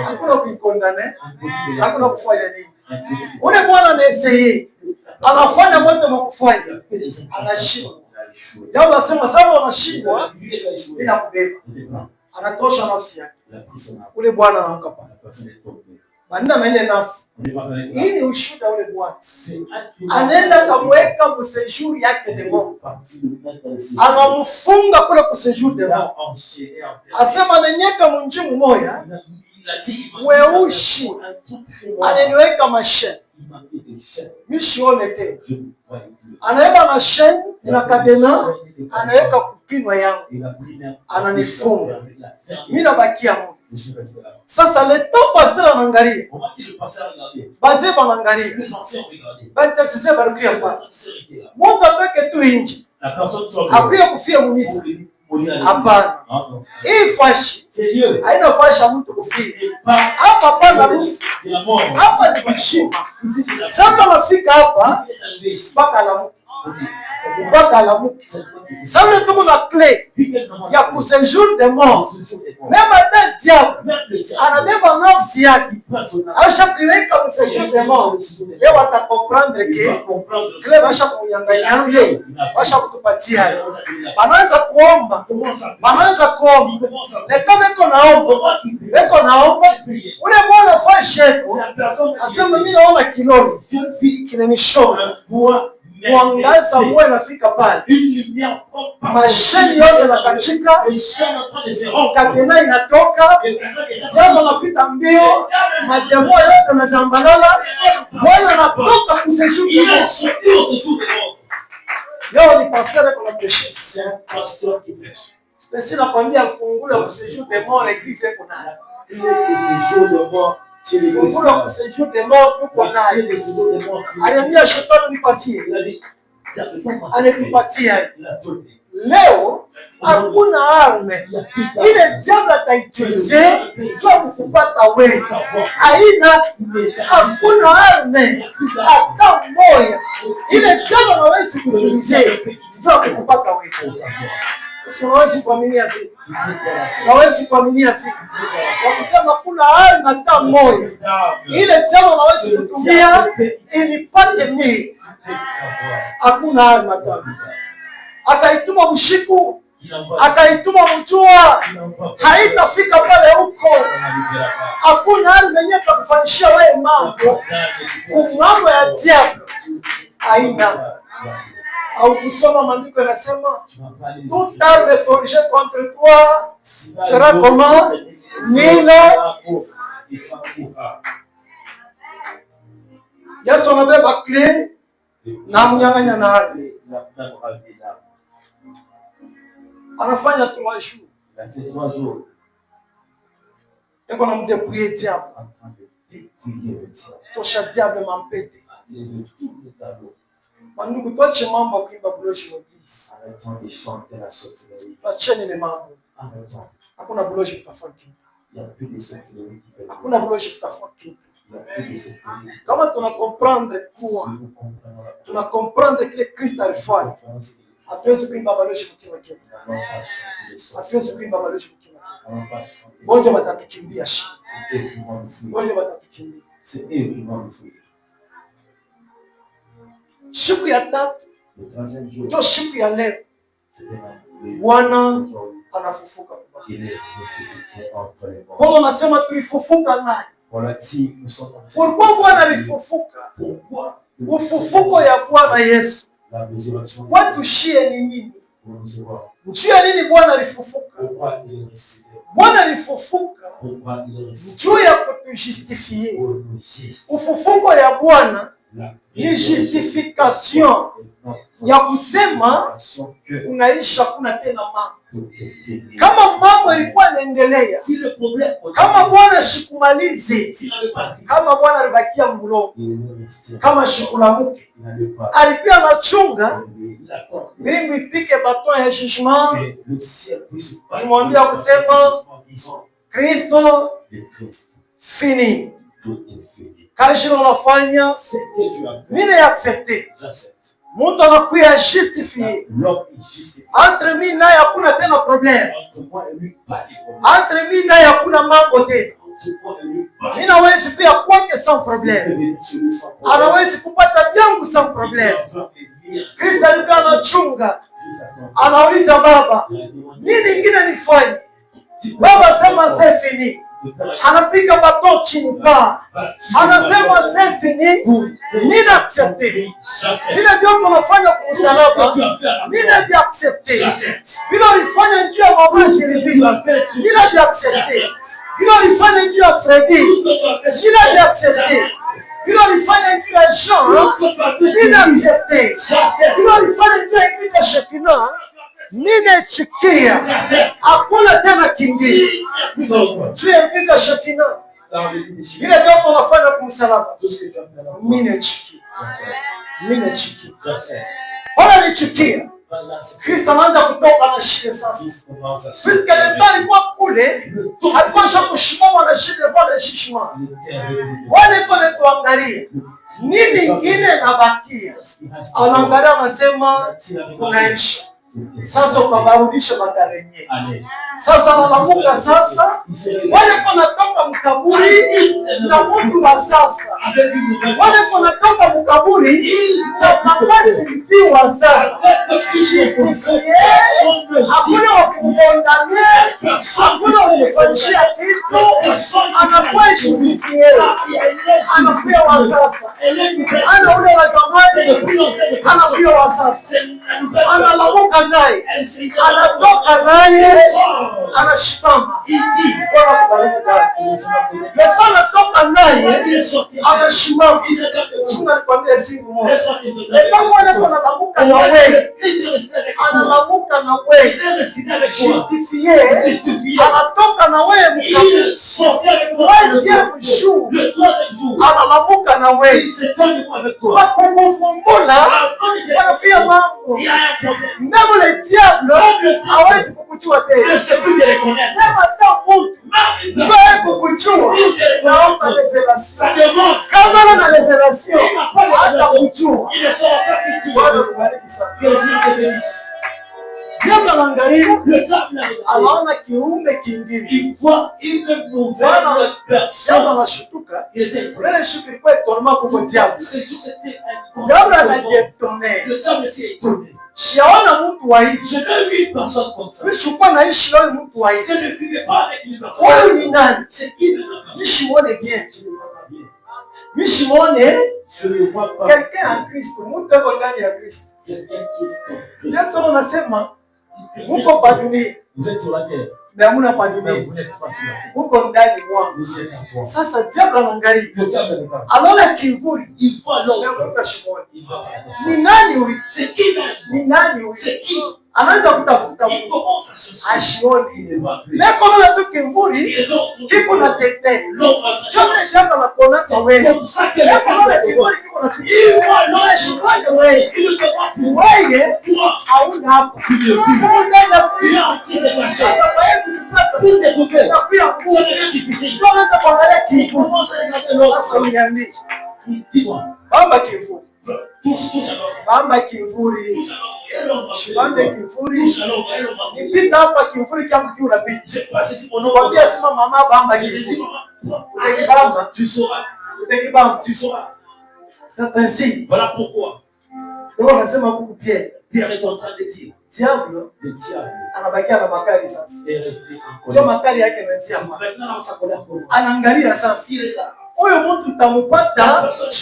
[SPEAKER 1] Hakuna kuikondane, hakuna kufanya nini. Ule bwana anaeseye, anafanya moto makufanya, anashindwa. Jambo nasema sababu anashindwa, bila kubeba. Anatosha nafsi yake. Ule bwana anaamka pale. Banda na ile nafsi. Hii ni ushuhuda ule bwana. Anaenda kamweka msejuri yake demo. Anamfunga kule kusejuri demo. Asema nanyeka munjimu moya. Mweushi. Ananiweka masheni. Mishione te. Anaweka masheni ina kadena. Anaweka kukinwa yangu. Ananifunga. Mimi nabakia Mungu. Sasa le temps pasteur anaangalia. Bazee wanaangalia. Basi sisi barukia hapa. Mungu atake tu inji. Hakuya kufia munisa. Hapana. Hii fashi. Haina fasha mtu kufia. Hapa pana rufu. Hapa ni kushima. Sasa nafika hapa mpaka alamuki. Mpaka alamuki. Sasa tuko na clé ya kusejour de mort. Même un diable anabeba nafsi yake. Acha kuweka kusejour de mort. Leo atakomprendre que clé basha kunyang'anya, basha kutupatia. Anaanza kuomba. Anaanza kuomba. Na kama iko naomba, ule bwana fashe asema mimi naomba kiloni. Kinanishona. Mwangaza mwe nafika pale. Masheni yote nakachika. Katena inatoka. Jambo napita mbio. Majambo yote na zambalala. Mwana natoka kuseshuki. Leo ni pasteur kwa prêcher. C'est un pasteur qui prêche. C'est la première fungula kuseshuki de mort l'église eko nayo. Kuseshuki de mort. Fungula kuseshuki de mort tuko nayo. Aliambia shetani nipatie. Anipatia. Leo hakuna arme ile diable ataitilize kwa kupata wewe. Haina hakuna arme hata moja ile diable anaweza kuitilize kwa kupata wewe. Unaweza kuaminia vipi? Unaweza kuaminia vipi? Kwa kusema kuna arme hata moja ile diable anaweza kutumia ilipate mimi. Hakuna arme hata. Akaituma mshiku, akaituma mjua, haitafika pale huko. Hakuna hali yenyewe atakufanyishia wewe mambo ya diable. Haina. Au kusoma maandiko yanasema toute arme forgée contre toi sera comment? Nile. Yesu anabeba clé na mnyang'anya na hadi. Anafanya 3 jours.
[SPEAKER 2] Il a fait 3 jours.
[SPEAKER 1] Eko na mdepouiller diable. Tosha diable mampete. Mandugu tuache mambo ya kuimba buloshi mwagisi.
[SPEAKER 2] Arrêtons de chanter la sorcellerie.
[SPEAKER 1] Tuacheni ile mambo.
[SPEAKER 2] Arrêtons.
[SPEAKER 1] Hakuna buloshi kutafaki.
[SPEAKER 2] Il y a plus de sorcellerie qui peut.
[SPEAKER 1] Hakuna buloshi kutafaki.
[SPEAKER 2] Il y a plus de sorcellerie.
[SPEAKER 1] Kama tuna comprendre quoi? Tuna comprendre que Christ alifanya. Hatuwezi kuimba buloshi mkiwa kitu. Hatuwezi kuimba buloshi mkiwa kitu. Bonjo watatukimbia shi. Bonjo watatukimbia.
[SPEAKER 2] C'est eux qui vont nous fuir.
[SPEAKER 1] Siku ya tatu.
[SPEAKER 2] Le 3e jour.
[SPEAKER 1] Ndio siku ya leo.
[SPEAKER 2] C'était
[SPEAKER 1] Bwana anafufuka.
[SPEAKER 2] Il est ressuscité entre les morts.
[SPEAKER 1] Kwa nasema tulifufuka naye.
[SPEAKER 2] Voilà, si nous sommes
[SPEAKER 1] Pourquoi Bwana alifufuka?
[SPEAKER 2] Pourquoi?
[SPEAKER 1] Ufufuko ya Bwana Yesu.
[SPEAKER 2] La résurrection.
[SPEAKER 1] Watu shie ni nini?
[SPEAKER 2] Pour nous voir.
[SPEAKER 1] Njia nini Bwana alifufuka?
[SPEAKER 2] Pourquoi il est ressuscité?
[SPEAKER 1] Bwana alifufuka.
[SPEAKER 2] Pourquoi il est ressuscité?
[SPEAKER 1] Njia ya kutujustifie.
[SPEAKER 2] Pour nous justifier.
[SPEAKER 1] Ufufuko ya Bwana ni justification. ya kusema unaisha kuna tena mambo. Kama mambo ilikuwa inaendelea, kama Bwana shikumalize, kama Bwana alibakia mlongo, kama shikulamuke alikuwa anachunga mbingu ipike baton ya jugement, nimwambia kusema Kristo fini. Kashiro unafanya mimi ya accepte. Mtu anakuya justifie. Entre mimi naye hakuna tena problem. Entre mimi naye hakuna mambo tena. Mimi naweza pia kwake sans problem. Anaweza kupata vyangu sans problem. Kristo alikuwa anachunga. Anauliza Baba, nini ingine nifanye? Baba sema c'est fini. Anapiga bato chini pa. Anasema c'est fini. Nini accepte? Nini vyote unafanya kwa msalaba? Nini vya accepte? Bila ulifanya njia ya mama Shirivini. Nini vya accepte? Bila ulifanya njia ya Fredi. Nini vya accepte? Bila ulifanya njia ya Jean. Nini accepte? Bila ulifanya njia ya Shekina. Nini chikia? Hakuna tena kingine. Tuingiza Shekina. Ile jambo unafanya kwa msalaba. Mimi chikia. Mimi chikia. Wala ni chikia. Kristo anaanza kutoka na shida sasa. Kristo alikuwa kwa kule, alikuwa shakushimama na shida pale shishima. Wale pale tuangalie. Nini ingine nabakia? Anaangalia anasema unaisha. Sasa ukabarudisha makarenye. Sasa wanamuka sasa. Wale wanatoka mkaburi na mtu wa sasa. Wale wanatoka mkaburi na mabasi mti wa sasa. Justifie. Hakuna wakubondane. Hakuna wakufanyishia kitu. Anakuwa justifie. Anakuwa wa sasa. Ana ule wa zamani. Anakuwa wa sasa. Analamuka naye, anatoka naye, anashimama. Bwana kubariki dada. Yesu anatoka naye, anashimama. Chunga nikwambie siri moja. Kama analamuka na wewe, analamuka na wewe, justifie, anatoka na wewe mkaburi. Wazie mshu, analamuka na wewe. Wakukufumbula, wanapia mambo. Même le diable hawezi kukujua tena. Même hata mtu hawezi kukujua. Naomba revelation. Kama ana revelation, hata kujua. Bwana kubariki sana. Diable anaangalia, anaona kiumbe kingine.
[SPEAKER 2] Il voit une nouvelle personne.
[SPEAKER 1] Diable anashtuka. Ile shuku ilikuwa étonnement kwa diable. Diable anajiétonner.
[SPEAKER 2] Le diable s'est étonné.
[SPEAKER 1] Siaona mtu wa hivi.
[SPEAKER 2] Je n'ai vu une personne comme ça.
[SPEAKER 1] Mimi sikuwa naishi leo mtu wa hivi.
[SPEAKER 2] Je ne vivais pas avec une personne.
[SPEAKER 1] Wewe ni nani?
[SPEAKER 2] C'est qui le personne?
[SPEAKER 1] Mimi simuone bien. Mimi simuone quelqu'un en Kristo. Mtu yuko ndani ya Kristo.
[SPEAKER 2] Quelqu'un qui est en
[SPEAKER 1] Yesu anasema uko kwa dunia.
[SPEAKER 2] Vous êtes sur la terre.
[SPEAKER 1] Na hamuna kwa dunia.
[SPEAKER 2] Vous n'êtes pas sur la terre.
[SPEAKER 1] Uko ndani mwangu.
[SPEAKER 2] Vous êtes en moi.
[SPEAKER 1] Sasa diable anaangalia.
[SPEAKER 2] Le diable ne parle.
[SPEAKER 1] Anaona kivuli.
[SPEAKER 2] Il voit l'homme.
[SPEAKER 1] Na mtu asimuone.
[SPEAKER 2] Il va
[SPEAKER 1] Ni nani huyu?
[SPEAKER 2] C'est qui même?
[SPEAKER 1] Ni nani huyu?
[SPEAKER 2] C'est qui?
[SPEAKER 1] Anaanza kutafuta
[SPEAKER 2] Il
[SPEAKER 1] mtu.
[SPEAKER 2] commence à chercher.
[SPEAKER 1] Ashione.
[SPEAKER 2] Il ne va plus.
[SPEAKER 1] Leko na tu kivuli.
[SPEAKER 2] Et donc,
[SPEAKER 1] Kiko na tete.
[SPEAKER 2] l'homme va
[SPEAKER 1] Chomle jambo la kuonana wewe.
[SPEAKER 2] comme ça que
[SPEAKER 1] Leko na
[SPEAKER 2] le
[SPEAKER 1] kivuli kiko na tete.
[SPEAKER 2] il voit l'homme.
[SPEAKER 1] Ashione wewe.
[SPEAKER 2] Il ne te voit plus.
[SPEAKER 1] Wewe
[SPEAKER 2] Toi,
[SPEAKER 1] hauna hapo.
[SPEAKER 2] tu ne vis plus.
[SPEAKER 1] Unaenda
[SPEAKER 2] Tu as
[SPEAKER 1] pia.
[SPEAKER 2] qui s'est caché.
[SPEAKER 1] Sasa wewe ukipata
[SPEAKER 2] Tout est coupé.
[SPEAKER 1] na pia
[SPEAKER 2] Ça
[SPEAKER 1] nguvu.
[SPEAKER 2] devient difficile.
[SPEAKER 1] Tunaanza kuangalia
[SPEAKER 2] Il
[SPEAKER 1] kivuli.
[SPEAKER 2] commence à regarder l'homme.
[SPEAKER 1] Sasa uniambie.
[SPEAKER 2] Dis-moi.
[SPEAKER 1] Bamba kivuli.
[SPEAKER 2] Touche à l'homme.
[SPEAKER 1] Bamba kivuli.
[SPEAKER 2] Touche à l'homme. Et l'homme va faire
[SPEAKER 1] Bambe
[SPEAKER 2] l'homme.
[SPEAKER 1] kivuli.
[SPEAKER 2] Touche à l'homme. Et l'homme va faire
[SPEAKER 1] Nipita hapa kivuli changu kiu unapita.
[SPEAKER 2] Je sais pas si c'est mon nom.
[SPEAKER 1] Kwambia sema mama bamba
[SPEAKER 2] Je te dis,
[SPEAKER 1] kivuli.
[SPEAKER 2] maman,
[SPEAKER 1] Utekibamba.
[SPEAKER 2] tu sauras.
[SPEAKER 1] Utekibamba.
[SPEAKER 2] Tu sauras.
[SPEAKER 1] C'est ainsi.
[SPEAKER 2] Voilà pourquoi
[SPEAKER 1] Ndio wanasema kuku Pierre.
[SPEAKER 2] Pierre est en train de dire,
[SPEAKER 1] Diable
[SPEAKER 2] le diable
[SPEAKER 1] anabakia na makali sasa.
[SPEAKER 2] est resté en
[SPEAKER 1] Ndio
[SPEAKER 2] colère.
[SPEAKER 1] makali yake yanaanzia hapa.
[SPEAKER 2] Maintenant, sa colère commence.
[SPEAKER 1] Anaangalia sasa.
[SPEAKER 2] Il est là.
[SPEAKER 1] Huyo mtu
[SPEAKER 2] La
[SPEAKER 1] utamupata
[SPEAKER 2] personne
[SPEAKER 1] je.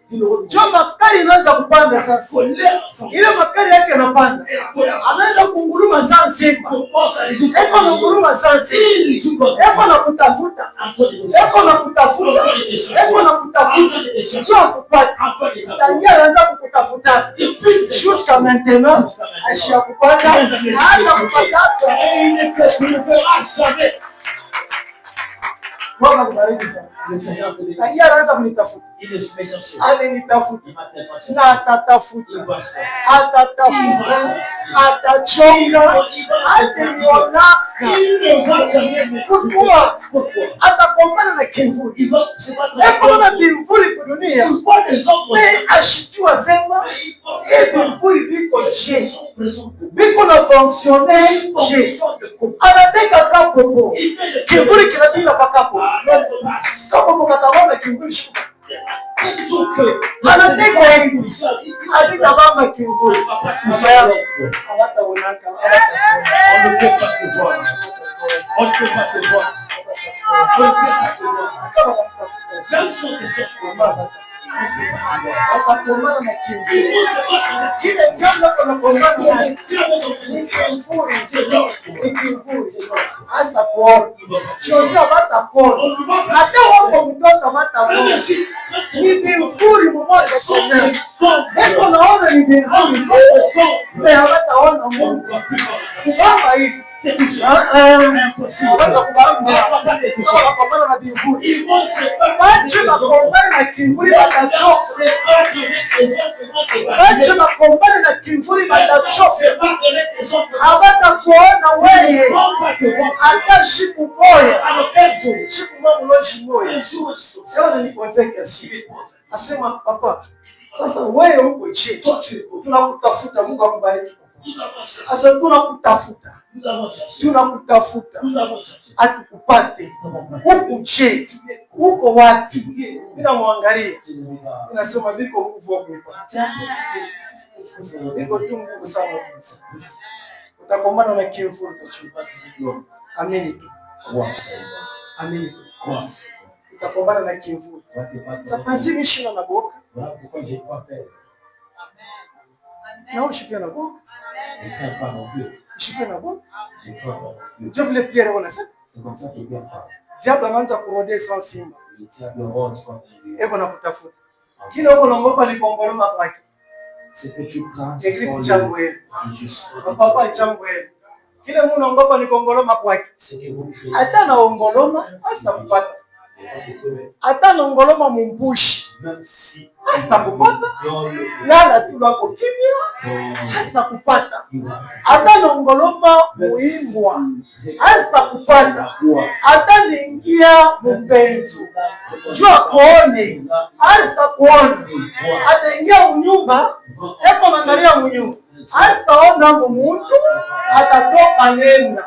[SPEAKER 2] qui le retrouve.
[SPEAKER 1] Ndio makali inaanza kupanda sasa.
[SPEAKER 2] Colère sans
[SPEAKER 1] Ile makali yake yanapanda.
[SPEAKER 2] et la colère
[SPEAKER 1] Anaanza kunguruma sana simba.
[SPEAKER 2] commence à résoudre.
[SPEAKER 1] Eko na nguruma sana simba.
[SPEAKER 2] Il joue comme
[SPEAKER 1] Eko na kutafuta.
[SPEAKER 2] encore des
[SPEAKER 1] Eko na kutafuta. Eko na kutafuta. Sio kupata. Tangia anaanza kumtafuta jusqu'à maintenant, ashakupata hata kupata.
[SPEAKER 2] Tu ne verras jamais.
[SPEAKER 1] Bwana kubariki sana.
[SPEAKER 2] Le Seigneur te bénisse.
[SPEAKER 1] Na yeye anaweza kunitafuta.
[SPEAKER 2] Il est cherché.
[SPEAKER 1] Alinitafuta
[SPEAKER 2] Il m'a tellement cherché.
[SPEAKER 1] na atatafuta,
[SPEAKER 2] Il va chercher.
[SPEAKER 1] atatafuta, atachonga, atanionaka.
[SPEAKER 2] Il ne va jamais me trouver.
[SPEAKER 1] Pourquoi?
[SPEAKER 2] Pourquoi?
[SPEAKER 1] Atakombana na kimvuli.
[SPEAKER 2] Il va se battre
[SPEAKER 1] Eko na
[SPEAKER 2] avec toi.
[SPEAKER 1] bimvuli kudunia.
[SPEAKER 2] Il voit des hommes comme
[SPEAKER 1] Mais
[SPEAKER 2] ça.
[SPEAKER 1] ashijua sema
[SPEAKER 2] Il voit
[SPEAKER 1] e bimvuli biko je.
[SPEAKER 2] présent.
[SPEAKER 1] Biko na fonctionner je. Anateka kapopo. Kivuli kinapita pakapo. Kapopo katabamba kivuli shuka. Anateka hivi. Adika bamba kivuli. Mshayalo. Hawata unaka.
[SPEAKER 2] On ne peut pas te voir. On ne peut pas te voir. On ne peut pas te voir. J'aime son dessin.
[SPEAKER 1] Atakomana na kivuli. Kile jambo anakomana na kivuli. Hasta kuona. Chozi abata kuona. Hata wako mtoto mata kuona. Ni bimfuri mmoja tena. Eko naona ni bimfuri mmoja. Mais hawataona Mungu. Kubamba hivi. Watakomana na bimfuri. Bache bakombana na kivuli batachoka. Bache bakombana na kivuli batachoka. Hawatakuona wewe. Hata siku moja. Siku moja mloji moja. Sasa nikozeka siku. Asema papa, sasa wewe uko je? Tunakutafuta, Mungu akubariki. Sasa tunakutafuta. Tunakutafuta. Atukupate. Uko je? Uko wapi? Bila muangalia. Ninasema viko nguvu hapo. Viko tu nguvu sana. Utakombana na kivuli utachupa. Amini tu. Amini tu. Utakombana na kivuli. Sasa mishina na boka. Na ushipia na boka. Ushipia na boka. Je voulais Pierre on a ça.
[SPEAKER 2] C'est comme ça qu'il vient pas.
[SPEAKER 1] Diable anaanza kurodea sans simba.
[SPEAKER 2] Il tient le rôle soit
[SPEAKER 1] Eko na kutafuta. Kile uko naongopa ni kongoloma kwake.
[SPEAKER 2] c'est que tu prends
[SPEAKER 1] Écrit changu wewe.
[SPEAKER 2] son
[SPEAKER 1] Papa changu wewe. Kile Mungu naongopa ni kongoloma kwake.
[SPEAKER 2] c'est que vous créez.
[SPEAKER 1] Hata naongoloma hasta kupata. Hata naongoloma mumbushi.
[SPEAKER 2] Même si
[SPEAKER 1] Hasta kupata.
[SPEAKER 2] dans le
[SPEAKER 1] Lala tu wako kimya. Hasta kupata. Hata naongoloma muimbwa. Hasta kupata. Hata niingia mpenzo. Jua kuone. Hasta kuona. Hata ingia unyumba. Eko mangalia unyumba. Hasta ona mmuntu. Atatoka nenda.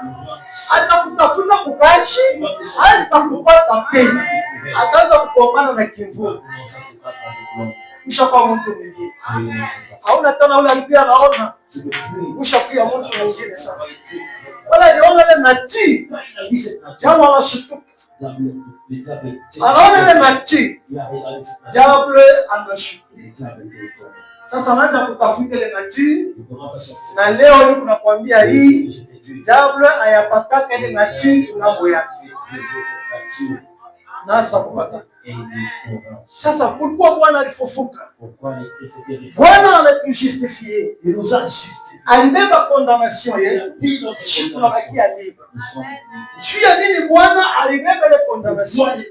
[SPEAKER 1] Atakutafuta kukashi. Hasta kupata tena. Ataanza kukombana na kivuli. Ushakuwa mtu mwingine. Hauna tena ule alikuwa anaona. Ushakuwa mtu mwingine sasa. Wala niona ile nati. Jamaa anashtuka. Anaona ile nati. Diable anashtuka. Sasa anaanza kutafuta ile nati. Na leo niko nakwambia hii diable ayapataka ile nati ngambo yake. Nasa kupata. Sasa pourquoi Bwana alifufuka? Bwana ametujustifier.
[SPEAKER 2] Il nous a justifié.
[SPEAKER 1] Alibeba condamnation yetu. Tunabakia libre. Juu ya nini Bwana alibeba ile condamnation?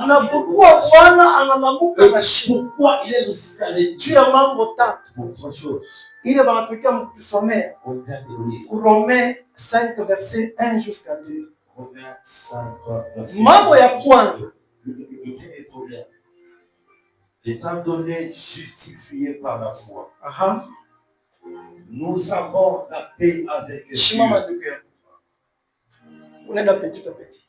[SPEAKER 1] Na pourquoi Bwana analamuka na shida?
[SPEAKER 2] Pourquoi il est ressuscité à l'éternité?
[SPEAKER 1] Juu ya mambo tatu.
[SPEAKER 2] Pour trois choses.
[SPEAKER 1] Ile banatukia mtusomea.
[SPEAKER 2] On vient de lire.
[SPEAKER 1] Romains 5 verset 1 jusqu'à 2.
[SPEAKER 2] Romains 5 verset 1.
[SPEAKER 1] Mambo ya kwanza.
[SPEAKER 2] Le premier problème. Étant donné justifié par la foi,
[SPEAKER 1] Aha.
[SPEAKER 2] nous avons la paix avec Dieu.
[SPEAKER 1] Shimama ndugu yangu. Unaenda petit à petit.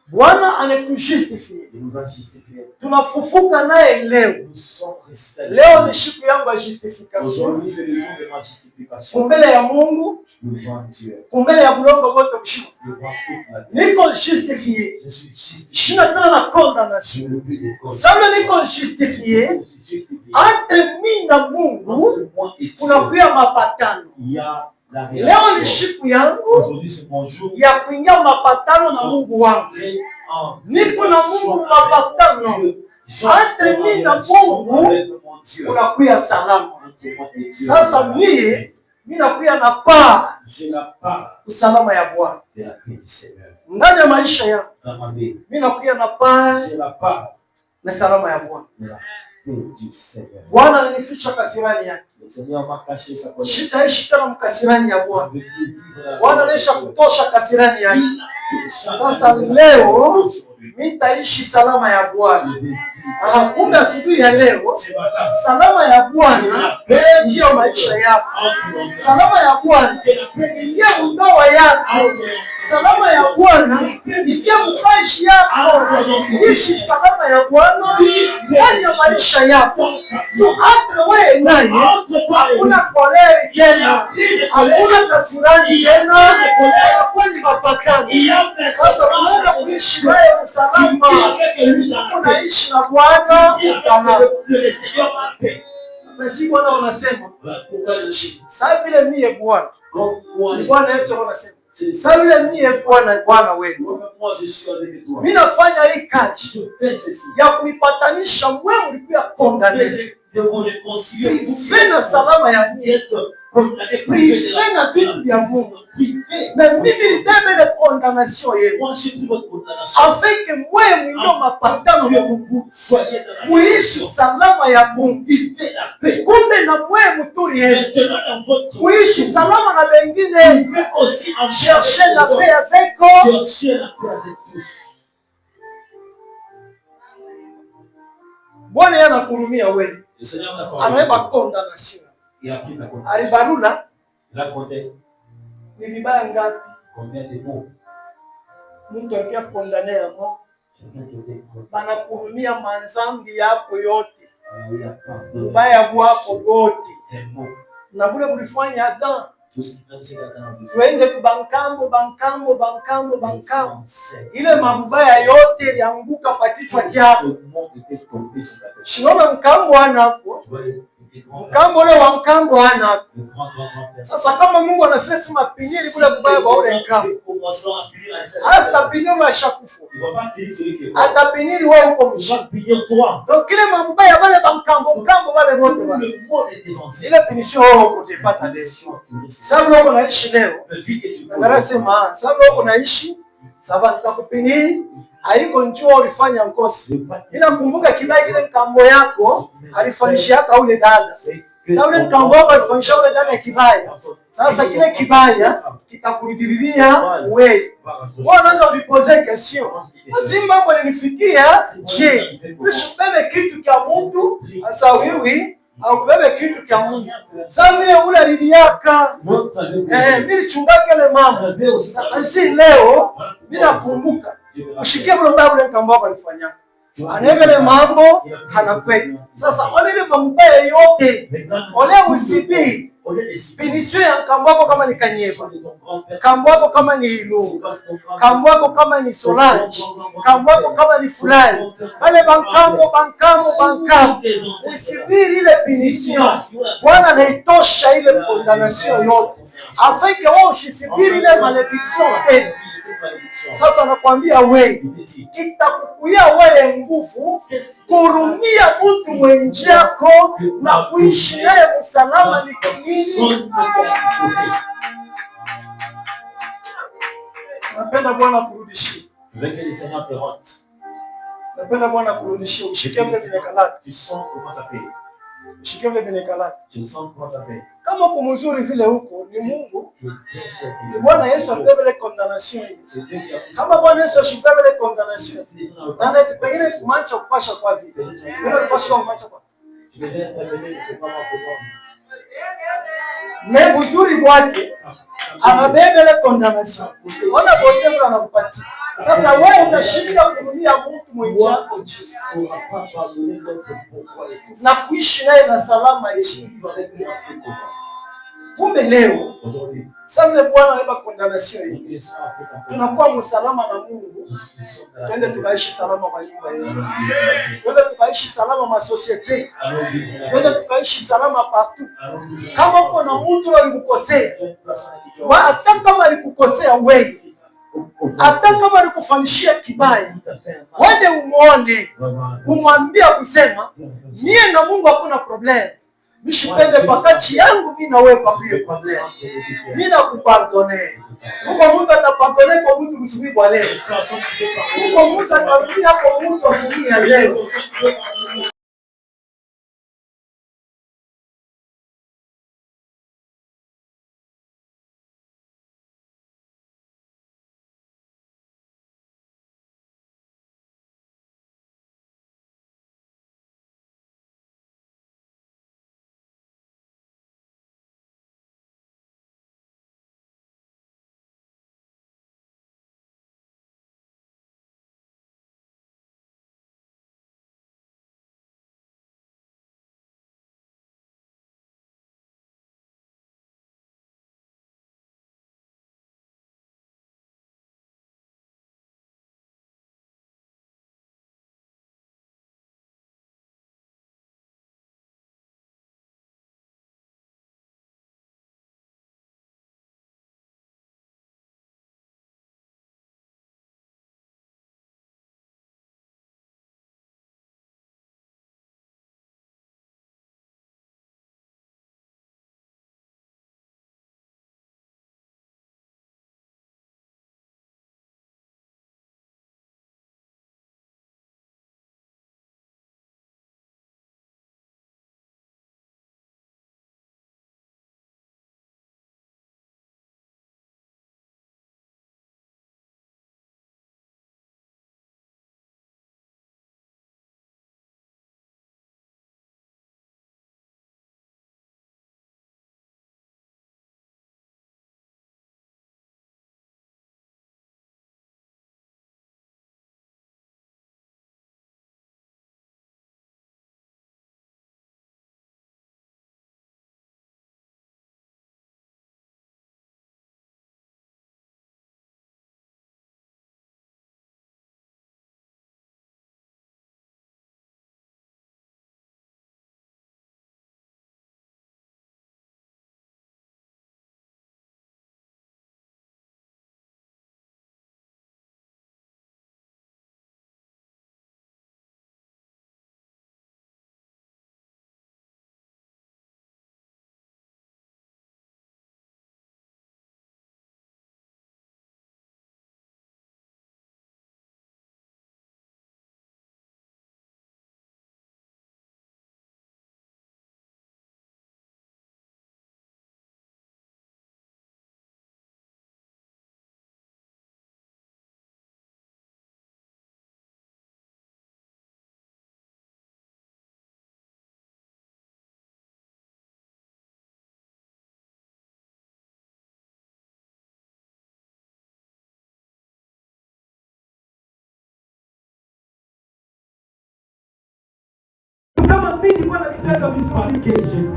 [SPEAKER 1] Bwana anatujustifie.
[SPEAKER 2] Il nous a justifié.
[SPEAKER 1] Tunafufuka naye leo.
[SPEAKER 2] Nous sommes restés.
[SPEAKER 1] Leo ni siku yangu ya justification.
[SPEAKER 2] Aujourd'hui, c'est le jour de ma justification.
[SPEAKER 1] Kumbele ya Mungu,
[SPEAKER 2] Devant Dieu.
[SPEAKER 1] kumbele ya bulongo wote mshiko.
[SPEAKER 2] Devant toute la vie.
[SPEAKER 1] Niko justifié.
[SPEAKER 2] Je suis justifié.
[SPEAKER 1] Shina tena na condamnation.
[SPEAKER 2] Je ne plus de cause.
[SPEAKER 1] Sasa niko justifié.
[SPEAKER 2] Je suis justifié.
[SPEAKER 1] Entre mimi na Mungu
[SPEAKER 2] Entre moi et Dieu,
[SPEAKER 1] kunakuya mapatano.
[SPEAKER 2] il y a la
[SPEAKER 1] Leo ni
[SPEAKER 2] relation.
[SPEAKER 1] siku yangu
[SPEAKER 2] Aujourd'hui, c'est mon jour.
[SPEAKER 1] ya kuingia mapatano na Mungu wangu. Niko na Mungu mapatano. Entre mimi na Mungu
[SPEAKER 2] Dieu.
[SPEAKER 1] unakuya salama. Sasa mimi nakuya na paa usalama ya Bwana ndani ya maisha yangu. Mimi nakuya na paa na salama ya Bwana. Bwana ananificha kasirani yake. Sitaishi kama mkasirani ya Bwana. Bwana anaisha kutosha kasirani yake. Sasa leo nitaishi salama ya Bwana. Kumbe asubuhi ya leo salama ya Bwana ndiyo maisha yako. Salama ya Bwana ndiyo ndoa yako. Salama ya Bwana ndiyo mkaishi yako. Ishi salama ya Bwana ndani ya maisha yako. Hata wewe naye hakuna kolera tena, hakuna kasirani tena, hakuna mapatano. Sasa unaweza kuishi wewe salama, unaishi na Bwana salama. Basi Bwana wanasema sasa vile mie Bwana Yesu anasema sasa vile mie Bwana wewe, mimi nafanya hii kazi ya kuipatanisha wewe ulikuwa kondane na salama ya na vitu vya Mungu. Na mimi nitebe ile condamnation yenu afin que wewe mwingie mapatano ya Mungu, muishi salama ya Mungu. Kumbe na wewe mturi yenu muishi salama na wengine. Cherchez la paix avec eux. Bwana anakurumia wewe, anaiba condamnation. Alibarula ni vibaya ngapi? Mtu akiwa kondane yamo banakurumia manzambi yako yote, ubaya wako wote, na bule bulifanya Adam. Tuende kubankambo ile mabaya yote yalianguka kwa kichwa chako. Shinoba mkambo anako mkambo ule wa mkambo anako. Sasa kama Mungu anasema mapiniri kule kubaya baone mkambo, hasta piniri wa shakufu atapiniri wewe huko mshapinyo toa. Donc ile mabaya wale ba mkambo wale wote ile pinisho huko utapata leo. Sababu wewe unaishi leo, anasema sababu wewe unaishi sababu tutakupiniri haiko njoo ulifanya ngosi. Ninakumbuka kibaya kile mkambo yako alifanyisha hata ule dada. Sasa ule mkambo wako alifanyisha ule dada kibaya. Sasa kile kibaya kitakurudilia wewe. Wewe unaanza kujipoze question. Basi mambo yanifikia, je, usibebe kitu cha mtu? Sasa wewe au kubebe kitu cha Mungu. Sasa vile ule aliliaka mimi chungake ile mambo. Sasa leo ninakumbuka ushikie mlomba ule mkambo wako alifanya. Anevele mambo hanakwenda. Sasa ole ile mambaya yote. Ole usibi. Pinisho ya mkambo wako kama ni Kanyeva. Mkambo wako kama ni Ilunga. Mkambo wako kama ni Solange. Mkambo wako kama ni fulani. Wale bankambo. Usibiri ile pinisho. Bwana anaitosha ile condamnation yote. Afin que wewe usisibiri ile malédiction. Sasa nakwambia wewe, kitakukuia wewe nguvu kurumia mtu mwenzako na kuishi naye usalama. Ni kinini? Napenda Bwana kurudishia. Napenda Bwana kurudishia. Ushike vile vinekalaka. Ushike vile vinekalaka. Kama uko mzuri vile huko ni Mungu. Ni Bwana Yesu abebe ile condamnation. Kama Bwana Yesu ashibebe ile condamnation. Na pengine kumancha kupasha kwa vile. Wewe kupasha kwa mancha kwa. Mais uzuri wake anabebe ile condamnation. Ona bote anakupatia. Sasa wewe unashinda kuhurumia mtu mwenzako na kuishi naye na salama chini. Kumbe leo sasa Bwana anaiba condamnation hii. Tunakuwa msalama na Mungu. Twende tukaishi salama kwa nyumba yetu. Twende tukaishi salama kwa society. Twende tukaishi salama partout. Kama uko na mtu alikukosea, hata kama alikukosea wewe, hata kama alikufanyishia kibaya, wende umuone, umwambia kusema mie na Mungu hakuna problem. Mishipende pakati yangu mimi na wewe papie problem. Mimi nakupardone. Mungu mtu atapardone kwa mtu kusubiri kwa leo. Mungu mtu atarudia kwa mtu asubiri ya leo.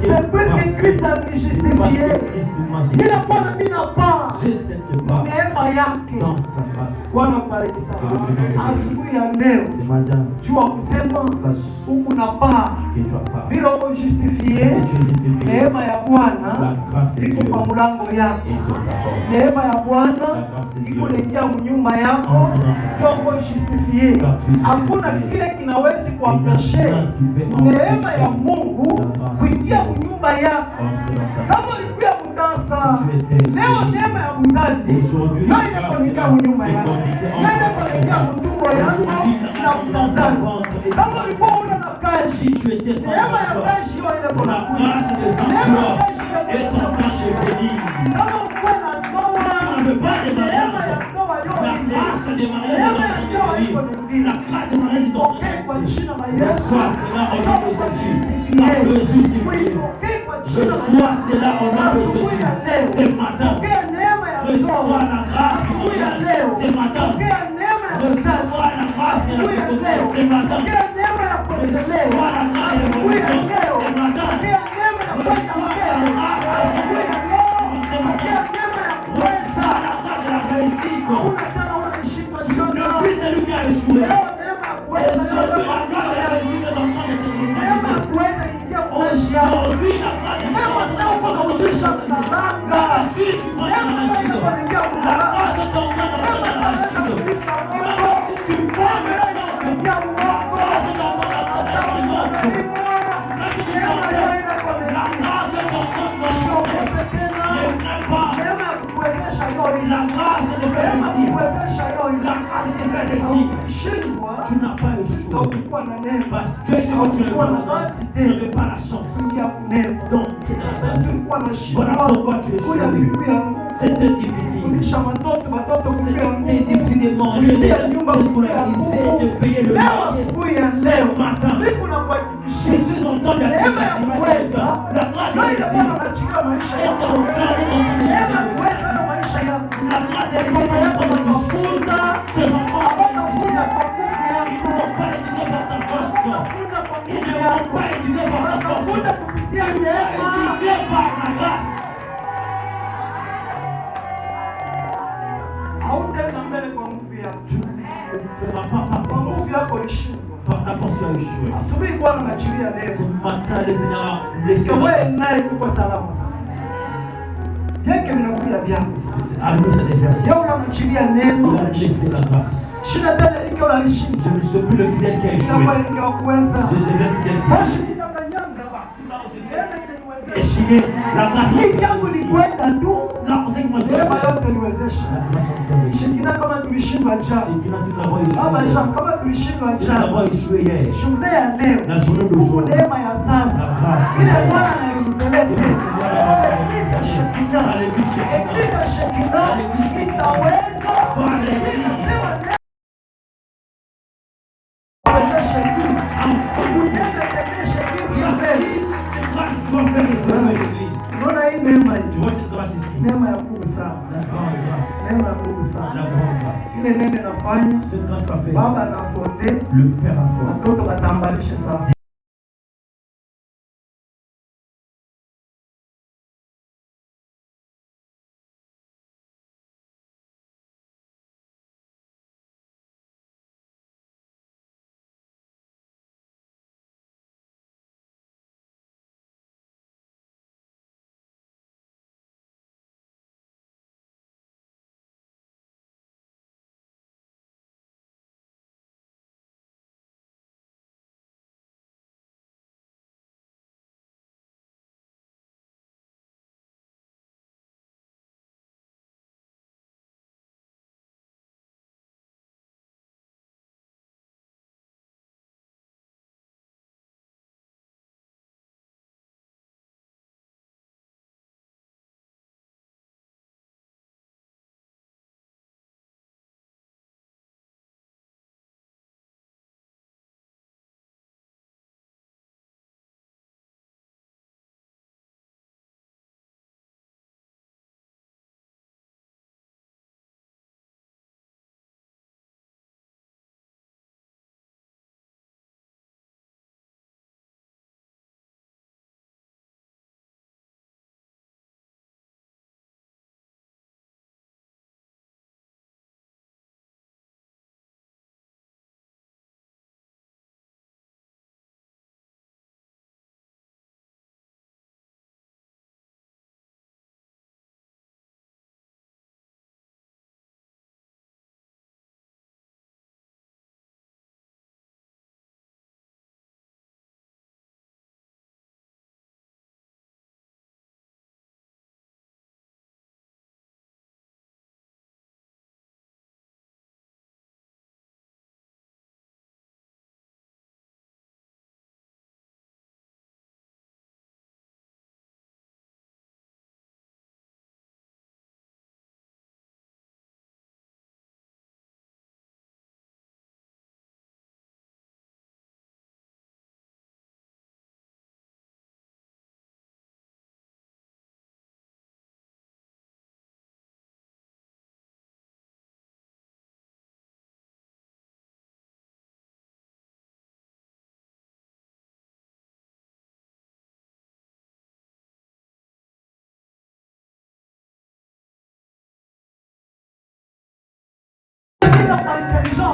[SPEAKER 3] C'est puisque Christ a été justifié. Mina Bwana mina pa. Neema yake. Bwana bariki sana. Asubuhi ya leo. Jua kusema huku na pa. Vile uko justifié. Neema ya Bwana iko kwa mlango yako. Neema ya Bwana iko lengia mnyumba yako. Jua uko justifié. Hakuna kile kinawezi kuampeshe neema ya Mungu kuingia nyumba yako. Kama ulikuwa mtasa, leo neema ya mzazi ndio inakuingia nyumba yako. Nenda kuingia mtumbo yako na mtazamo. Kama ulikuwa una kazi, neema ya kazi hiyo inakuja. Neema ya kazi inakuja. Kama uko na ndoa, neema ya ndoa yote. Neema ya ndoa iko nyingine. Okay, kwa jina la Yesu. Tu n'as pas le choix. Parce que tu n'avais pas la chance. Donc, voilà pourquoi tu es choisi. C'était difficile. C'était difficile de manger, de scolariser, de payer le loyer. Ce matin, Jésus entend la grâce de Dieu. La grâce de Dieu. La grâce de Dieu. Tes enfants ils ne vont pas étudier par ta force. Ils ne vont pas étudier par ta force. Ils vont étudier par la grâce. Tu ne feras pas par ta force. Par ta force, tu as échoué. Ce matin, le Seigneur a laissé la grâce. À nous, ça déjà. Il a laissé la grâce. Je ne suis plus le fidèle qui a échoué. Je deviens fidèle. Échoué, la grâce. La
[SPEAKER 1] Baba anafonde,
[SPEAKER 3] le Père a fait.
[SPEAKER 1] watoto wasambalishe sasa.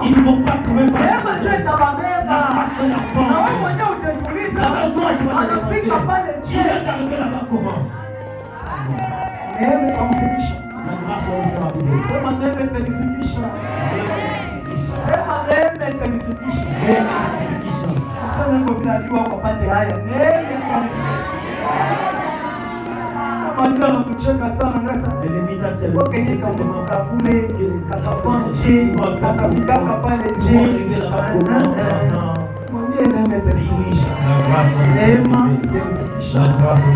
[SPEAKER 3] Il ne faut pas trouver par
[SPEAKER 1] Neema ndio itababeba. Na wewe mwenyewe utajiuliza, anafika pale je? Neema itamfikisha. Sema neema itanifikisha. Sema neema itanifikisha.
[SPEAKER 3] Sasa ndio vinajua kwa pande haya. Nene kanisa. Kama ndio anakucheka sana ngasa. Okay, kama kule kakafanje, kakafika pale je. Mwambie nene tatimisha. Neema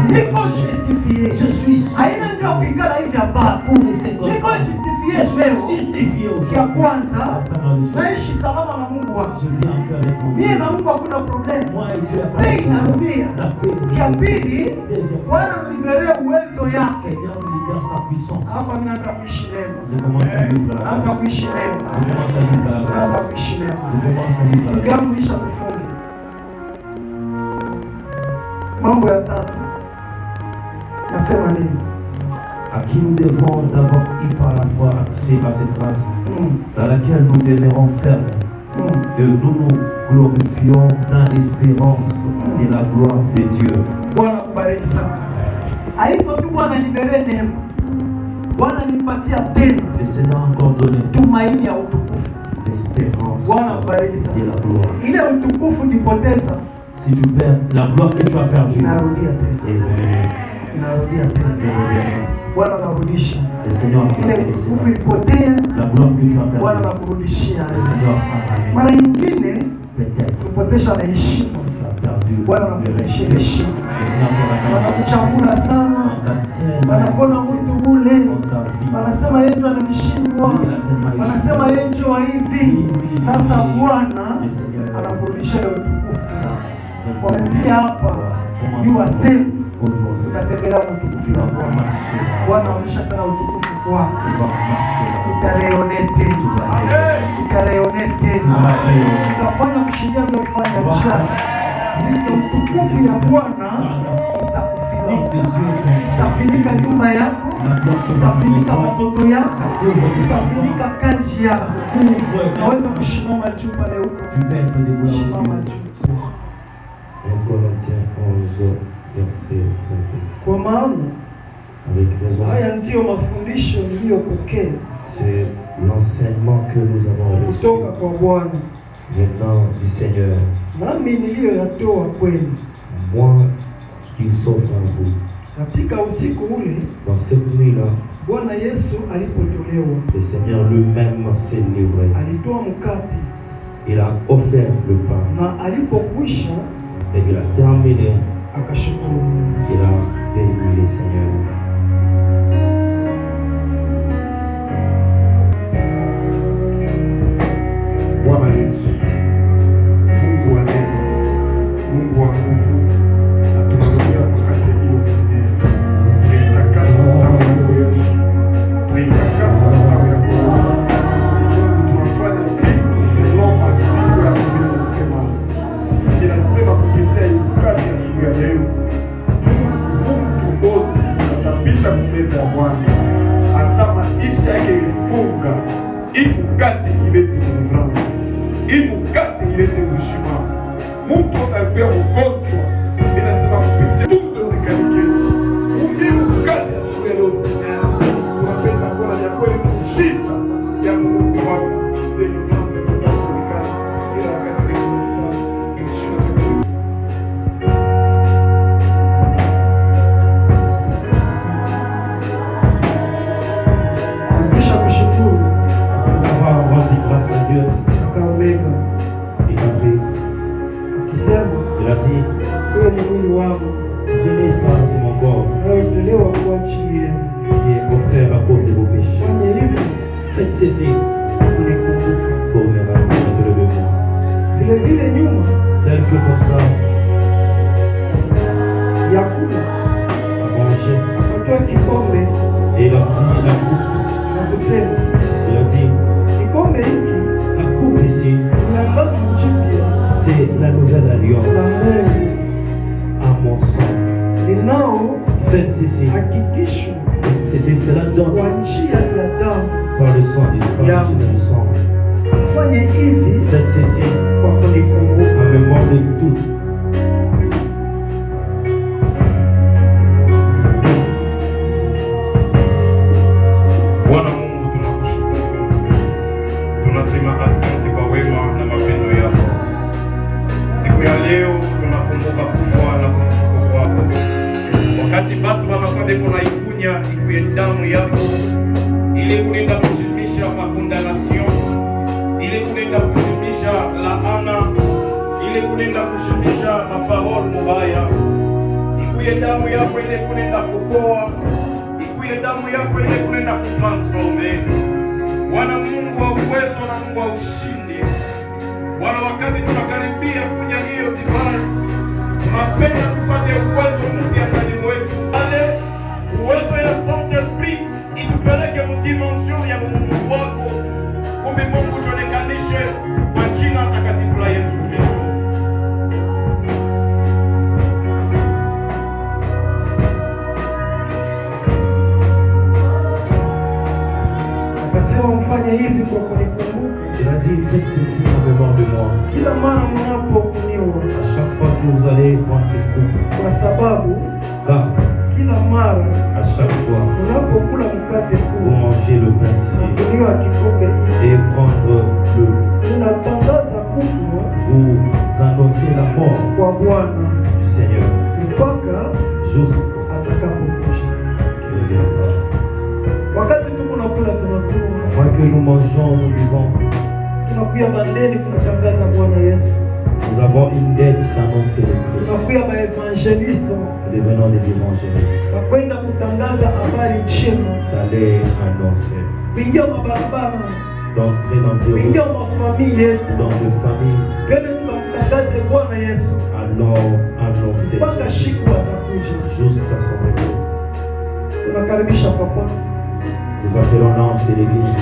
[SPEAKER 3] niko justifié. Je suis. Haina ndio ukikala hivi hapa. Niko justifié. Ya kwanza naishi salama na Mungu wangu. Mimi na Mungu hakuna problem. Mimi narudia. Ya pili, Bwana mnibelee uwezo yake. Hapa mimi nataka kuishi leo. Nataka kuishi leo. Nataka kuishi leo. Kama nisha kufunga. Mambo ya tatu. Nasema nini?
[SPEAKER 2] À qui nous devons d'abord y par la foi accès à cette grâce dans laquelle nous demeurons fermes et nous nous glorifions dans l'espérance de la gloire de Dieu.
[SPEAKER 3] Bwana kubariki sana. Haiko tu Bwana libere neema. Bwana nipatia tena.
[SPEAKER 2] Le Seigneur a encore donné
[SPEAKER 3] tumaini ya utukufu.
[SPEAKER 2] L'espérance
[SPEAKER 3] Bwana kubariki sana.
[SPEAKER 2] de la gloire.
[SPEAKER 3] Ile utukufu nipoteza.
[SPEAKER 2] Si tu perds la gloire que tu as perdue,
[SPEAKER 3] Inarudia tena. Inarudia tena. Bwana anarudisha.
[SPEAKER 2] Le Seigneur a
[SPEAKER 3] Ile utukufu ilipotea.
[SPEAKER 2] la gloire que tu as
[SPEAKER 3] Bwana
[SPEAKER 2] perdue.
[SPEAKER 3] anakurudishia.
[SPEAKER 2] Le Seigneur a
[SPEAKER 3] Mara nyingine
[SPEAKER 2] peut-être
[SPEAKER 3] kupotesha na heshima.
[SPEAKER 2] tu as perdu
[SPEAKER 3] Bwana
[SPEAKER 2] le
[SPEAKER 3] anakurudishia
[SPEAKER 2] respect.
[SPEAKER 3] heshima.
[SPEAKER 2] Le Seigneur
[SPEAKER 3] Wanakuchagula sana. Wanakona mtu ule. Wanasema yeye ndio anamshindwa. Wanasema yeye ndio wa hivi. Sasa Bwana anakurudishia utukufu. Kuanzia hapa jua sema utatembelea utukufu wa Bwana. Bwana ameshatana utukufu kwako. Utaleonete. Utaleonete. Utafanya kushindia ndio kufanya jana. Utukufu ya Bwana utakufunika. Utafunika nyumba yako. Utafunika watoto yako. Utafunika kazi yako. Naweza kusimama juu pale huko. Simama juu.
[SPEAKER 2] Corinthiens 11, verset 28.
[SPEAKER 3] Kwa maana
[SPEAKER 2] Avec raison,
[SPEAKER 3] haya ndiyo mafundisho niliyopokea
[SPEAKER 2] c'est l'enseignement que nous avons reçu
[SPEAKER 3] kutoka kwa Bwana,
[SPEAKER 2] venant du Seigneur.
[SPEAKER 3] nami niliyoyatoa kwenu.
[SPEAKER 2] Moi qui s'offre à vous.
[SPEAKER 3] Katika usiku ule
[SPEAKER 2] Dans cette nuit-là,
[SPEAKER 3] Bwana Yesu alipotolewa,
[SPEAKER 2] le Seigneur lui-même s'est livré.
[SPEAKER 3] alitoa mkate
[SPEAKER 2] Il a offert le pain
[SPEAKER 3] na alipokwisha
[SPEAKER 2] et il a terminé.
[SPEAKER 3] akashukuru Mungu.
[SPEAKER 2] Il a béni le Seigneur.
[SPEAKER 4] Bwana Yesu, Mungu wa neno, Mungu wa nguvu, na tunarudia mkate hiyo Seigneur. Tuitakasa damu yako Yesu, tuitakasa damu yako Yesu. Tunafanya vitu selon maandiko ya Biblia inasema. Inasema kupitia hii mkate ya siku ya leo, mtu wote atapita kumeza ya Bwana, hata maisha yake ilifunga. Hii mkate ilete deliverance, hii mkate ilete uzima. Mtu atakuwa mgonjwa, inasema kupitia tunzo unikalike. Hii mkate ya siku ya leo Seigneur, tunapenda kuona ya kweli muujiza ya Mungu wako. Deliverance itaonekana kila wakati katika saa.
[SPEAKER 3] Kisha kushukuru
[SPEAKER 2] Après avoir rendu grâce à Dieu,
[SPEAKER 3] akaomega
[SPEAKER 2] il a pris,
[SPEAKER 3] akisema,
[SPEAKER 2] il a dit,
[SPEAKER 3] wewe ni mwili wangu
[SPEAKER 2] prenez ça, c'est mon corps
[SPEAKER 3] unayotolewa kwa ajili yenu.
[SPEAKER 2] qui est offert à cause de vos péchés.
[SPEAKER 3] Fanye hivyo
[SPEAKER 2] Faites ceci
[SPEAKER 3] kunikumbuka.
[SPEAKER 2] pour me rappeler de moi.
[SPEAKER 3] Vile vile nyuma
[SPEAKER 2] Tel que comme ça,
[SPEAKER 3] ya kula
[SPEAKER 2] à manger,
[SPEAKER 3] akatoa kikombe
[SPEAKER 2] et il a pris la coupe.
[SPEAKER 3] na kusema,
[SPEAKER 2] Il a dit,
[SPEAKER 3] kikombe hiki
[SPEAKER 2] la coupe ici,
[SPEAKER 3] ni agano jipya
[SPEAKER 2] c'est la nouvelle
[SPEAKER 3] la
[SPEAKER 2] alliance
[SPEAKER 3] Mungu
[SPEAKER 2] à mon sang.
[SPEAKER 3] linao
[SPEAKER 2] Faites ceci.
[SPEAKER 3] hakikisho
[SPEAKER 2] Cela donne
[SPEAKER 3] kwa njia ya damu.
[SPEAKER 2] par le sang du sang.
[SPEAKER 3] Fanye hivi
[SPEAKER 2] Faites ceci
[SPEAKER 3] kwa kunikumbuka.
[SPEAKER 2] en mémoire de tout.
[SPEAKER 4] Bwana Mungu, tunakushukuru, tunasema asante kwa wema na mapendo yako siku ya leo. tunaikunya ikuye damu yako, ili kunenda kushimisha makondanation, ili kunenda kushimisha laana, ili kunenda kushimisha maparole mubaya. Ikuye damu yako ile kunenda kupoa, ikuye damu yako ile kunenda kutransforme. Bwana Mungu wa uwezo na Mungu wa ushindi, Bwana, wakati tunakaribia kunya hiyo divai, tunapenda tupate uwezo mpya ndani mwetu, ale uwezo ya Saint-Esprit itupeleke mudimension ya Mungu wako, kumbe Mungu tuonekanishe kwa jina takatifu la Yesu Kristo.
[SPEAKER 3] Akasema mfanye hivi kwa kunikumbuka.
[SPEAKER 5] Il a dit, faites ceci en mémoire de moi.
[SPEAKER 3] Kila mara mnapokuniwa,
[SPEAKER 5] À chaque fois que vous allez prendre cette coupe,
[SPEAKER 3] kwa sababu
[SPEAKER 5] car
[SPEAKER 3] kila mara
[SPEAKER 5] à chaque fois
[SPEAKER 3] unapokula mkate
[SPEAKER 5] vous
[SPEAKER 3] huu
[SPEAKER 5] mangez le pain
[SPEAKER 3] na
[SPEAKER 5] ici
[SPEAKER 3] kunywa kikombe hiki,
[SPEAKER 5] et prendre le,
[SPEAKER 3] unatangaza kufa
[SPEAKER 5] vous annoncez la mort
[SPEAKER 3] kwa Bwana
[SPEAKER 5] du Seigneur
[SPEAKER 3] mpaka
[SPEAKER 5] jusqu'à
[SPEAKER 3] atakapokuja.
[SPEAKER 5] qu'il reviendra.
[SPEAKER 3] Wakati tuko nakula tunakunywa,
[SPEAKER 5] Moi que nous mangeons, nous buvons,
[SPEAKER 3] tunakuya bandeni kunatangaza Bwana Yesu,
[SPEAKER 5] nous avons une dette d'annoncer le Christ.
[SPEAKER 3] tunakuya baevangeliste
[SPEAKER 5] Nous devenons des évangélistes,
[SPEAKER 3] wakwenda kutangaza habari njema,
[SPEAKER 5] d'aller annoncer,
[SPEAKER 3] kuingia mabarabara,
[SPEAKER 5] d'entrer dans des
[SPEAKER 3] kuingia
[SPEAKER 5] routes,
[SPEAKER 3] mafamili yetu,
[SPEAKER 5] dans des familles,
[SPEAKER 3] twende tukamtangaze Bwana Yesu
[SPEAKER 5] allons annoncer
[SPEAKER 3] mpaka
[SPEAKER 5] Jésus
[SPEAKER 3] siku atakuja.
[SPEAKER 5] jusqu'à son retour.
[SPEAKER 3] Tunakaribisha papa,
[SPEAKER 5] Nous appelons l'ange de l'église